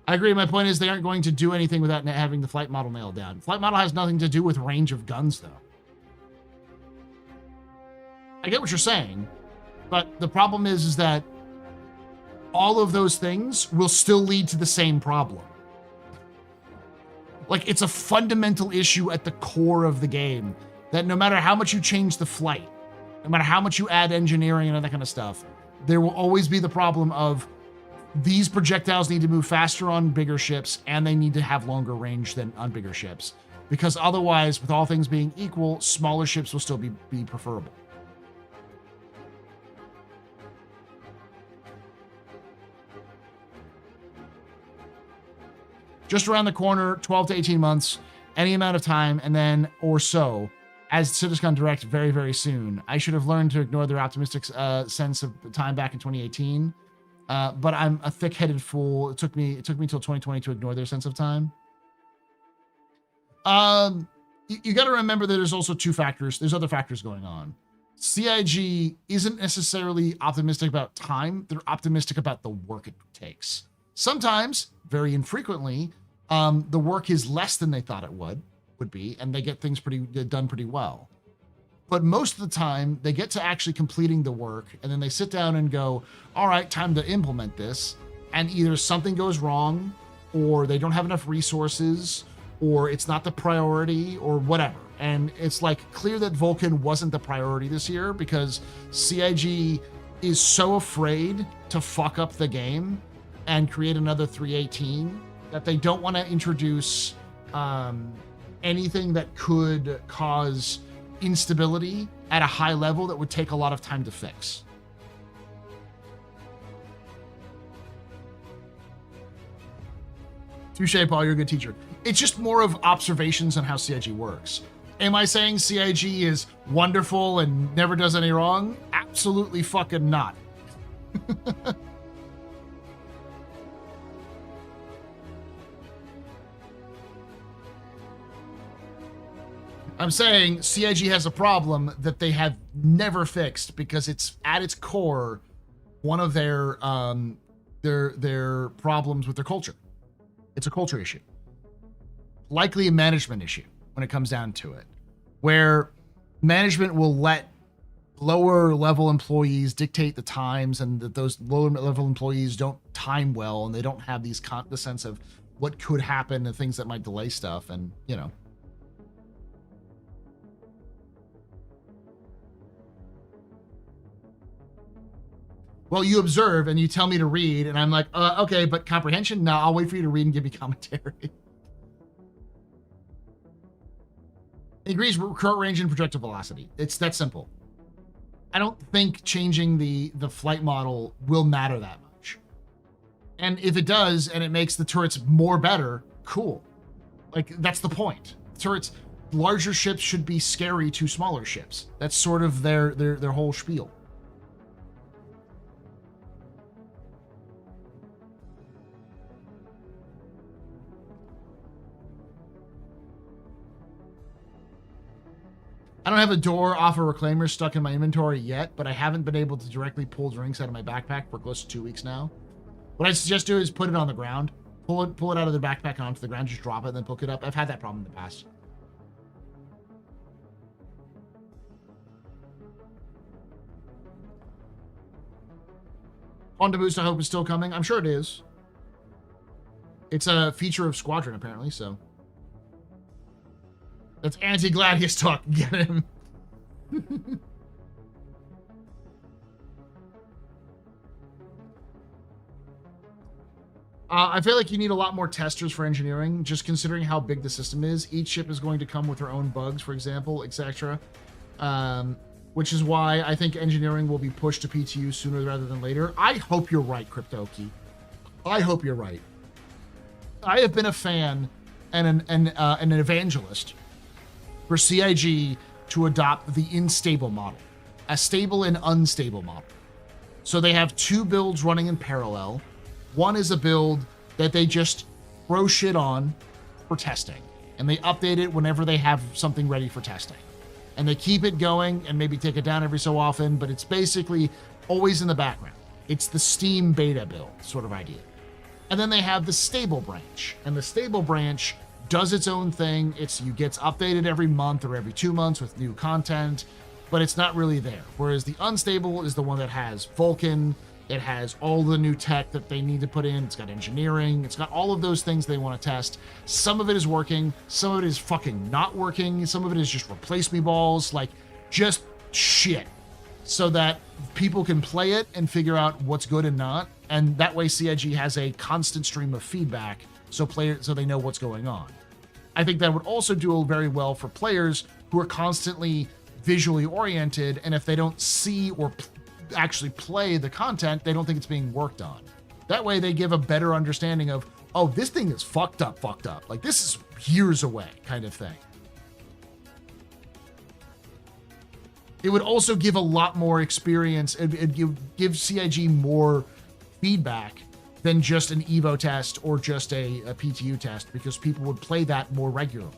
I agree. My point is they aren't going to do anything without having the flight model nailed down. Flight model has nothing to do with range of guns, though. I get what you're saying, but the problem is that all of those things will still lead to the same problem. Like, it's a fundamental issue at the core of the game that no matter how much you change the flight, no matter how much you add engineering and all that kind of stuff, there will always be the problem of these projectiles need to move faster on bigger ships and they need to have longer range than on bigger ships. Because otherwise, with all things being equal, smaller ships will still be preferable. Just around the corner, 12 to 18 months, any amount of time, and then or so, as CitizenCon Direct very, very soon. I should have learned to ignore their optimistic sense of time back in 2018, but I'm a thick-headed fool. It took me until 2020 to ignore their sense of time. You got to remember that there's also two factors. There's other factors going on. CIG isn't necessarily optimistic about time. They're optimistic about the work it takes. Sometimes, very infrequently, the work is less than they thought it would be, and they get things done pretty well. But most of the time, they get to actually completing the work, and then they sit down and go, all right, time to implement this. And either something goes wrong, or they don't have enough resources, or it's not the priority, or whatever. And it's like clear that Vulcan wasn't the priority this year because CIG is so afraid to fuck up the game and create another 318 that they don't want to introduce anything that could cause instability at a high level that would take a lot of time to fix. Touche, Paul, you're a good teacher. It's just more of observations on how CIG works. Am I saying CIG is wonderful and never does any wrong? Absolutely fucking not. I'm saying CIG has a problem that they have never fixed because it's at its core one of their problems with their culture. It's a culture issue. Likely a management issue when it comes down to it, where management will let lower level employees dictate the times, and that those lower level employees don't time well, and they don't have the sense of what could happen and things that might delay stuff, and you know. Well, you observe and you tell me to read, and I'm like, okay, but comprehension? No, I'll wait for you to read and give me commentary. He agrees current range and projectile velocity. It's that simple. I don't think changing the flight model will matter that much. And if it does, and it makes the turrets more better, cool. Like, that's the point. Turrets, larger ships should be scary to smaller ships. That's sort of their whole spiel. I don't have a door off a reclaimer stuck in my inventory yet, but I haven't been able to directly pull drinks out of my backpack for close to 2 weeks now. What I suggest do is put it on the ground. Pull it out of the backpack and onto the ground, just drop it and then pick it up. I've had that problem in the past. Honda Boost, I hope, is still coming. I'm sure it is. It's a feature of Squadron, apparently, so. That's anti-Gladius talk. Get him. I feel like you need a lot more testers for engineering, just considering how big the system is. Each ship is going to come with their own bugs, for example, etc. Which is why I think engineering will be pushed to PTU sooner rather than later. I hope you're right, CryptoKey. I hope you're right. I have been a fan and an evangelist for CIG to adopt the unstable model, a stable and unstable model. So they have 2 builds running in parallel. One is a build that they just throw shit on for testing, and they update it whenever they have something ready for testing. And they keep it going and maybe take it down every so often, but it's basically always in the background. It's the Steam beta build sort of idea. And then they have the stable branch, and the stable branch does its own thing. It gets updated every month or every 2 months with new content, but it's not really there. Whereas the unstable is the one that has Vulcan, it has all the new tech that they need to put in, it's got engineering, it's got all of those things they want to test. Some of it is working, some of it is fucking not working, some of it is just replace me balls, like just shit, so that people can play it and figure out what's good and not. And that way CIG has a constant stream of feedback so they know what's going on. I think that would also do very well for players who are constantly visually oriented, and if they don't see or actually play the content, they don't think it's being worked on. That way they give a better understanding of, oh, this thing is fucked up. Like, this is years away kind of thing. It would also give a lot more experience. It'd give CIG more feedback than just an EVO test or just a PTU test, because people would play that more regularly.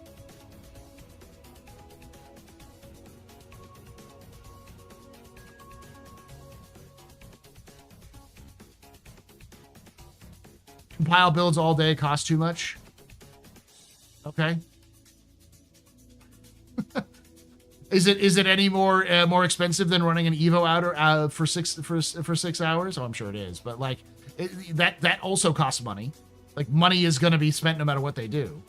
Compile builds all day cost too much. Okay. Is it any more expensive than running an EVO outer for 6 hours? Oh, I'm sure it is, but like that also costs money. Like, money is going to be spent no matter what they do.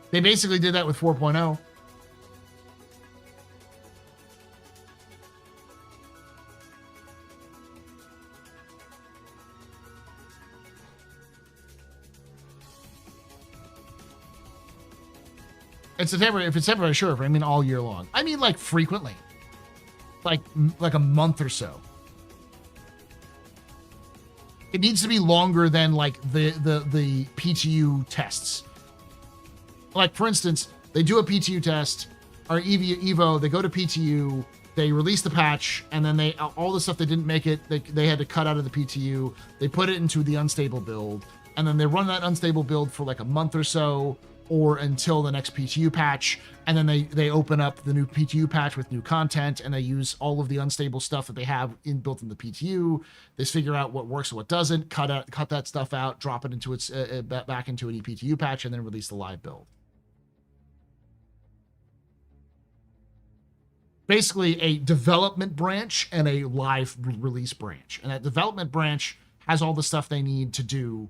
They basically did that with 4.0. If it's temporary, sure. I mean, all year long. I mean, like, frequently. Like a month or so. It needs to be longer than, like, the PTU tests. Like, for instance, they do a PTU test, or EVO, they go to PTU, they release the patch, and then all the stuff that didn't make it, they had to cut out of the PTU, they put it into the unstable build, and then they run that unstable build for like a month or so, or until the next PTU patch, and then they open up the new PTU patch with new content, and they use all of the unstable stuff that they have built in the PTU. They figure out what works and what doesn't, cut that stuff out, drop it into its back into an ePTU patch, and then release the live build. Basically a development branch and a live release branch, and that development branch has all the stuff they need to do,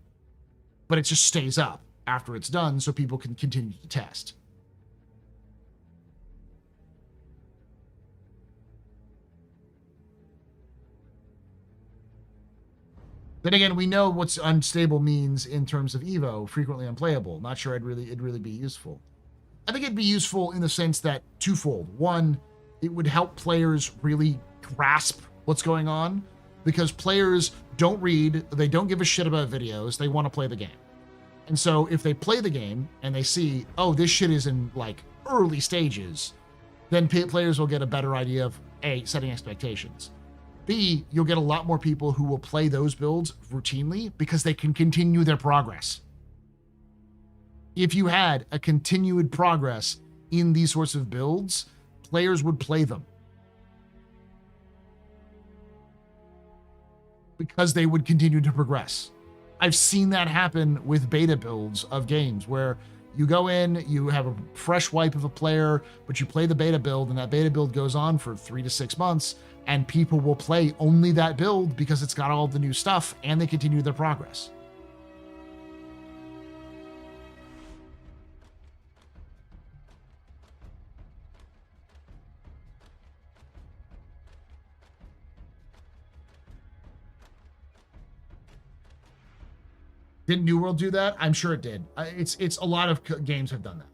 but it just stays up after it's done so people can continue to test. Then again, we know what unstable means in terms of EVO, frequently unplayable. Not sure it'd really be useful. I think it'd be useful in the sense that twofold. One, it would help players really grasp what's going on, because players don't read, they don't give a shit about videos, they want to play the game. And so if they play the game and they see, oh, this shit is in like early stages, then players will get a better idea of setting expectations. B, you'll get a lot more people who will play those builds routinely because they can continue their progress. If you had a continued progress in these sorts of builds, players would play them because they would continue to progress. I've seen that happen with beta builds of games where you go in, you have a fresh wipe of a player, but you play the beta build, and that beta build goes on for 3 to 6 months, and people will play only that build because it's got all the new stuff, and they continue their progress. Didn't New World do that? I'm sure it did. It's a lot of games have done that.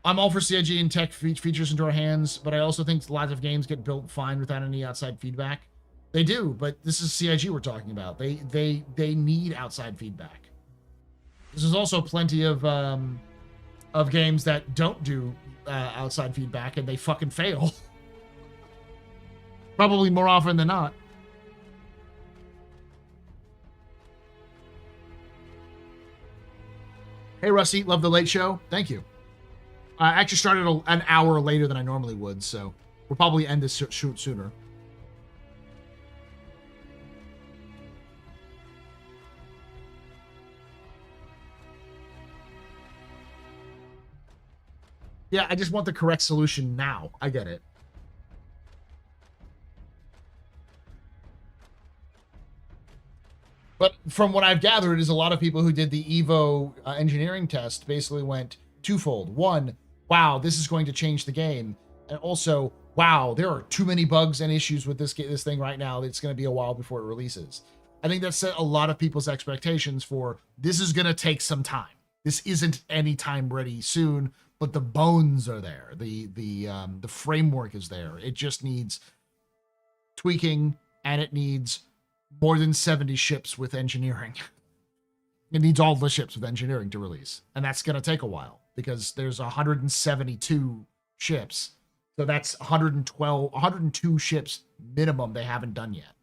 I'm all for CIG and tech features into our hands, but I also think lots of games get built fine without any outside feedback. They do, but this is CIG we're talking about. They need outside feedback. There's also plenty of games that don't do outside feedback and they fucking fail. Probably more often than not. Hey, Rusty, love the late show. Thank you. I actually started an hour later than I normally would, so we'll probably end this shoot sooner. Yeah, I just want the correct solution now. I get it. But from what I've gathered is a lot of people who did the EVO engineering test basically went twofold. One, wow, this is going to change the game. And also, wow, there are too many bugs and issues with this thing right now. It's going to be a while before it releases. I think that set a lot of people's expectations for this is going to take some time. This isn't anytime ready soon, but the bones are there. The framework is there. It just needs tweaking, and it needs more than 70 ships with engineering. It needs all the ships with engineering to release. And that's going to take a while because there's 172 ships. So that's 102 ships minimum they haven't done yet.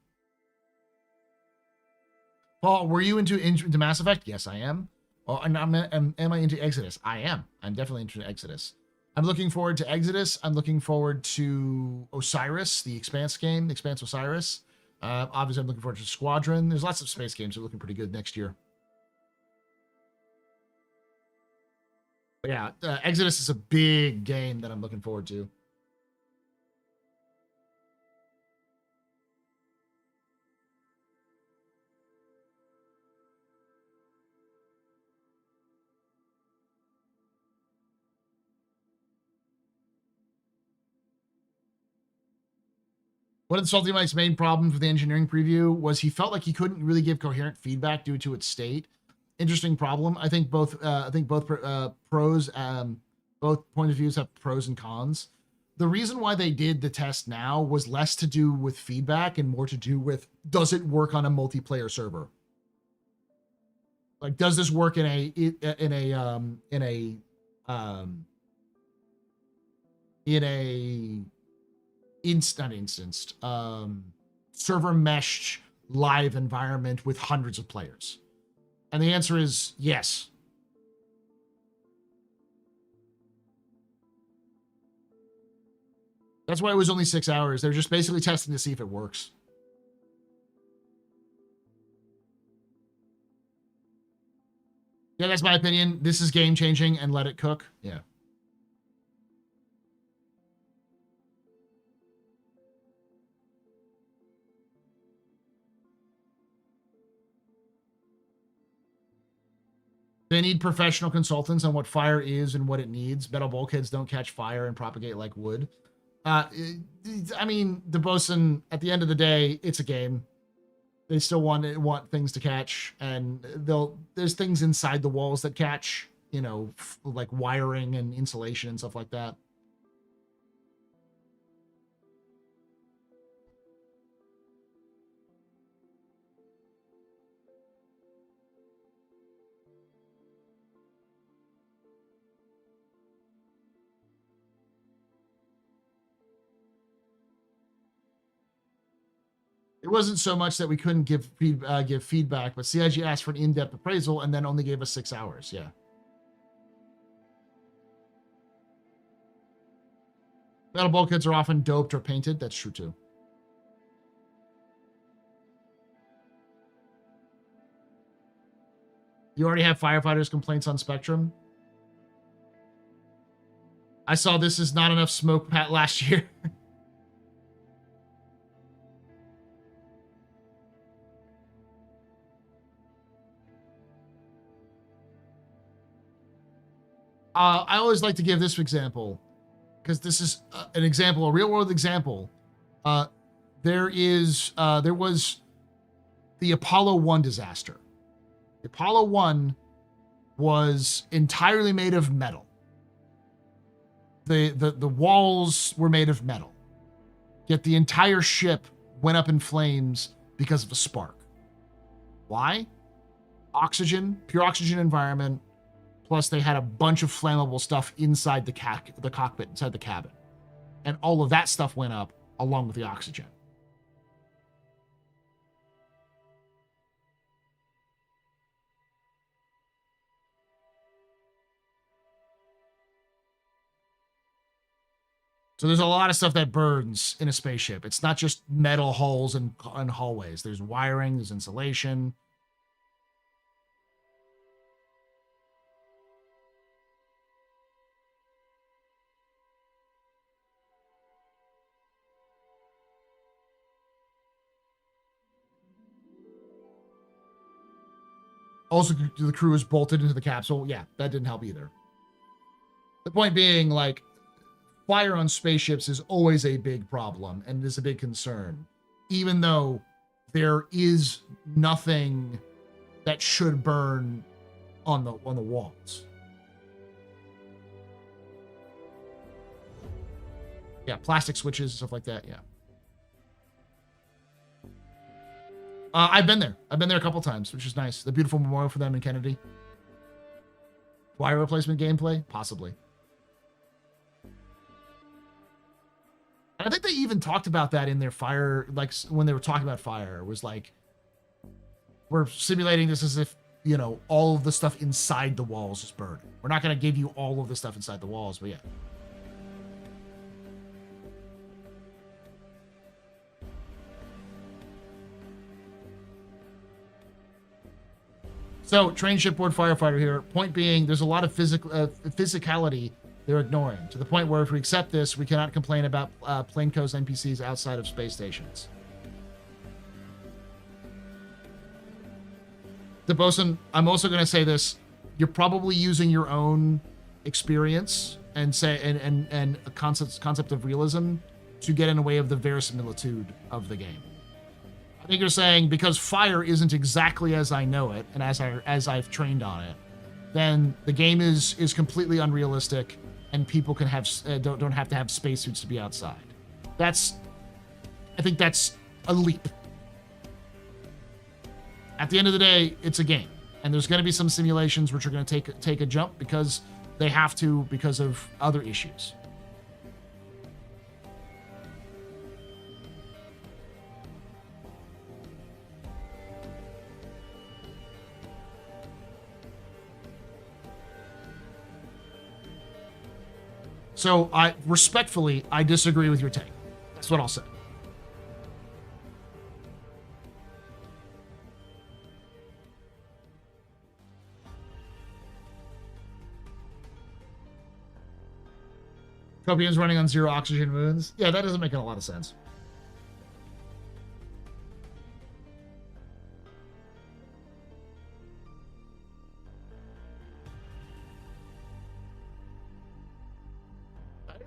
Paul, were you into Mass Effect? Yes, I am. Oh, and am I into Exodus? I am. I'm definitely into Exodus. I'm looking forward to Exodus. I'm looking forward to Osiris, the Expanse game, Expanse Osiris. Obviously, I'm looking forward to Squadron. There's lots of space games that are looking pretty good next year. But yeah, Exodus is a big game that I'm looking forward to. One of the Salty Mike's main problems with the engineering preview was he felt like he couldn't really give coherent feedback due to its state. Interesting problem. I think both pros, both point of views have pros and cons. The reason why they did the test now was less to do with feedback and more to do with, does it work on a multiplayer server? Like, does this work in a server meshed live environment with hundreds of players? And the answer is yes. That's why it was only 6 hours. They're just basically testing to see if it works. Yeah, that's my opinion. This is game changing and let it cook. Yeah. They need professional consultants on what fire is and what it needs. Metal bulkheads don't catch fire and propagate like wood. I mean, the bosun, at the end of the day, it's a game. They still want things to catch, and there's things inside the walls that catch, you know, like wiring and insulation and stuff like that. It wasn't so much that we couldn't give feedback, but CIG asked for an in-depth appraisal and then only gave us 6 hours. Yeah. Metal bulkheads are often doped or painted. That's true too. You already have firefighters' complaints on Spectrum. I saw this is not enough smoke pat last year. I always like to give this example because this is an example, a real world example. There was the Apollo 1 disaster. The Apollo 1 was entirely made of metal. The walls were made of metal. Yet the entire ship went up in flames because of a spark. Why? Oxygen, pure oxygen environment. Plus, they had a bunch of flammable stuff inside the cockpit, inside the cabin. And all of that stuff went up along with the oxygen. So there's a lot of stuff that burns in a spaceship. It's not just metal hulls and hallways. There's wiring, there's insulation. Also, the crew is bolted into the capsule. Yeah, that didn't help either. The point being, like, fire on spaceships is always a big problem and is a big concern, even though there is nothing that should burn on the walls. Yeah, plastic switches and stuff like that. Yeah. I've been there. I've been there a couple times, which is nice. The beautiful memorial for them in Kennedy. Wire replacement gameplay? Possibly. And I think they even talked about that in their fire, like when they were talking about fire, it was like, we're simulating this as if, you know, all of the stuff inside the walls is burning. We're not going to give you all of the stuff inside the walls, but yeah. So, trained shipboard firefighter here. Point being, there's a lot of physicality they're ignoring, to the point where if we accept this, we cannot complain about plainclothes NPCs outside of space stations. The bosun, I'm also going to say this, you're probably using your own experience and a concept of realism to get in the way of the verisimilitude of the game. I think you're saying because fire isn't exactly as I know it and as I've trained on it, then the game is completely unrealistic and people can have don't have to have spacesuits to be outside. I think that's a leap. At the end of the day, it's a game, and there's going to be some simulations which are going to take a jump because they have to because of other issues. So I respectfully disagree with your take. That's what I'll say. Copian's running on 0 oxygen moons. Yeah, that doesn't make a lot of sense.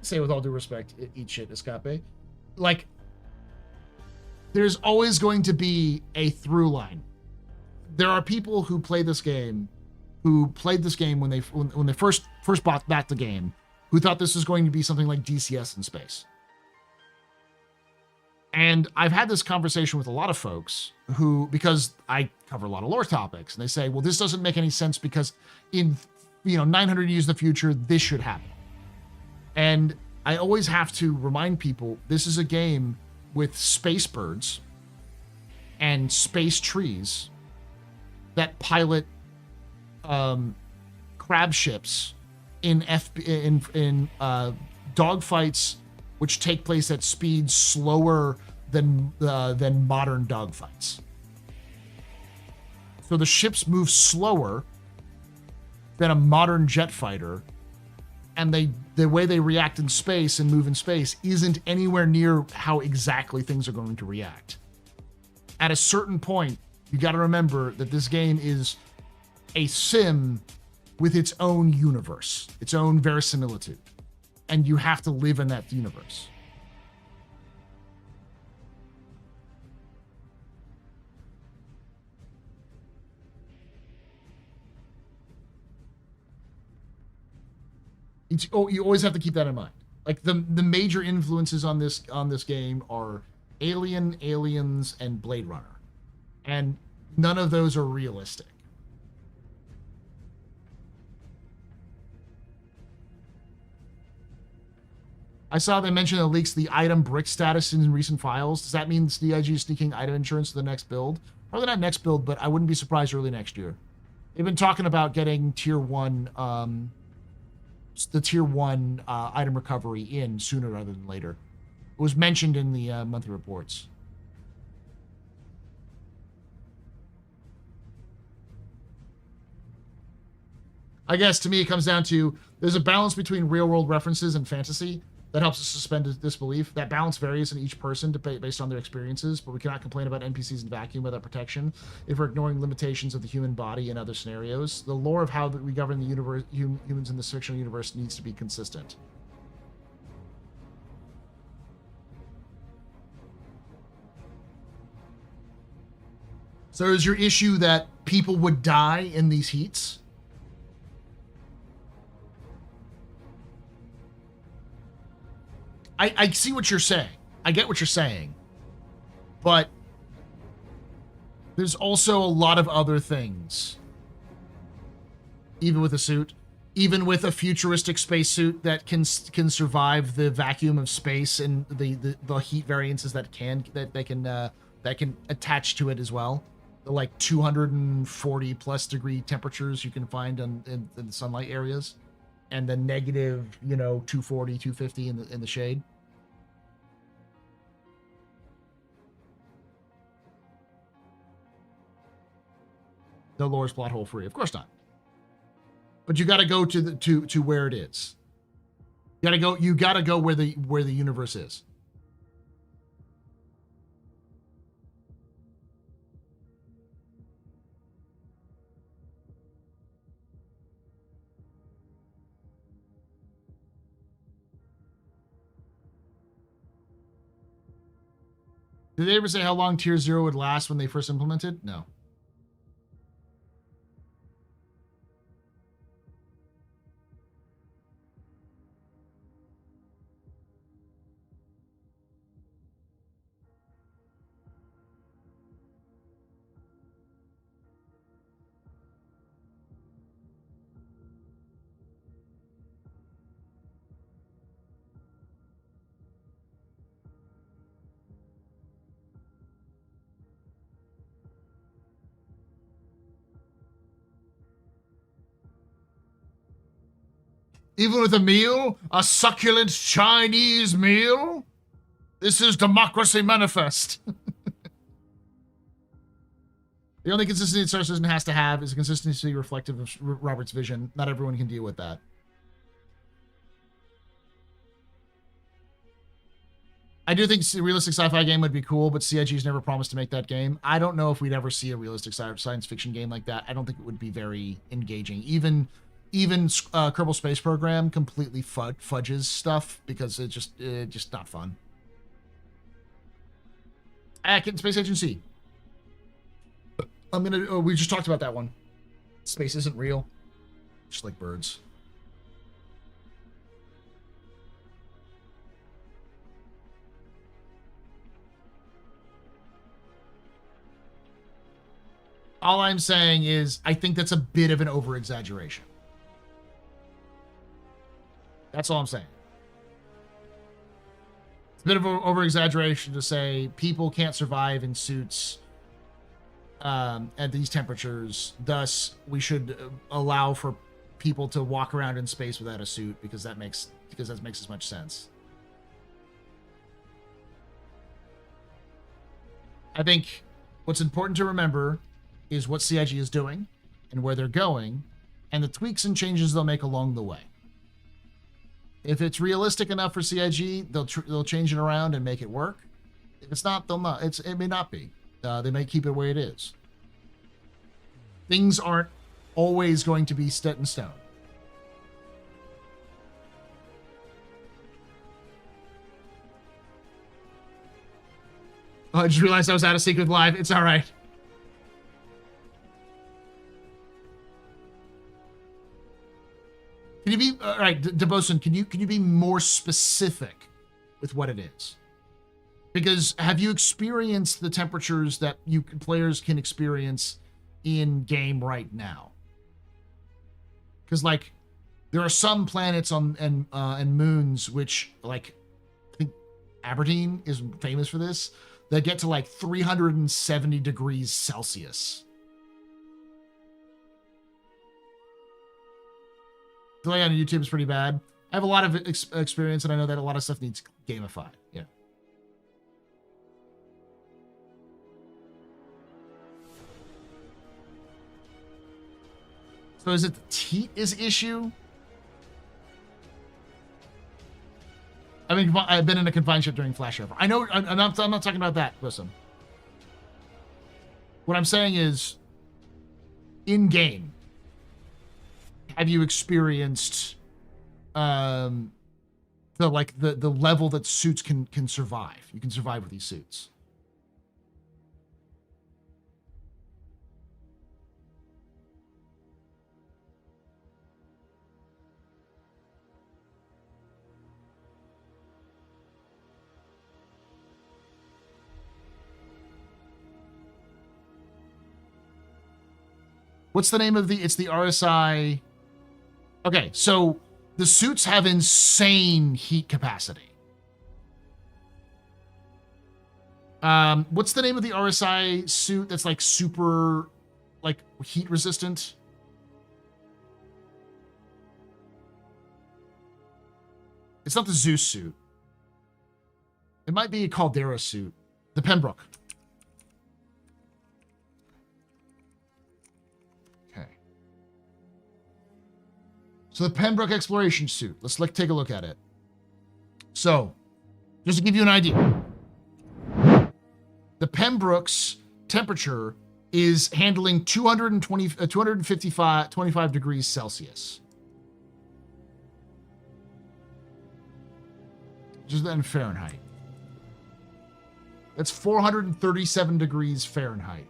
Say with all due respect, eat shit, Escape. Like, there's always going to be a through line. There are people who play this game, who played this game when they first bought back the game, who thought this was going to be something like DCS in space. And I've had this conversation with a lot of folks who, because I cover a lot of lore topics, and they say, well, this doesn't make any sense because in 900 years in the future, this should happen. And I always have to remind people, this is a game with space birds and space trees that pilot crab ships in dogfights which take place at speeds slower than modern dogfights. So the ships move slower than a modern jet fighter, and the way they react in space and move in space isn't anywhere near how exactly things are going to react. At a certain point, you got to remember that this game is a sim with its own universe, its own verisimilitude, and you have to live in that universe. You always have to keep that in mind. Like the major influences on this game are Alien, Aliens, and Blade Runner, and none of those are realistic. I saw they mention the leaks the item brick status in recent files. Does that mean CIG is sneaking item insurance to the next build? Probably not next build, but I wouldn't be surprised early next year. They've been talking about getting tier 1 the tier 1 item recovery in sooner rather than later. It was mentioned in the monthly reports. I guess to me it comes down to there's a balance between real world references and fantasy that helps us suspend disbelief. That balance varies in each person based on their experiences, but we cannot complain about NPCs in vacuum without protection if we're ignoring limitations of the human body in other scenarios. The lore of how we govern the universe, humans in this fictional universe needs to be consistent. So is your issue that people would die in these heats? I see what you're saying. I get what you're saying. But there's also a lot of other things. Even with a suit, even with a futuristic spacesuit that can survive the vacuum of space and the heat variances that can attach to it as well. The like 240 plus degree temperatures you can find in the sunlight areas. And the negative, 240, 250 in the shade. No lore's plot hole free, of course not. But you got to go to where it is. You got to go where the universe is. Did they ever say how long Tier 0 would last when they first implemented? No. Even with a meal? A succulent Chinese meal? This is democracy manifest. The only consistency that Star Citizen has to have is a consistency reflective of Robert's vision. Not everyone can deal with that. I do think a realistic sci-fi game would be cool, but CIG's never promised to make that game. I don't know if we'd ever see a realistic science fiction game like that. I don't think it would be very engaging. Even Kerbal Space Program completely fudges stuff because it's just not fun. Space Agency. We just talked about that one. Space isn't real. Just like birds. All I'm saying is I think that's a bit of an over-exaggeration. That's all I'm saying. It's a bit of an over-exaggeration to say people can't survive in suits at these temperatures. Thus, we should allow for people to walk around in space without a suit because that makes as much sense. I think what's important to remember is what CIG is doing and where they're going, and the tweaks and changes they'll make along the way. If it's realistic enough for CIG, they'll change it around and make it work. If it's not, they'll not. It may not be. They may keep it where it is. Things aren't always going to be set in stone. Oh, I just realized I was out of sync with live. It's all right. Can you be all right, DeBoson? Can you be more specific with what it is? Because have you experienced the temperatures that players can experience in game right now? Because like there are some planets and moons which, like, I think Aberdeen is famous for this, that get to like 370 degrees Celsius. Delay on YouTube is pretty bad. I have a lot of experience, and I know that a lot of stuff needs gamified. Yeah. So is it the teat is issue? I mean, I've been in a confined ship during flashover. I know. I'm not talking about that. Listen. What I'm saying is, in game, have you experienced the level that suits can survive? You can survive with these suits. What's the name of it's the RSI? Okay, so the suits have insane heat capacity. What's the name of the RSI suit that's like super, like, heat resistant? It's not the Zeus suit. It might be a Caldera suit. The Pembroke. So the Pembroke exploration suit. Let's take a look at it. So, just to give you an idea, the Pembroke's temperature is handling 225 degrees Celsius. Just in Fahrenheit. That's 437 degrees Fahrenheit.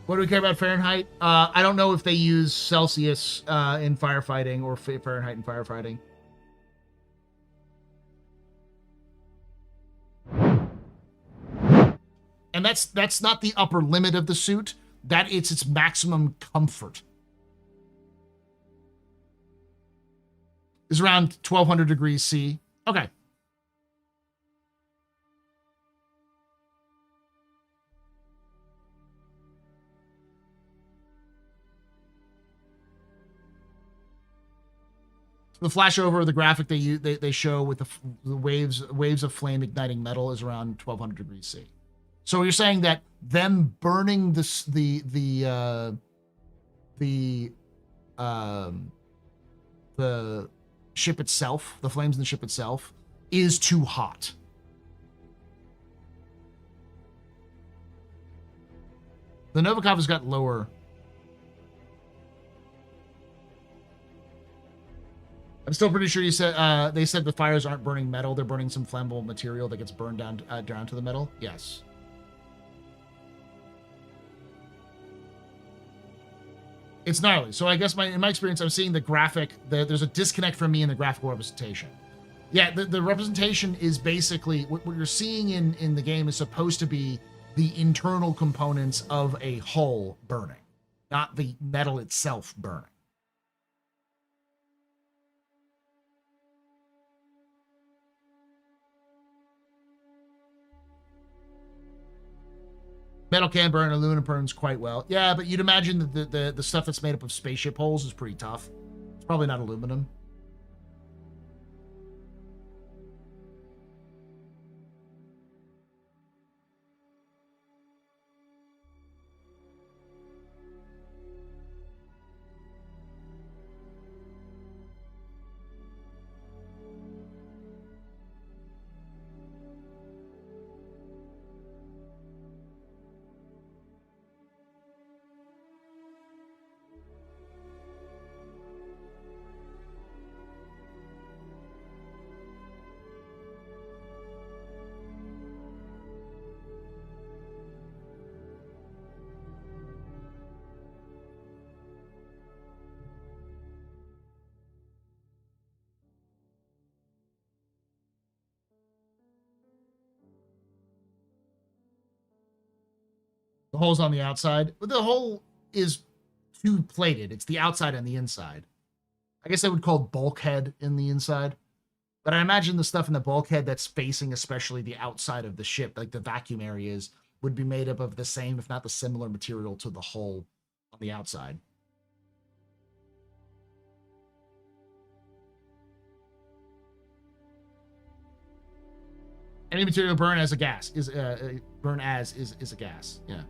What do we care about Fahrenheit? I don't know if they use Celsius in firefighting or Fahrenheit in firefighting. And that's not the upper limit of the suit. That it's its maximum comfort. It's around 1200 degrees C. Okay. The flashover, the graphic they show with the waves of flame igniting metal is around 1200 degrees C. So you're saying that them burning the ship itself, the flames in the ship itself, is too hot. The Novikov has got lower. I'm still pretty sure you said they said the fires aren't burning metal; they're burning some flammable material that gets burned down to the metal. Yes. It's gnarly. So I guess in my experience, I'm seeing there's a disconnect from me in the graphical representation. Yeah, the representation is basically what you're seeing in the game is supposed to be the internal components of a hull burning, not the metal itself burning. Metal can burn, aluminum burns quite well. Yeah, but you'd imagine that the stuff that's made up of spaceship hulls is pretty tough. It's probably not aluminum. The hole's on the outside. But the hole is two-plated. It's the outside and the inside. I guess they would call it bulkhead in the inside. But I imagine the stuff in the bulkhead that's facing especially the outside of the ship, like the vacuum areas, would be made up of the same, if not the similar material to the hull on the outside. Any material burn as a gas is a gas. Yeah.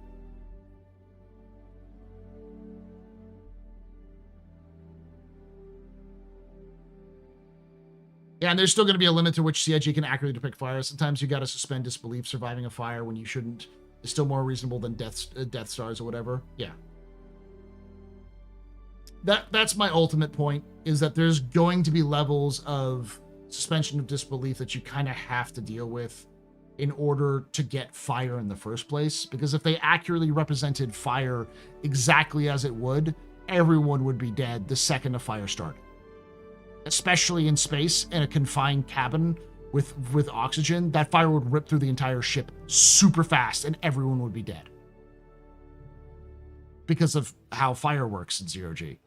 Yeah, and there's still going to be a limit to which CIG can accurately depict fire. Sometimes you got to suspend disbelief surviving a fire when you shouldn't. It's still more reasonable than Death Stars or whatever. Yeah. That's my ultimate point, is that there's going to be levels of suspension of disbelief that you kind of have to deal with in order to get fire in the first place. Because if they accurately represented fire exactly as it would, everyone would be dead the second a fire started. Especially in space, in a confined cabin with oxygen, that fire would rip through the entire ship super fast and everyone would be dead. Because of how fire works in zero-G.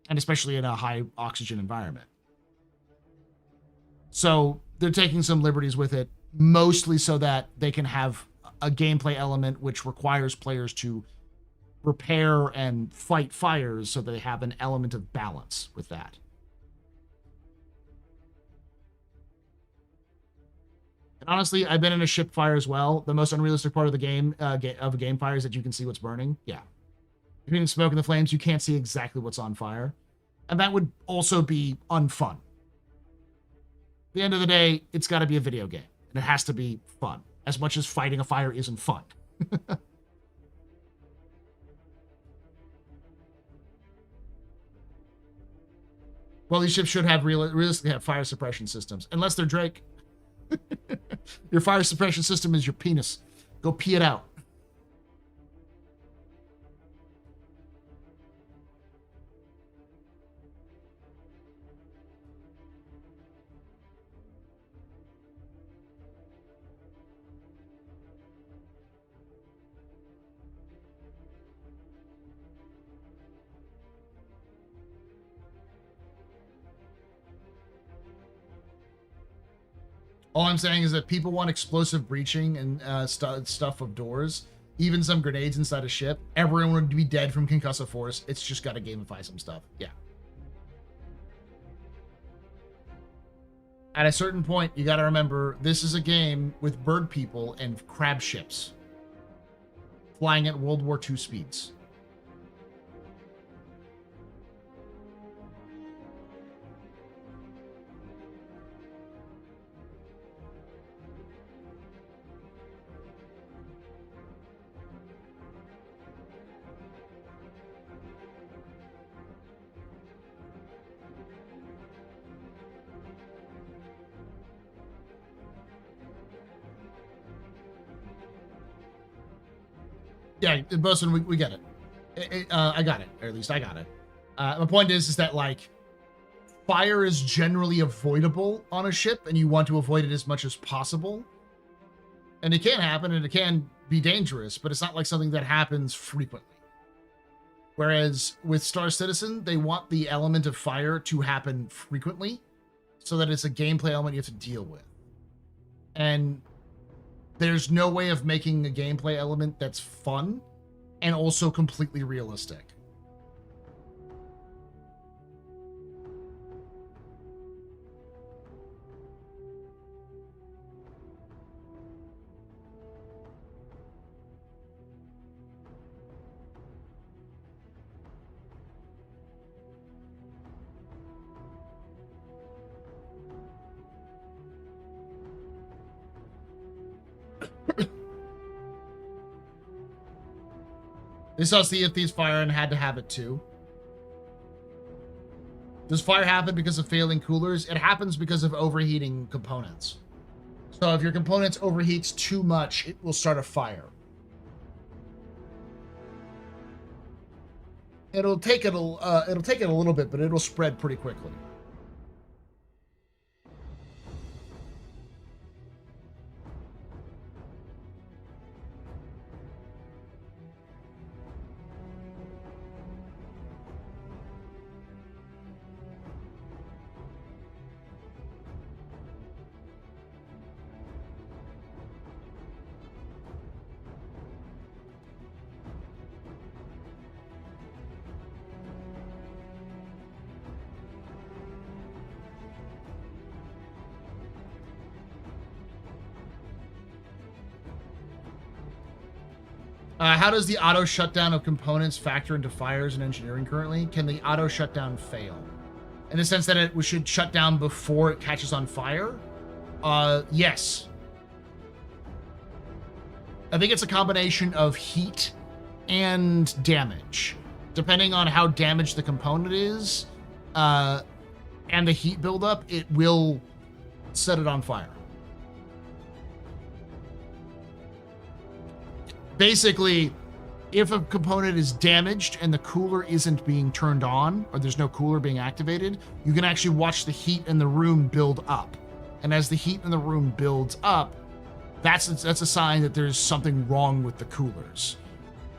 And especially in a high oxygen environment. So they're taking some liberties with it, mostly so that they can have a gameplay element which requires players to repair and fight fires so they have an element of balance with that. And honestly, I've been in a ship fire as well. The most unrealistic part of the game, of a game fire, is that you can see what's burning. Yeah. Between the smoke and the flames, you can't see exactly what's on fire. And that would also be unfun. At the end of the day, it's got to be a video game. And it has to be fun. As much as fighting a fire isn't fun. Well, these ships should have realistically have fire suppression systems. Unless they're Drake. Your fire suppression system is your penis. Go pee it out. All I'm saying is that people want explosive breaching and stuff of doors, even some grenades inside a ship. Everyone would be dead from concussive force. It's just got to gamify some stuff. Yeah. At a certain point, you got to remember, this is a game with bird people and crab ships flying at World War II speeds. Yeah, Bosun, we get it. I got it, or at least I got it. My point is that like fire is generally avoidable on a ship, and you want to avoid it as much as possible. And it can happen, and it can be dangerous, but it's not like something that happens frequently. Whereas with Star Citizen, they want the element of fire to happen frequently, so that it's a gameplay element you have to deal with. And there's no way of making a gameplay element that's fun and also completely realistic. They saw Sea of Thieves fire and had to have it too. Does fire happen because of failing coolers? It happens because of overheating components. So if your components overheats too much, it will start a fire. It'll take it a little bit, but it'll spread pretty quickly. How does the auto shutdown of components factor into fires in engineering currently? Can the auto shutdown fail? In the sense that it should shut down before it catches on fire? Yes. I think it's a combination of heat and damage. Depending on how damaged the component is, and the heat buildup, it will set it on fire. Basically, if a component is damaged and the cooler isn't being turned on, or there's no cooler being activated, you can actually watch the heat in the room build up. And as the heat in the room builds up, that's a sign that there's something wrong with the coolers.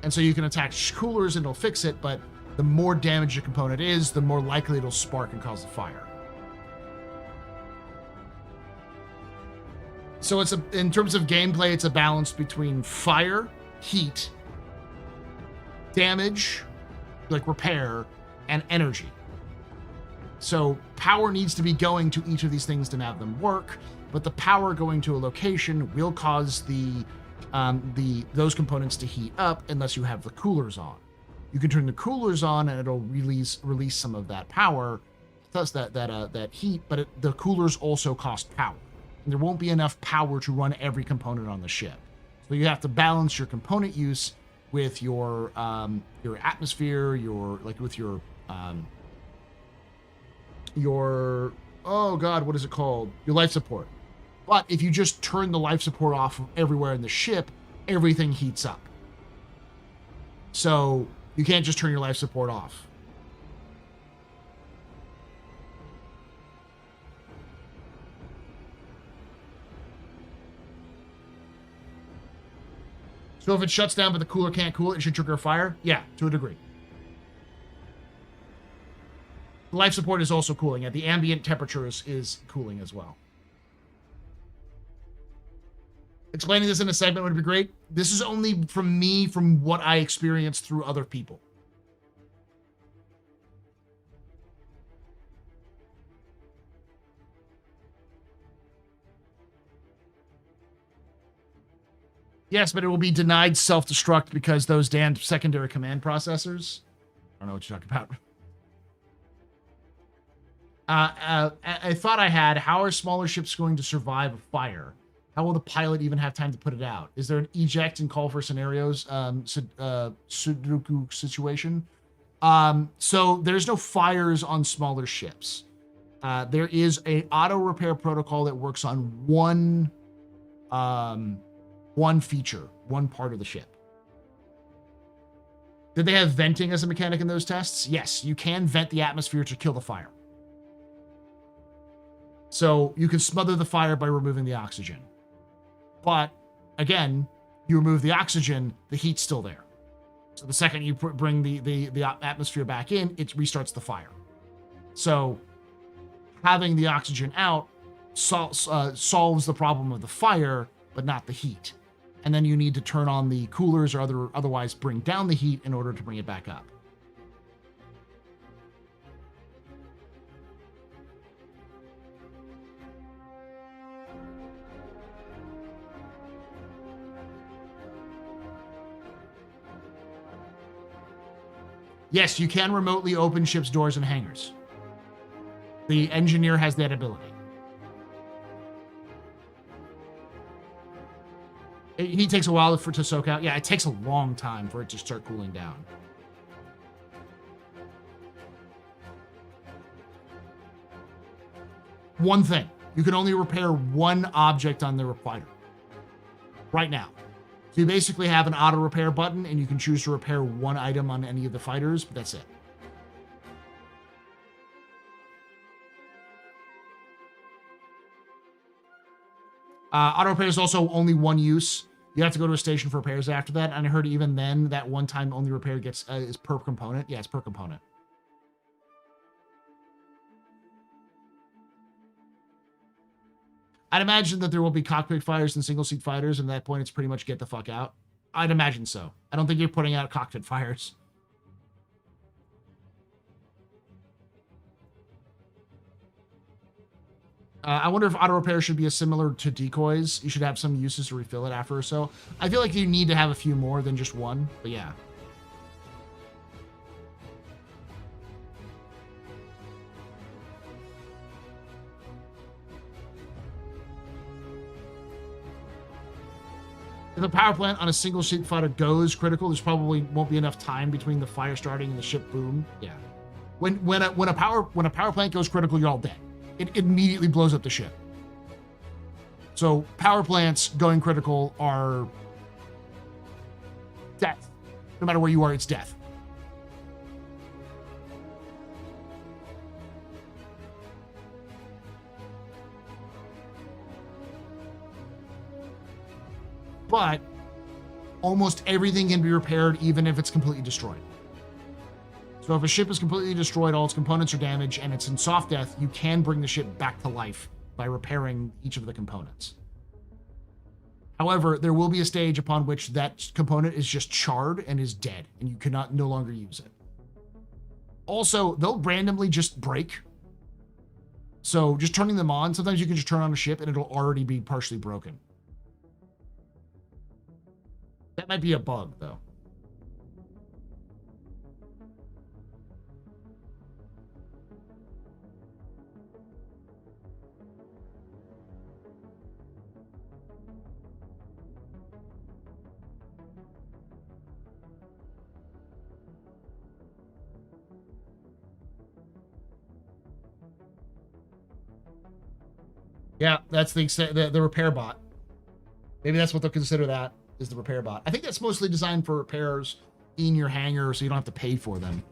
And so you can attack coolers and it'll fix it, but the more damaged a component is, the more likely it'll spark and cause a fire. So in terms of gameplay, it's a balance between fire, heat, damage, like repair, and energy. So power needs to be going to each of these things to have them work, but the power going to a location will cause those components to heat up unless you have the coolers on. You can turn the coolers on and it'll release some of that power, thus that heat, but the coolers also cost power. And there won't be enough power to run every component on the ship. So you have to balance your component use with your atmosphere, with your oh god, what is it called? Your life support. But if you just turn the life support off everywhere in the ship, everything heats up. So you can't just turn your life support off. So if it shuts down but the cooler can't cool it, it should trigger a fire? Yeah, to a degree. The life support is also cooling. Yeah, the ambient temperature is cooling as well. Explaining this in a segment would be great. This is only from me, from what I experienced through other people. Yes, but it will be denied self-destruct because those damned secondary command processors. I don't know what you're talking about. I thought I had. How are smaller ships going to survive a fire? How will the pilot even have time to put it out? Is there an eject and call for scenarios Sudoku situation? So there's no fires on smaller ships. There is a auto repair protocol that works on one feature, one part of the ship. Did they have venting as a mechanic in those tests? Yes, you can vent the atmosphere to kill the fire. So you can smother the fire by removing the oxygen. But again, you remove the oxygen, the heat's still there. So the second you bring the atmosphere back in, it restarts the fire. So having the oxygen out solves the problem of the fire, but not the heat. And then you need to turn on the coolers or otherwise bring down the heat in order to bring it back up. Yes, you can remotely open ship's doors and hangars. The engineer has that ability. He takes a while to soak out. Yeah, it takes a long time for it to start cooling down. One thing, you can only repair one object on the fighter right now. So you basically have an auto repair button and you can choose to repair one item on any of the fighters, but that's it. Auto repair is also only one use. You have to go to a station for repairs after that. And I heard even then that one time only repair gets is per component. Yeah, it's per component. I'd imagine that there will be cockpit fires and single seat fighters, and at that point it's pretty much get the fuck out. I'd imagine so. I don't think you're putting out cockpit fires. I wonder if auto repair should be as similar to decoys. You should have some uses to refill it after or so. I feel like you need to have a few more than just one, but yeah. If a power plant on a single ship fighter goes critical, there's probably won't be enough time between the fire starting and the ship boom. Yeah. When a power plant goes critical, you're all dead. It immediately blows up the ship. So power plants going critical are death. No matter where you are, it's death. But almost everything can be repaired even if it's completely destroyed. So if a ship is completely destroyed, all its components are damaged, and it's in soft death, you can bring the ship back to life by repairing each of the components. However, there will be a stage upon which that component is just charred and is dead, and you cannot no longer use it. Also, they'll randomly just break. So just turning them on, sometimes you can just turn on a ship and it'll already be partially broken. That might be a bug, though. Yeah, that's the repair bot. Maybe that's what they'll consider that, is the repair bot. I think that's mostly designed for repairs in your hangar so you don't have to pay for them.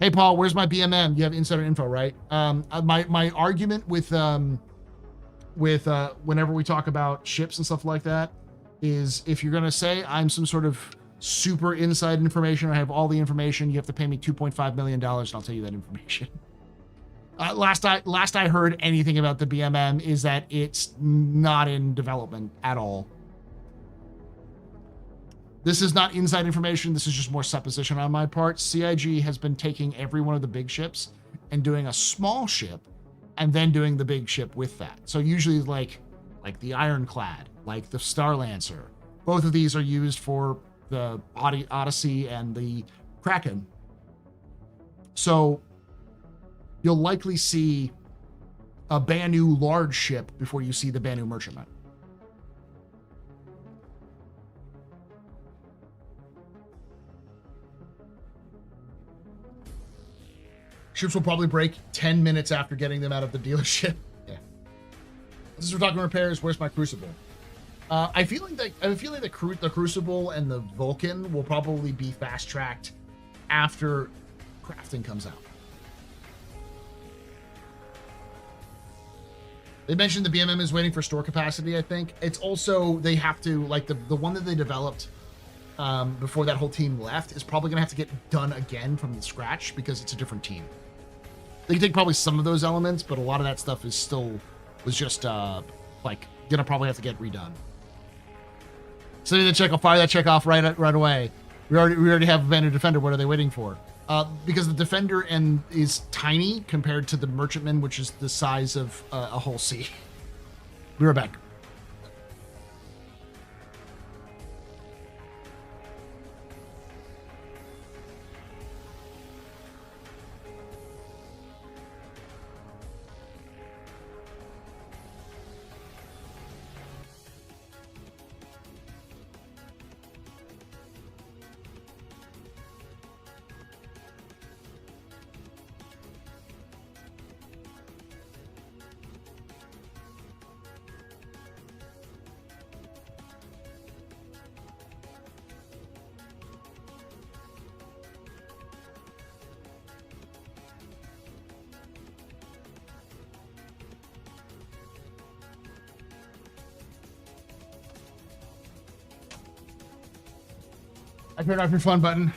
Hey, Paul, where's my BMM? You have insider info, right? My argument with whenever we talk about ships and stuff like that is if you're going to say I'm some sort of super inside information, I have all the information, you have to pay me $2.5 million and I'll tell you that information. Last I heard anything about the BMM is that it's not in development at all. This is not inside information. This is just more supposition on my part. CIG has been taking every one of the big ships and doing a small ship and then doing the big ship with that. So usually like the Ironclad, like the Starlancer. Both of these are used for the Odyssey and the Kraken. So you'll likely see a Banu large ship before you see the Banu merchantman. Ships will probably break 10 minutes after getting them out of the dealership. Yeah. Since we're talking repairs, where's my Crucible? I feel like the Crucible and the Vulcan will probably be fast tracked after crafting comes out. They mentioned the BMM is waiting for store capacity. I think it's also they have to like the one that they developed before that whole team left is probably gonna have to get done again from the scratch because it's a different team. They can take probably some of those elements, but a lot of that stuff is still was just like gonna probably have to get redone. Sending the check. I'll fire that check off right away. We already have a vendor defender. What are they waiting for? Because the defender is tiny compared to the merchantman, which is the size of a whole sea. Be right back. I turned off your fun button.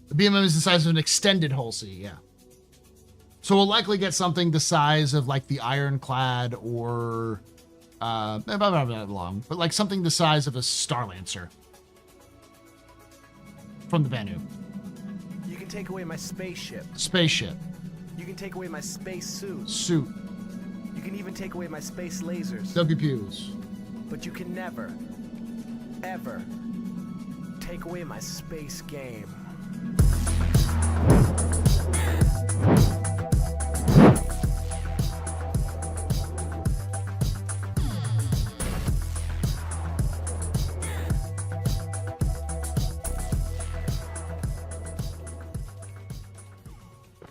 The BMM is the size of an extended hull C, yeah. So we'll likely get something the size of like the Ironclad or not that long, but like something the size of a Star Lancer from the Banu. You can take away my spaceship. Spaceship. You can take away my space suit. Suit. You can even take away my space lasers. No pews. But you can never, ever take away my space game.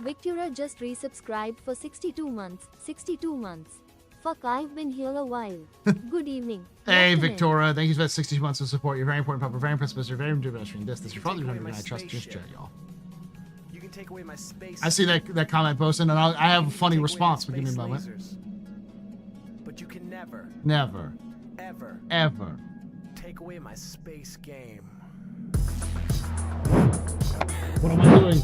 Victura just resubscribed for 62 months. 62 months. Fuck, I've been here a while. Good evening. Hey, Afternoon. Victoria. Thank you for that 60 months of support. You're very important, Papa. Very impressed, Mr. Very interesting. This your father. I trust just chat, y'all. You can take away my space. I see that comment posted, and I have a funny response, but give me a moment. But you can never, ever take away my space game. What am I doing?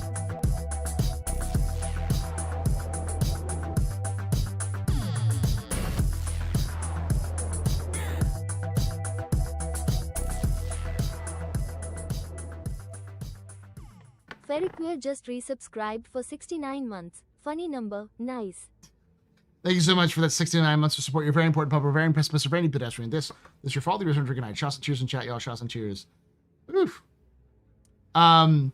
Ferriqueer just resubscribed for 69 months. Funny number. Nice. Thank you so much for that 69 months of support. You're very important, Papa. Very impressed, Mr. Very pedestrian. This your fault. You're drinking night. Shots and cheers in chat, y'all. Shots and cheers. Oof. Bolson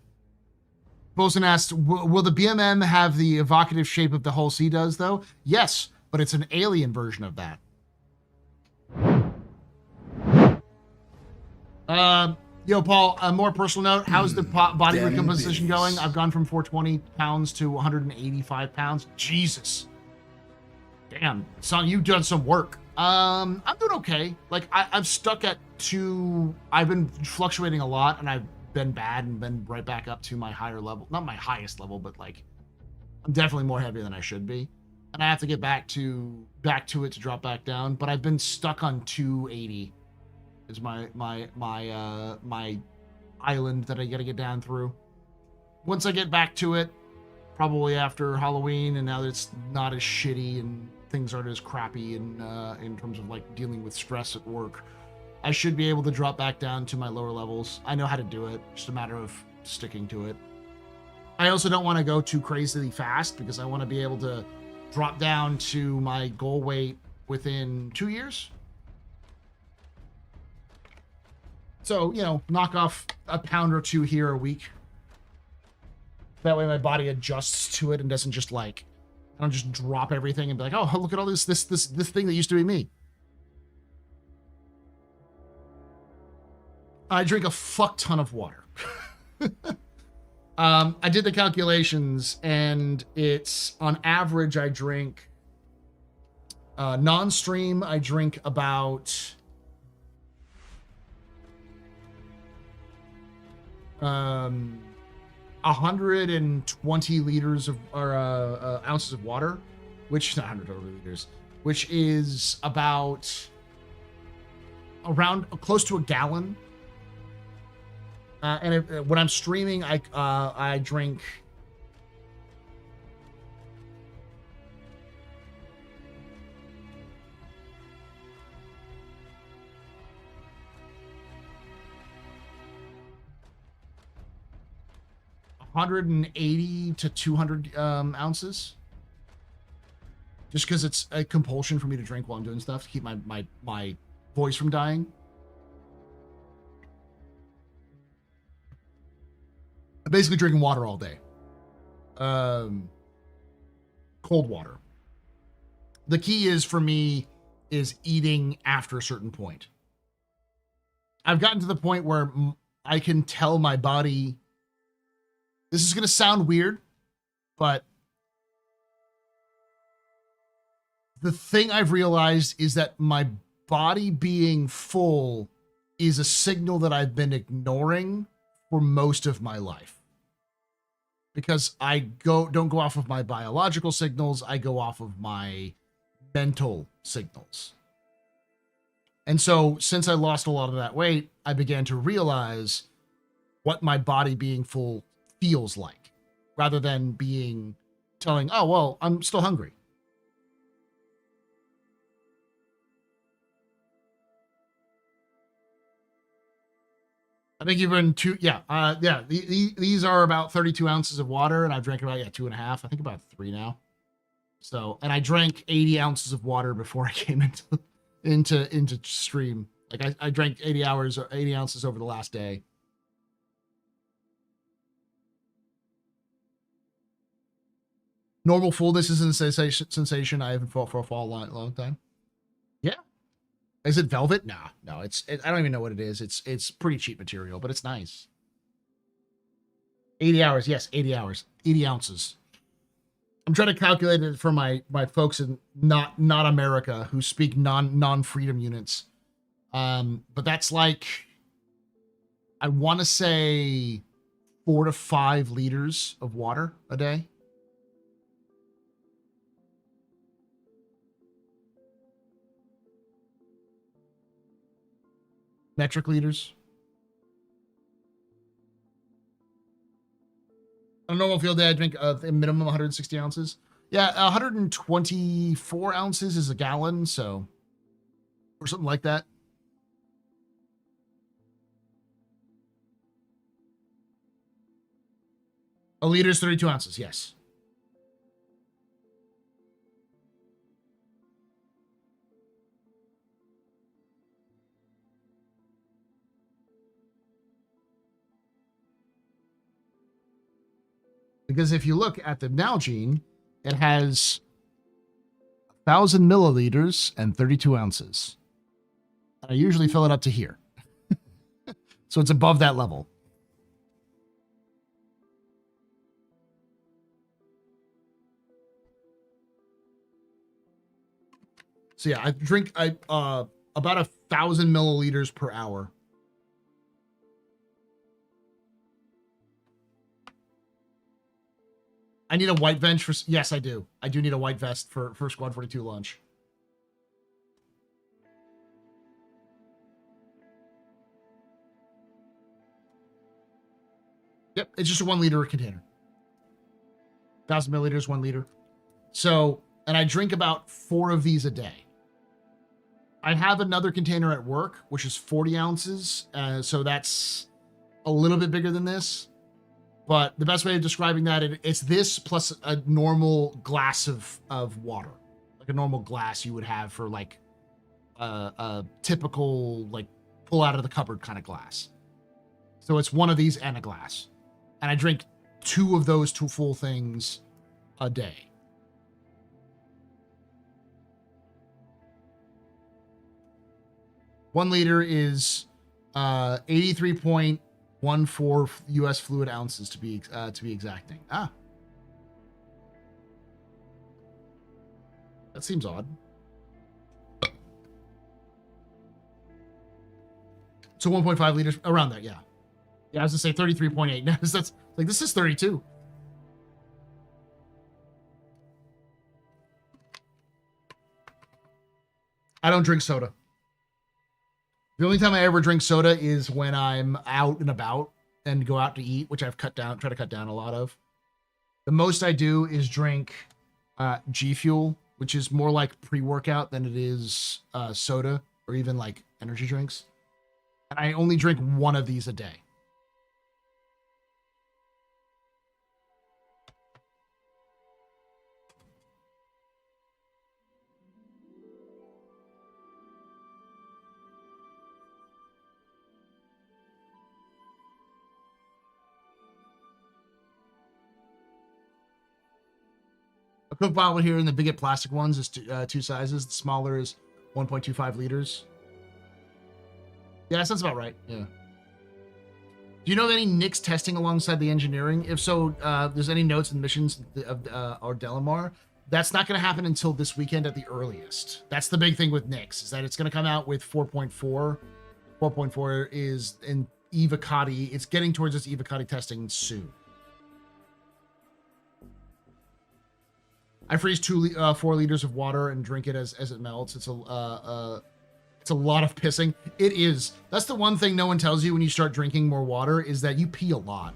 asked, will the BMM have the evocative shape of the whole sea does, though? Yes, but it's an alien version of that. Yo, Paul, a more personal note. How's the body recomposition going? I've gone from 420 pounds to 185 pounds. Jesus. Damn, son, you've done some work. I'm doing okay. Like, I'm stuck at I've been fluctuating a lot, and I've been bad and been right back up to my higher level. Not my highest level, but like, I'm definitely more heavy than I should be. And I have to get back to it to drop back down. But I've been stuck on 280. Is my island that I gotta get down through. Once I get back to it, probably after Halloween, and now that it's not as shitty and things aren't as crappy in terms of like dealing with stress at work, I should be able to drop back down to my lower levels. I know how to do it, just a matter of sticking to it. I also don't want to go too crazily fast because I want to be able to drop down to my goal weight within 2 years. So, you know, knock off a pound or two here a week. That way my body adjusts to it and doesn't just like I don't just drop everything and be like, oh, look at all this thing that used to be me. I drink a fuck ton of water. I did the calculations, and it's on average I drink non-stream. I drink about 120 liters of or ounces of water, which not 100 liters, which is about around close to a gallon. When I'm streaming, I drink $180 to 200 ounces, just because it's a compulsion for me to drink while I'm doing stuff to keep my voice from dying. I'm basically drinking water all day. Cold water. The key is for me is eating after a certain point. I've gotten to the point where I can tell my body. This is going to sound weird, but the thing I've realized is that my body being full is a signal that I've been ignoring for most of my life, because I don't go off of my biological signals. I go off of my mental signals. And so since I lost a lot of that weight, I began to realize what my body being full feels like, rather than telling, oh, well, I'm still hungry. I think you've been these are about 32 ounces of water, and I've drank about 2.5. I think about 3 now. So, and I drank 80 ounces of water before I came into stream. Like I drank 80 ounces over the last day. Normal fullness isn't a sensation I haven't felt for a long time. Yeah. Is it velvet? No. I don't even know what it is. It's pretty cheap material, but it's nice. 80 hours. Yes, 80 hours. 80 ounces. I'm trying to calculate it for my folks in not America who speak non-freedom units. But that's like, I want to say 4 to 5 liters of water a day. Metric liters. On a normal field day, I drink a minimum 160 ounces. Yeah, 124 ounces is a gallon, so, or something like that. A liter is 32 ounces, yes. Because if you look at the Nalgene, it has 1,000 milliliters and 32 ounces. And I usually fill it up to here. So it's above that level. So yeah, I drink about 1,000 milliliters per hour. I need a white vest for... Yes, I do. I do need a white vest for Squad 42 launch. Yep, it's just a 1 liter container. 1,000 milliliters, 1 liter. So, and I drink about 4 of these a day. I have another container at work, which is 40 ounces. So that's a little bit bigger than this. But the best way of describing that, it's this plus a normal glass of water. Like a normal glass you would have for like a typical, like, pull out of the cupboard kind of glass. So it's one of these and a glass. And I drink 2 of those 2 full things a day. 1 liter is 83.14 U.S. fluid ounces to be exacting. Ah, that seems odd. So 1.5 liters around there, yeah. Yeah, I was gonna say 33.8. No, that's like this is 32. I don't drink soda. The only time I ever drink soda is when I'm out and about and go out to eat, which I've try to cut down a lot of. The most I do is drink G Fuel, which is more like pre-workout than it is soda or even like energy drinks. And I only drink one of these a day. A Coke bottle here in the bigot plastic ones is two sizes. The smaller is 1.25 liters. Yeah, that sounds about right. Yeah. Do you know of any Nix testing alongside the engineering? If so, there's any notes and missions of or Delamar? That's not going to happen until this weekend at the earliest. That's the big thing with Nix, is that it's going to come out with 4.4. 4.4 is in Evocati. It's getting towards its Evocati testing soon. I freeze 4 liters of water and drink it as it melts. It's a lot of pissing. It is. That's the one thing no one tells you when you start drinking more water, is that you pee a lot.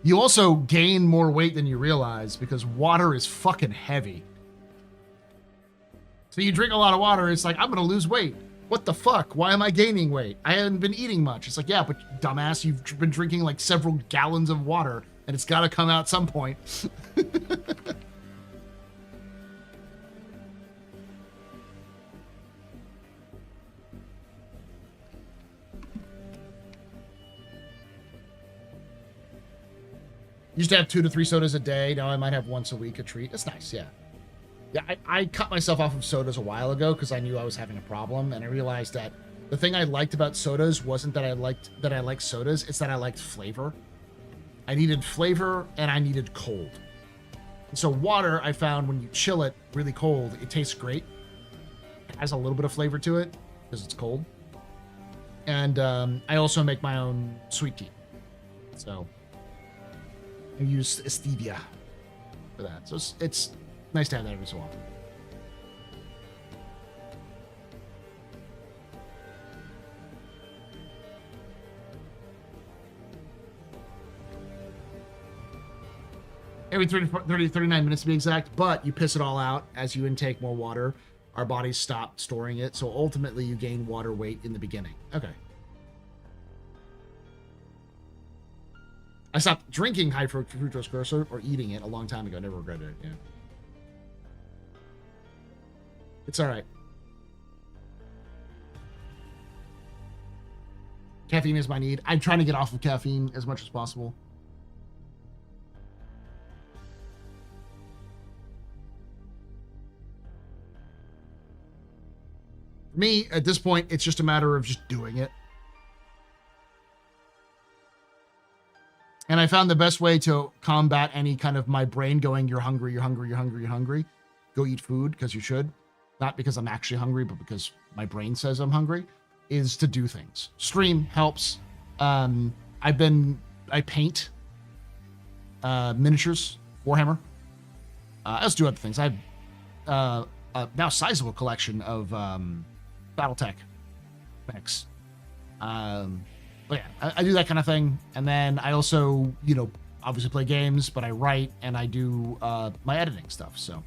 You also gain more weight than you realize because water is fucking heavy. So you drink a lot of water, it's like, I'm going to lose weight. What the fuck? Why am I gaining weight? I haven't been eating much. It's like, yeah, but dumbass, you've been drinking like several gallons of water and it's got to come out at some point. Used to have 2 to 3 sodas a day. Now I might have once a week a treat. That's nice, yeah. Yeah, I cut myself off of sodas a while ago because I knew I was having a problem, and I realized that the thing I liked about sodas wasn't that I liked sodas, it's that I liked flavor. I needed flavor and I needed cold. And so water, I found when you chill it really cold, it tastes great. It has a little bit of flavor to it because it's cold. And I also make my own sweet tea. So I use stevia for that. So it's nice to have that every so often. Every 39 minutes to be exact, but you piss it all out as you intake more water. Our bodies stop storing it, so ultimately you gain water weight in the beginning. Okay. I stopped drinking high fructose cursor or eating it a long time ago. Never regretted it. Yeah. It's all right. Caffeine is my need. I'm trying to get off of caffeine as much as possible. For me, at this point, it's just a matter of just doing it. And I found the best way to combat any kind of my brain going, you're hungry, you're hungry, you're hungry, you're hungry. Go eat food, because you should. Not because I'm actually hungry, but because my brain says I'm hungry, is to do things. Stream helps. I paint miniatures, Warhammer. I also do other things. I have now a sizable collection of Battletech mechs. But yeah, I do that kind of thing. And then I also, obviously play games, but I write and I do my editing stuff. So.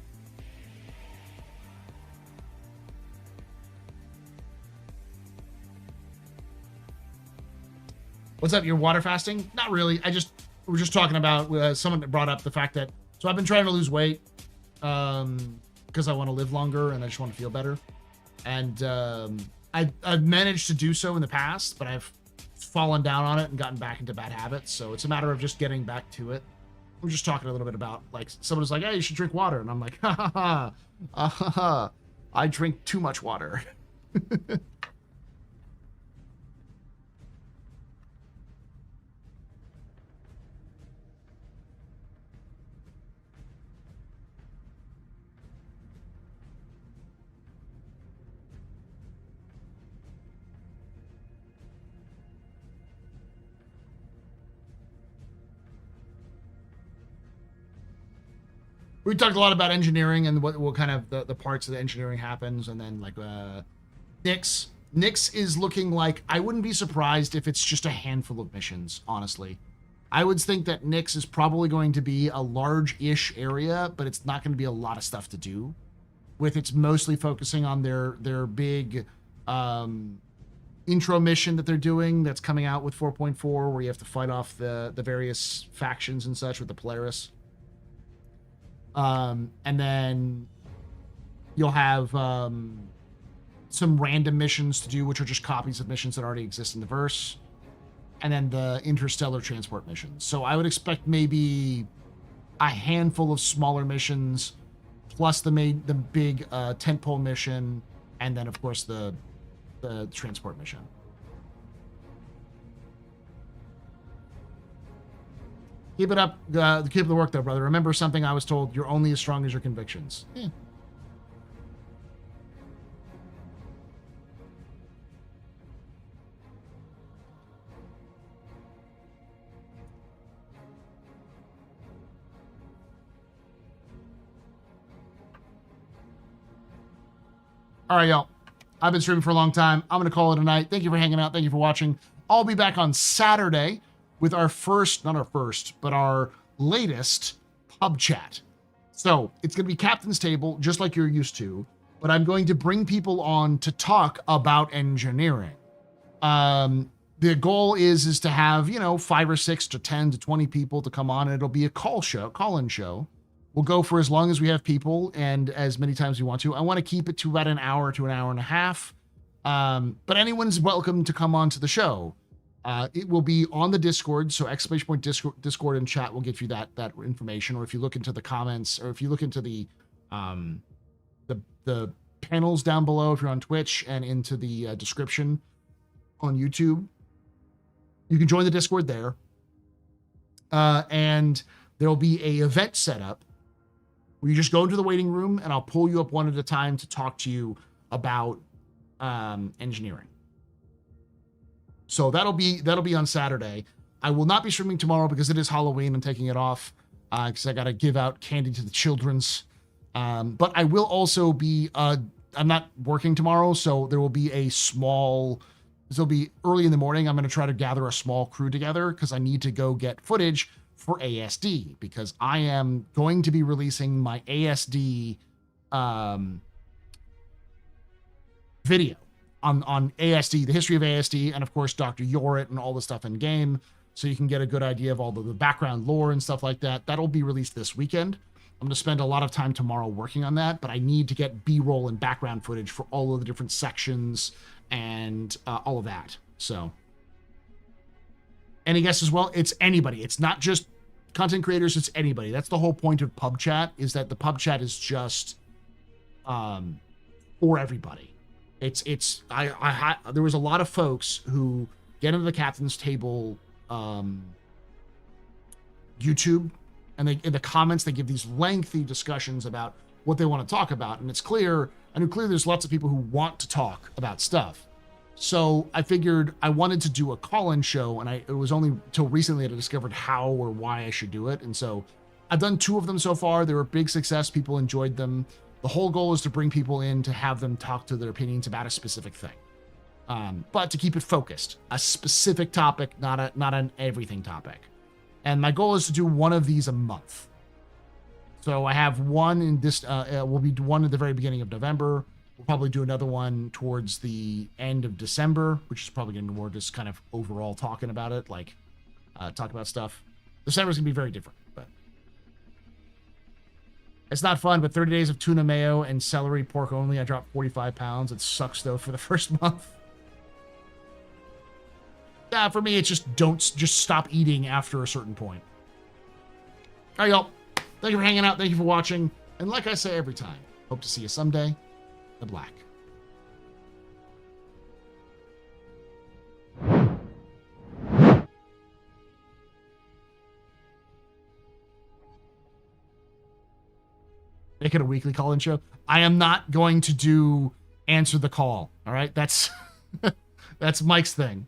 What's up? You're water fasting? Not really. We're just talking about someone that brought up the fact that, so I've been trying to lose weight because I want to live longer and I just want to feel better. And I've managed to do so in the past, but I've fallen down on it and gotten back into bad habits. So it's a matter of just getting back to it. We're just talking a little bit about, like, someone was like, hey, you should drink water. And I'm like, ha ha ha, I drink too much water. We talked a lot about engineering and what kind of the parts of the engineering happens, and then like Nyx. Nyx is looking like, I wouldn't be surprised if it's just a handful of missions, honestly. I would think that Nyx is probably going to be a large-ish area, but it's not going to be a lot of stuff to do. With it's mostly focusing on their big intro mission that they're doing that's coming out with 4.4, where you have to fight off the various factions and such with the Polaris. And then you'll have some random missions to do, which are just copies of missions that already exist in the verse. And then the interstellar transport missions. So I would expect maybe a handful of smaller missions, plus the big tentpole mission, and then of course the transport mission. Keep it up. Keep the work, though, brother. Remember something I was told: you're only as strong as your convictions. All right, y'all. I've been streaming for a long time. I'm going to call it a night. Thank you for hanging out. Thank you for watching. I'll be back on Saturday with our our latest pub chat. So it's going to be Captain's Table, just like you're used to, but I'm going to bring people on to talk about engineering. The goal is to have, 5 or 6 to 10 to 20 people to come on, and it'll be a call-in show. We'll go for as long as we have people and as many times we want to. I want to keep it to about an hour to an hour and a half. But anyone's welcome to come on to the show. It will be on the Discord, so !Discord and chat will give you that information. Or if you look into the comments, or if you look into the panels down below, if you're on Twitch, and into the description on YouTube, you can join the Discord there. And there will be a event set up where you just go into the waiting room, and I'll pull you up one at a time to talk to you about engineering. So that'll be on Saturday. I will not be streaming tomorrow because it is Halloween. I'm taking it off because I got to give out candy to the children's. But I will also be, I'm not working tomorrow, so there will be this will be early in the morning. I'm going to try to gather a small crew together because I need to go get footage for ASD, because I am going to be releasing my ASD video on ASD, the history of ASD, and of course Dr. Yorit and all the stuff in game, so you can get a good idea of all the background lore and stuff like that. That'll be released this weekend. I'm going to spend a lot of time tomorrow working on that, but I need to get B-roll and background footage for all of the different sections and all of that. So, any guesses? Well, it's anybody. It's not just content creators, it's anybody. That's the whole point of pub chat, is that the pub chat is just for everybody. There was a lot of folks who get into the Captain's Table YouTube, and in the comments they give these lengthy discussions about what they want to talk about, and it's clear there's lots of people who want to talk about stuff. So I figured I wanted to do a call-in show, and it was only till recently that I discovered how or why I should do it. And so I've done 2 of them so far. They were a big success. People enjoyed them. The whole goal is to bring people in to have them talk to their opinions about a specific thing, but to keep it focused, a specific topic, not an everything topic. And my goal is to do one of these a month. So I have one in this. Will be one at the very beginning of November. We'll probably do another one towards the end of December, which is probably going to be more just kind of overall talking about it, like talk about stuff. December's going to be very different, but it's not fun. But 30 days of tuna mayo and celery pork only. I dropped 45 pounds. It sucks though for the first month. Yeah, for me, it's just stop eating after a certain point. All right, y'all. Thank you for hanging out. Thank you for watching. And like I say every time, hope to see you someday. the black. Make it a weekly call-in show. I am not going to do answer the call. All right, that's that's Mike's thing.